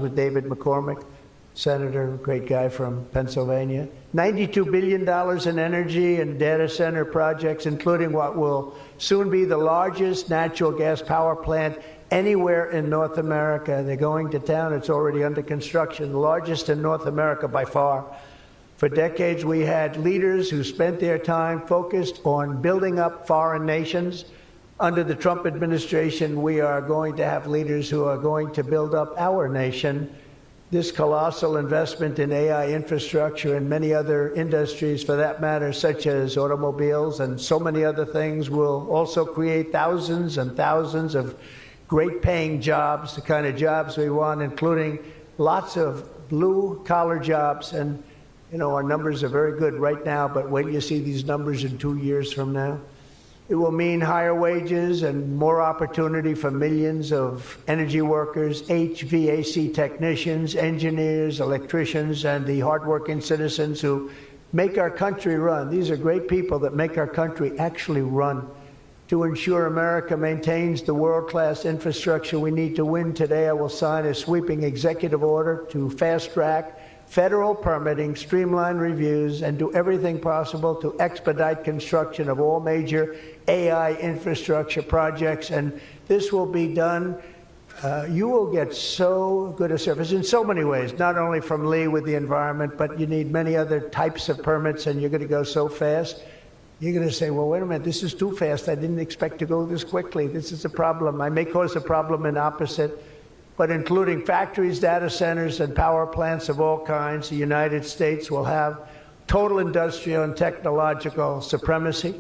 Speaker 5: with David McCormick, senator, great guy from Pennsylvania. $92 billion in energy and data center projects, including what will soon be the largest natural gas power plant anywhere in North America. They're going to town. It's already under construction, the largest in North America by far. For decades, we had leaders who spent their time focused on building up foreign nations. Under the Trump administration, we are going to have leaders who are going to build up our nation. This colossal investment in AI infrastructure and many other industries, for that matter, such as automobiles and so many other things, will also create thousands and thousands of great-paying jobs, the kind of jobs we want, including lots of blue-collar jobs. And, you know, our numbers are very good right now, but wait till you see these numbers in 2 years from now. It will mean higher wages and more opportunity for millions of energy workers, HVAC technicians, engineers, electricians, and the hardworking citizens who make our country run. These are great people that make our country actually run. To ensure America maintains the world-class infrastructure we need to win today, I will sign a sweeping executive order to fast-track federal permitting, streamline reviews, and do everything possible to expedite construction of all major AI infrastructure projects. And this will be done. You will get so good a service in so many ways, not only from Lee with the environment, but you need many other types of permits, and you're going to go so fast. You're going to say, well, wait a minute, this is too fast. I didn't expect to go this quickly. This is a problem. I may cause a problem in opposite. But including factories, data centers, and power plants of all kinds, the United States will have total industrial and technological supremacy.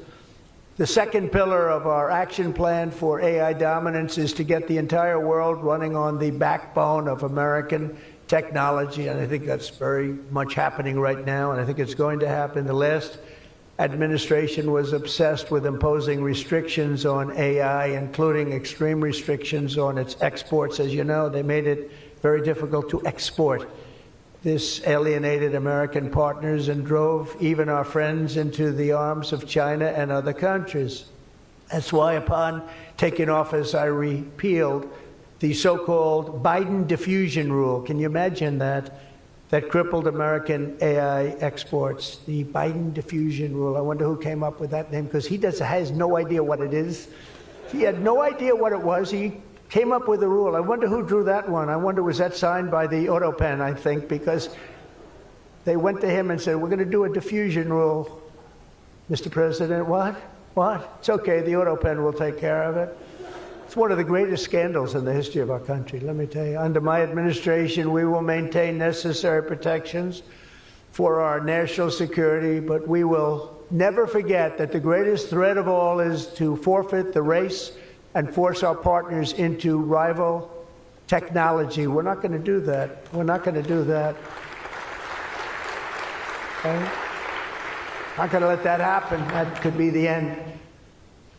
Speaker 5: The second pillar of our action plan for AI dominance is to get the entire world running on the backbone of American technology, and I think that's very much happening right now, and I think it's going to happen. The last administration was obsessed with imposing restrictions on AI, including extreme restrictions on its exports. As you know, they made it very difficult to export. This alienated American partners and drove even our friends into the arms of China and other countries. That's why upon taking office, I repealed the so-called Biden diffusion rule. Can you imagine that? That crippled American AI exports, the Biden diffusion rule. I wonder who came up with that name, because he has no idea what it is. He had no idea what it was. He came up with a rule. I wonder who drew that one. I wonder, was that signed by the AutoPen, I think, because they went to him and said, we're going to do a diffusion rule. Mr. President, what? What? It's okay, the AutoPen will take care of it. It's one of the greatest scandals in the history of our country, let me tell you. Under my administration, we will maintain necessary protections for our national security, but we will never forget that the greatest threat of all is to forfeit the race and force our partners into rival technology. We're not going to do that. We're not going to do that. Okay? Not going to let that happen. That could be the end.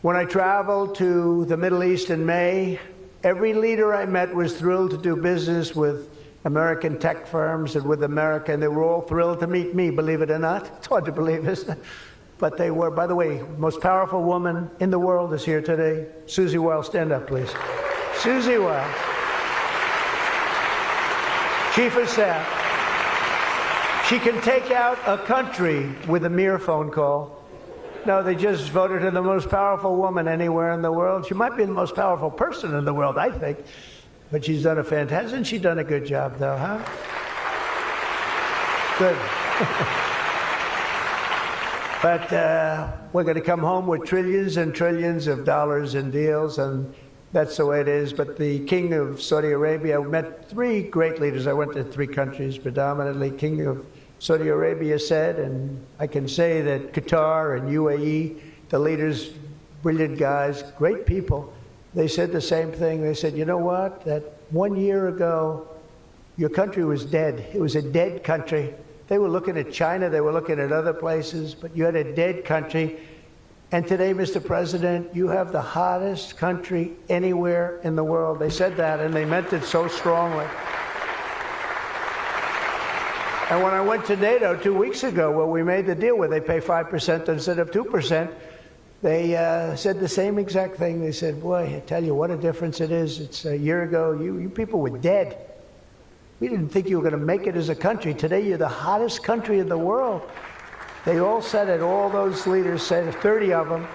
Speaker 5: When I traveled to the Middle East in May, every leader I met was thrilled to do business with American tech firms and with America, and they were all thrilled to meet me, believe it or not. It's hard to believe, isn't it? But they were. By the way, most powerful woman in the world is here today. Susie Wiles, stand up, please. Susie Wiles, Chief of Staff. She can take out a country with a mere phone call. No, they just voted her the most powerful woman anywhere in the world. She might be the most powerful person in the world, I think. But she's done a fantastic, hasn't she done a good job, though, huh? Good. But we're going to come home with trillions and trillions of dollars in deals, and that's the way it is. But the King of Saudi Arabia, I met three great leaders. I went to three countries predominantly. King of Saudi Arabia said, and I can say that Qatar and UAE, the leaders, brilliant guys, great people, they said the same thing. They said, you know what, that 1 year ago, your country was dead. It was a dead country. They were looking at China, they were looking at other places, but you had a dead country. And today, Mr. President, you have the hottest country anywhere in the world. They said that, and they meant it so strongly. And when I went to NATO 2 weeks ago, where we made the deal where they pay 5% instead of 2%, they said the same exact thing. They said, boy, I tell you what a difference it is. It's a year ago, you people were dead. We didn't think you were going to make it as a country. Today, you're the hottest country in the world. They all said it. All those leaders said it, 30 of them.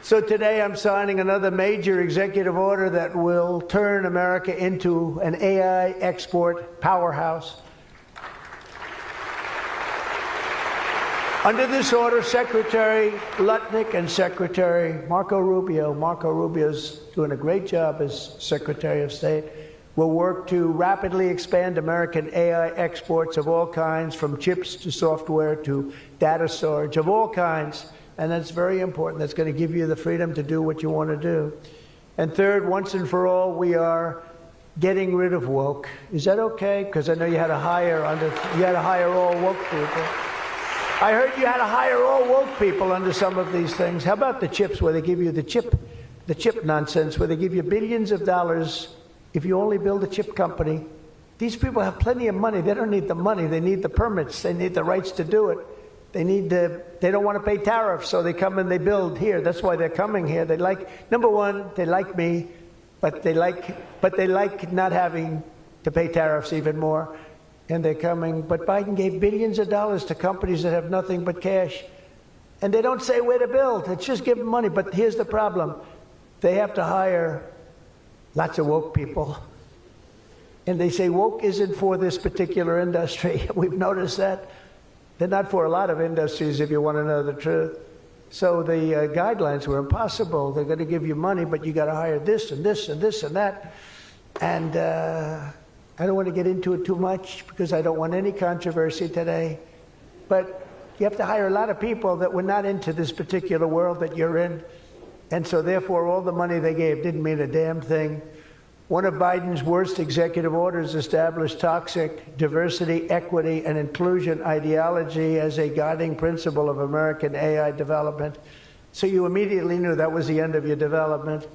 Speaker 5: So today, I'm signing another major executive order that will turn America into an AI export powerhouse. Under this order, Secretary Lutnick and Secretary Marco Rubio's doing a great job as Secretary of State, will work to rapidly expand American AI exports of all kinds, from chips to software to data storage of all kinds. And that's very important. That's going to give you the freedom to do what you want to do. And third, once and for all, we are getting rid of woke. Is that okay? Because I know you had to hire all woke people. I heard you had to hire all woke people under some of these things. How about the chips, where they give you the chip nonsense, where they give you billions of dollars if you only build a chip company? These people have plenty of money. They don't need the money. They need the permits. They need the rights to do it. They don't want to pay tariffs, so they come and they build here. That's why they're coming here. They like, number one, they like me, but they like not having to pay tariffs even more. And they're coming. But Biden gave billions of dollars to companies that have nothing but cash. And they don't say where to build. It's just give them money. But here's the problem. They have to hire lots of woke people. And they say woke isn't for this particular industry. We've noticed that. They're not for a lot of industries, if you want to know the truth. So the guidelines were impossible. They're going to give you money, but you got to hire this and this and this and that. And I don't want to get into it too much because I don't want any controversy today. But you have to hire a lot of people that were not into this particular world that you're in. And so therefore, all the money they gave didn't mean a damn thing. One of Biden's worst executive orders established toxic diversity, equity, and inclusion ideology as a guiding principle of American AI development. So you immediately knew that was the end of your development.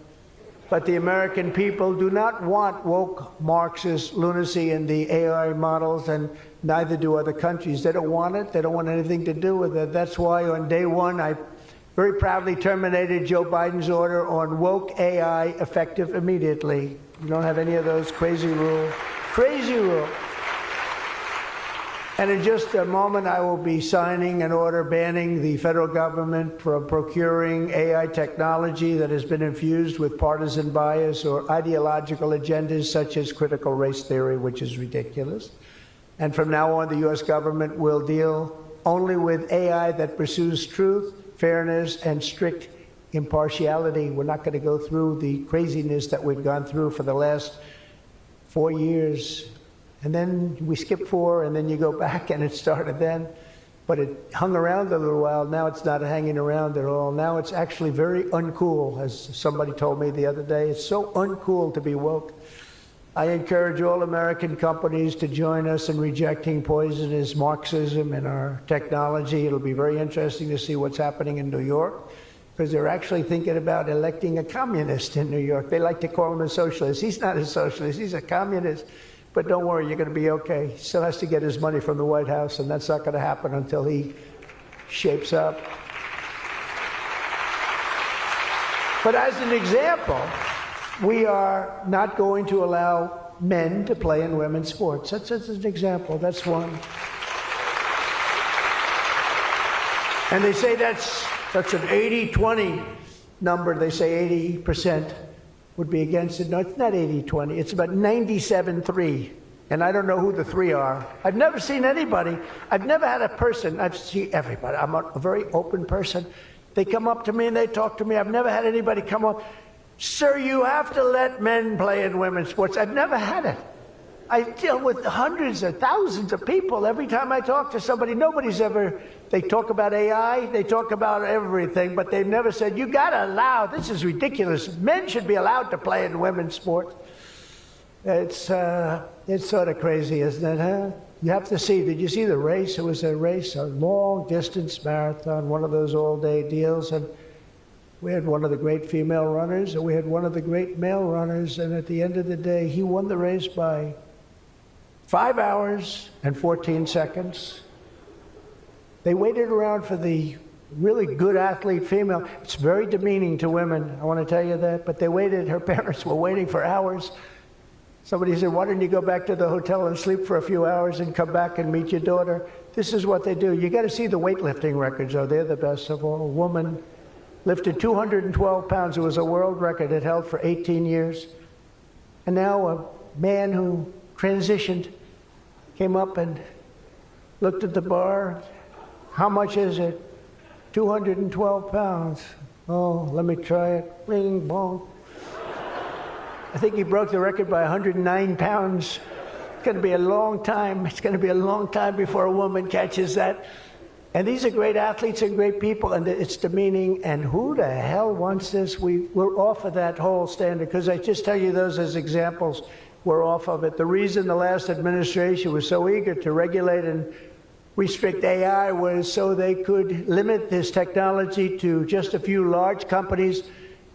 Speaker 5: But the American people do not want woke Marxist lunacy in the AI models, and neither do other countries. They don't want it. They don't want anything to do with it. That's why on day one, I very proudly terminated Joe Biden's order on woke AI, effective immediately. You don't have any of those crazy rules. Crazy rules. And in just a moment, I will be signing an order banning the federal government from procuring AI technology that has been infused with partisan bias or ideological agendas such as critical race theory, which is ridiculous. And from now on, the U.S. government will deal only with AI that pursues truth, fairness, and strict impartiality. We're not going to go through the craziness that we've gone through for the last 4 years. And then we skip 4, and then you go back, and it started then. But it hung around a little while. Now it's not hanging around at all. Now it's actually very uncool, as somebody told me the other day. It's so uncool to be woke. I encourage all American companies to join us in rejecting poisonous Marxism in our technology. It'll be very interesting to see what's happening in New York, because they're actually thinking about electing a communist in New York. They like to call him a socialist. He's not a socialist. He's a communist. But don't worry, you're going to be okay. He still has to get his money from the White House, and that's not going to happen until he shapes up. But as an example, we are not going to allow men to play in women's sports. That's an example. That's one. And they say that's an 80-20 number. They say 80% would be against it. No, it's not 80-20. It's about 97-3. And I don't know who the 3 are. I've never seen anybody. I've never had a person. I've seen everybody. I'm a very open person. They come up to me and they talk to me. I've never had anybody come up, sir, you have to let men play in women's sports. I've never had it. I deal with hundreds or thousands of people. Every time I talk to somebody, nobody's ever, they talk about AI, they talk about everything, but they've never said, you gotta allow, this is ridiculous. Men should be allowed to play in women's sports. It's sort of crazy, isn't it, huh? You have to see, did you see the race? It was a race, a long distance marathon, one of those all-day deals, and we had one of the great female runners, and we had one of the great male runners, and at the end of the day, he won the race by 5 hours and 14 seconds. They waited around for the really good athlete female. It's very demeaning to women, I want to tell you that, but they waited, her parents were waiting for hours. Somebody said, why don't you go back to the hotel and sleep for a few hours and come back and meet your daughter? This is what they do. You got to see the weightlifting records, though. They're the best of all. A woman lifted 212 pounds. It was a world record it held for 18 years. And now a man who transitioned came up and looked at the bar. How much is it? 212 pounds. Oh, let me try it. Bing, bong. I think he broke the record by 109 pounds. It's going to be a long time. It's going to be a long time before a woman catches that. And these are great athletes and great people, and it's demeaning. And who the hell wants this? We're off of that whole standard, because I just tell you those as examples. We're off of it. The reason the last administration was so eager to regulate and restrict AI was so they could limit this technology to just a few large companies,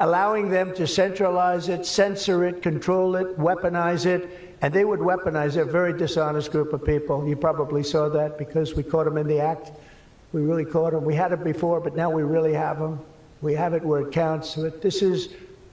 Speaker 5: allowing them to centralize it, censor it, control it, weaponize it, and they would weaponize it. A very dishonest group of people. You probably saw that because we caught them in the act. We really caught them. We had it before, but now we really have them. We have it where it counts. But this is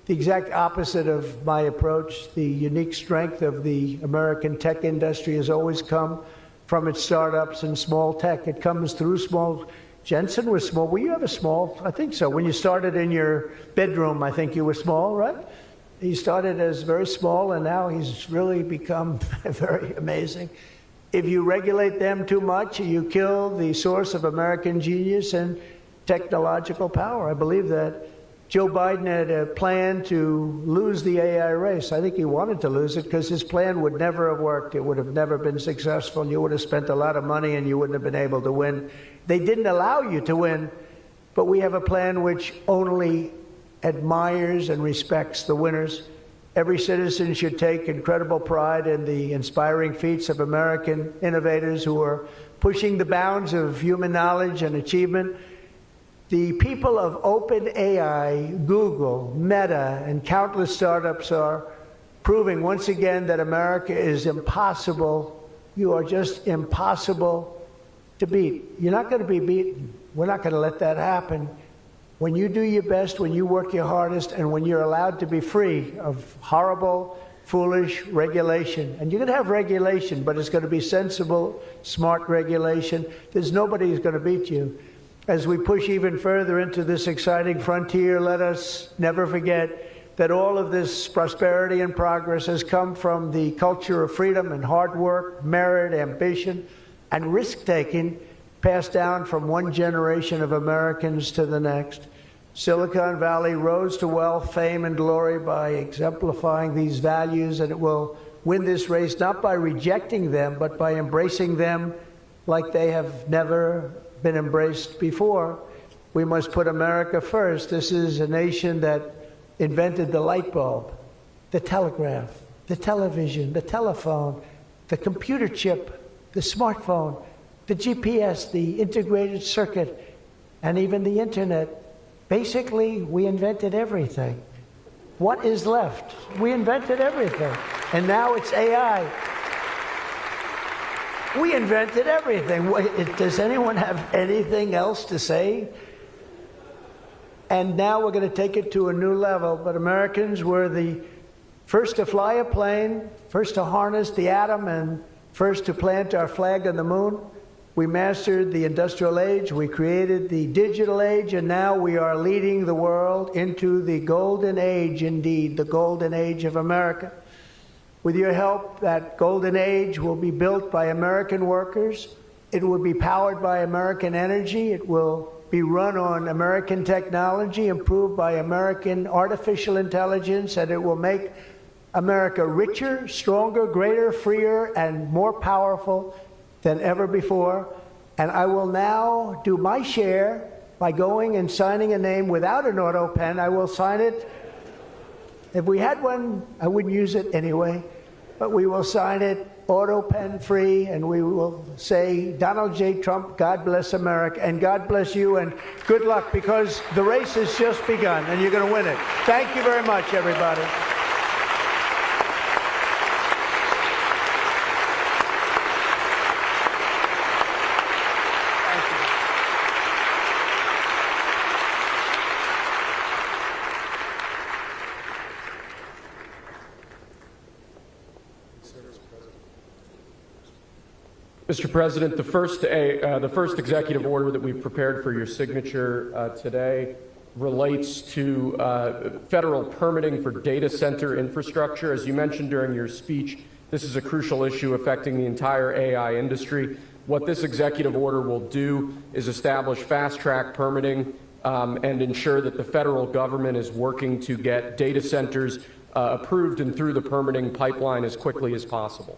Speaker 5: the exact opposite of my approach. The unique strength of the American tech industry has always come from its startups and small tech. It comes through small. Jensen was small. Were you ever small? I think so. When you started in your bedroom, I think you were small, right? He started as very small, and now he's really become very amazing. If you regulate them too much, you kill the source of American genius and technological power. I believe that. Joe Biden had a plan to lose the AI race. I think he wanted to lose it because his plan would never have worked. It would have never been successful. You would have spent a lot of money and you wouldn't have been able to win. They didn't allow you to win, but we have a plan which only admires and respects the winners. Every citizen should take incredible pride in the inspiring feats of American innovators who are pushing the bounds of human knowledge and achievement. The people of OpenAI, Google, Meta, and countless startups are proving once again that America is impossible. You are just impossible to beat. You're not going to be beaten. We're not going to let that happen. When you do your best, when you work your hardest, and when you're allowed to be free of horrible, foolish regulation. And you're going to have regulation, but it's going to be sensible, smart regulation. There's nobody who's going to beat you. As we push even further into this exciting frontier, let us never forget that all of this prosperity and progress has come from the culture of freedom and hard work, merit, ambition, and risk-taking passed down from one generation of Americans to the next. Silicon Valley rose to wealth, fame, and glory by exemplifying these values, and it will win this race, not by rejecting them, but by embracing them like they have never been embraced before. We must put America first. This is a nation that invented the light bulb, the telegraph, the television, the telephone, the computer chip, the smartphone, the GPS, the integrated circuit, and even the internet. Basically, we invented everything. What is left? We invented everything. And now it's AI. We invented everything. Does anyone have anything else to say? And now we're going to take it to a new level. But Americans were the first to fly a plane, first to harness the atom, and first to plant our flag on the moon. We mastered the industrial age, we created the digital age, and now we are leading the world into the golden age, indeed, the golden age of America. With your help, that golden age will be built by American workers. It will be powered by American energy. It will be run on American technology, improved by American artificial intelligence, and it will make America richer, stronger, greater, freer, and more powerful than ever before. And I will now do my share by going and signing a name without an auto pen. I will sign it. If we had one, I wouldn't use it anyway, but we will sign it auto pen free, and we will say, Donald J. Trump, God bless America, and God bless you, and good luck, because the race has just begun, and you're going to win it. Thank you very much, everybody.
Speaker 6: Mr. President, the first executive order that we've prepared for your signature today relates to federal permitting for data center infrastructure. As you mentioned during your speech, this is a crucial issue affecting the entire AI industry. What this executive order will do is establish fast-track permitting and ensure that the federal government is working to get data centers approved and through the permitting pipeline as quickly as possible.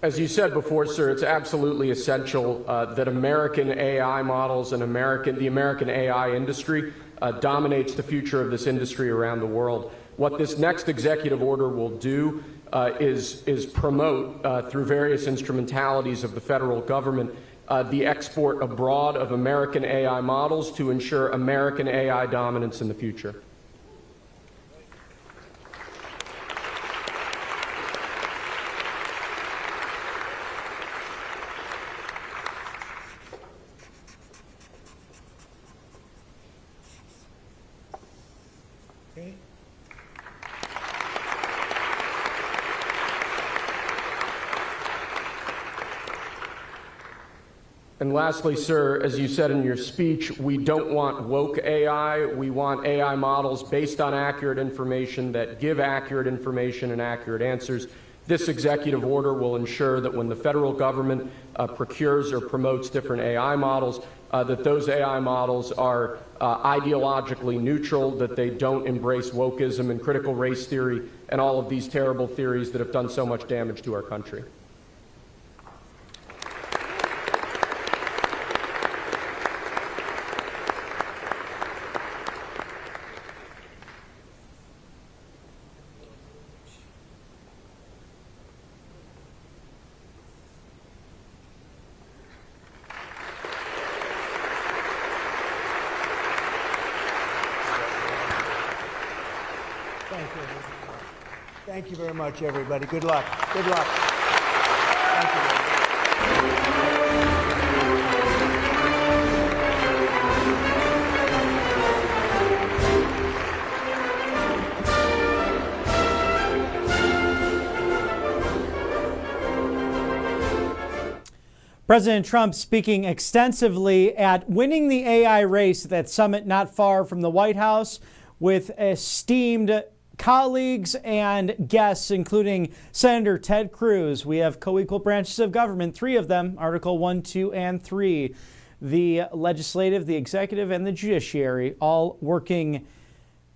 Speaker 6: As you said before, sir, it's absolutely essential that American AI models and the American AI industry dominates the future of this industry around the world. What this next executive order will do is promote, through various instrumentalities of the federal government, the export abroad of American AI models to ensure American AI dominance in the future. And lastly, sir, as you said in your speech, we don't want woke AI. We want AI models based on accurate information that give accurate information and accurate answers. This executive order will ensure that when the federal government procures or promotes different AI models, that those AI models are ideologically neutral, that they don't embrace wokeism and critical race theory and all of these terrible theories that have done so much damage to our country.
Speaker 5: Thank you very much, everybody. Good luck. Good luck. Thank you.
Speaker 1: President Trump speaking extensively at winning the AI race at that summit not far from the White House with esteemed colleagues and guests, including Senator Ted Cruz. We have co-equal branches of government, 3 of them, Article 1, 2, and 3. The legislative, the executive, and the judiciary all working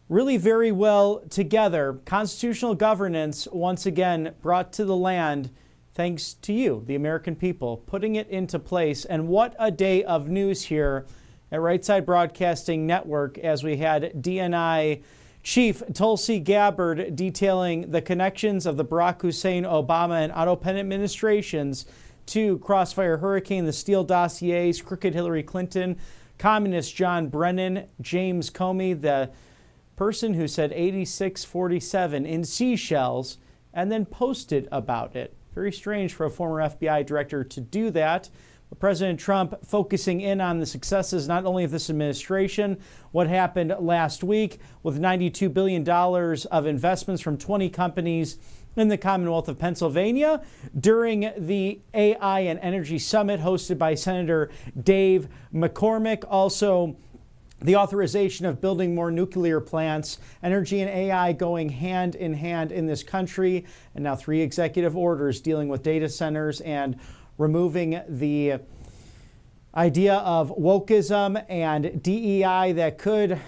Speaker 1: really very well together. Constitutional governance, once again, brought to the land thanks to you, the American people, putting it into place. And what a day of news here at Right Side Broadcasting Network as we had DNI Chief Tulsi Gabbard detailing the connections of the Barack Hussein Obama and Otto Penn administrations to Crossfire Hurricane, the Steele dossiers, crooked Hillary Clinton, communist John Brennan, James Comey, the person who said 8647 in seashells and then posted about it. Very strange for a former FBI director to do that. But President Trump focusing in on the successes not only of this administration, what happened last week with $92 billion of investments from 20 companies in the Commonwealth of Pennsylvania during the AI and Energy Summit hosted by Senator Dave McCormick. Also, the authorization of building more nuclear plants, energy and AI going hand in hand in this country, and now 3 executive orders dealing with data centers and removing the idea of wokeism and DEI that could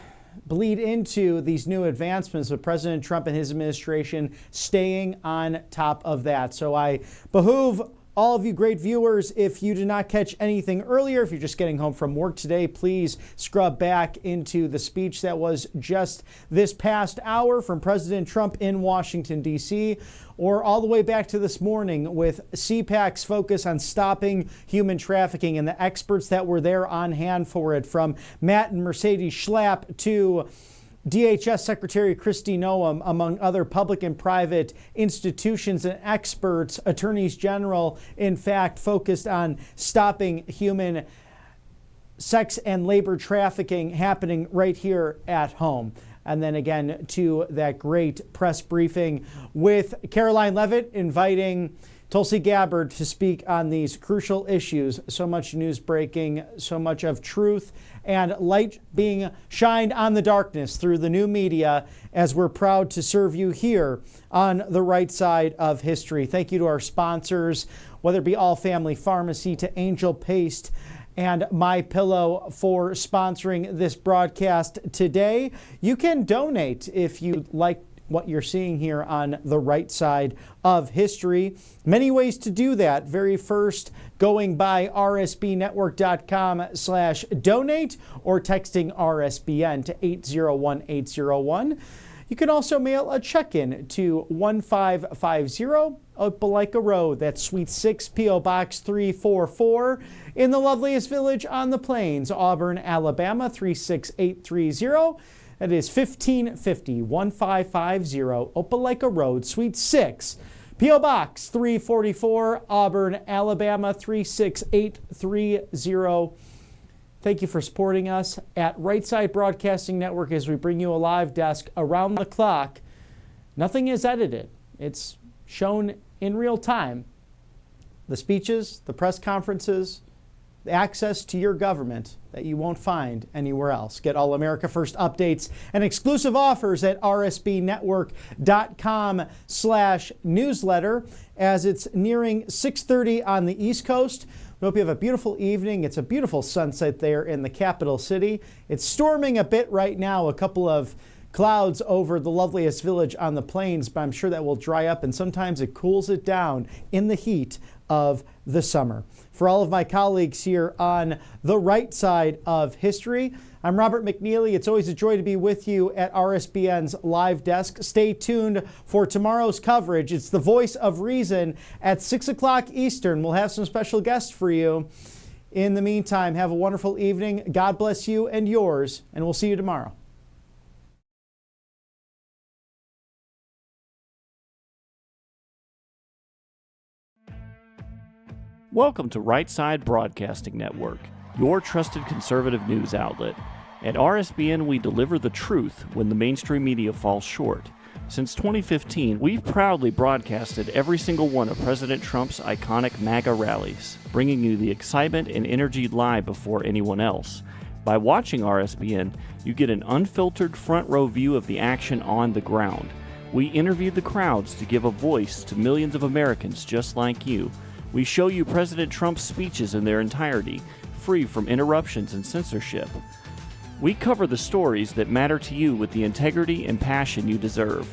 Speaker 1: bleed into these new advancements with President Trump and his administration staying on top of that. So I behoove all of you great viewers, if you did not catch anything earlier, if you're just getting home from work today, please scrub back into the speech that was just this past hour from President Trump in Washington, D.C., or all the way back to this morning with CPAC's focus on stopping human trafficking and the experts that were there on hand for it, from Matt and Mercedes Schlapp to DHS Secretary Kristi Noem, among other public and private institutions and experts, attorneys general, in fact, focused on stopping human sex and labor trafficking happening right here at home. And then again to that great press briefing with Caroline Leavitt inviting Tulsi Gabbard to speak on these crucial issues. So much news breaking, so much of truth and light being shined on the darkness through the new media, as we're proud to serve you here on the right side of history. Thank you to our sponsors, whether it be All Family Pharmacy, to Angel Paste and My Pillow for sponsoring this broadcast today. You can donate if you like what you're seeing here on the right side of history. Many ways to do that. Very first, going by rsbnetwork.com/donate or texting RSBN to 801-801. You can also mail a check-in to 1550 Opelika Road. That's Suite 6, P.O. Box 344 in the loveliest village on the plains, Auburn, Alabama 36830. That is 1550 Opelika Road, Suite 6, P.O. Box 344, Auburn, Alabama 36830. Thank you for supporting us at Right Side Broadcasting Network as we bring you a live desk around the clock. Nothing is edited. It's shown in real time. The speeches, the press conferences, the access to your government that you won't find anywhere else. Get all America First updates and exclusive offers at rsbnetwork.com/newsletter as it's nearing 6:30 on the East Coast. We hope you have a beautiful evening. It's a beautiful sunset there in the capital city. It's storming a bit right now, a couple of clouds over the loveliest village on the plains, but I'm sure that will dry up, and sometimes it cools it down in the heat of the summer. For all of my colleagues here on the right side of history, I'm Robert McNeely. It's always a joy to be with you at RSBN's live desk. Stay tuned for tomorrow's coverage. It's the Voice of Reason at 6 o'clock Eastern. We'll have some special guests for you. In the meantime, have a wonderful evening. God bless you and yours, and we'll see you tomorrow.
Speaker 7: Welcome to Right Side Broadcasting Network, your trusted conservative news outlet. At RSBN, we deliver the truth when the mainstream media falls short. Since 2015, we've proudly broadcasted every single one of President Trump's iconic MAGA rallies, bringing you the excitement and energy live before anyone else. By watching RSBN, you get an unfiltered front row view of the action on the ground. We interview the crowds to give a voice to millions of Americans just like you. We show you President Trump's speeches in their entirety, free from interruptions and censorship. We cover the stories that matter to you with the integrity and passion you deserve.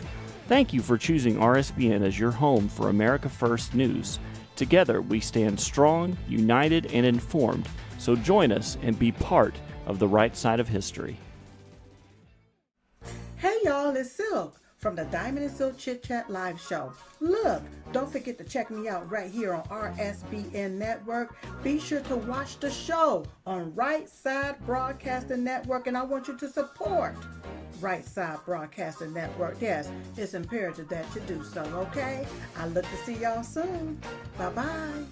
Speaker 7: Thank you for choosing RSBN as your home for America First News. Together, we stand strong, united, and informed. So join us and be part of the right side of history.
Speaker 8: Hey y'all, it's Silk from the Diamond and Silk Chit Chat live show. Look, don't forget to check me out right here on RSBN Network. Be sure to watch the show on Right Side Broadcasting Network, and I want you to support Right Side Broadcasting Network. Yes, it's imperative that you do so, okay? I look to see y'all soon. Bye-bye.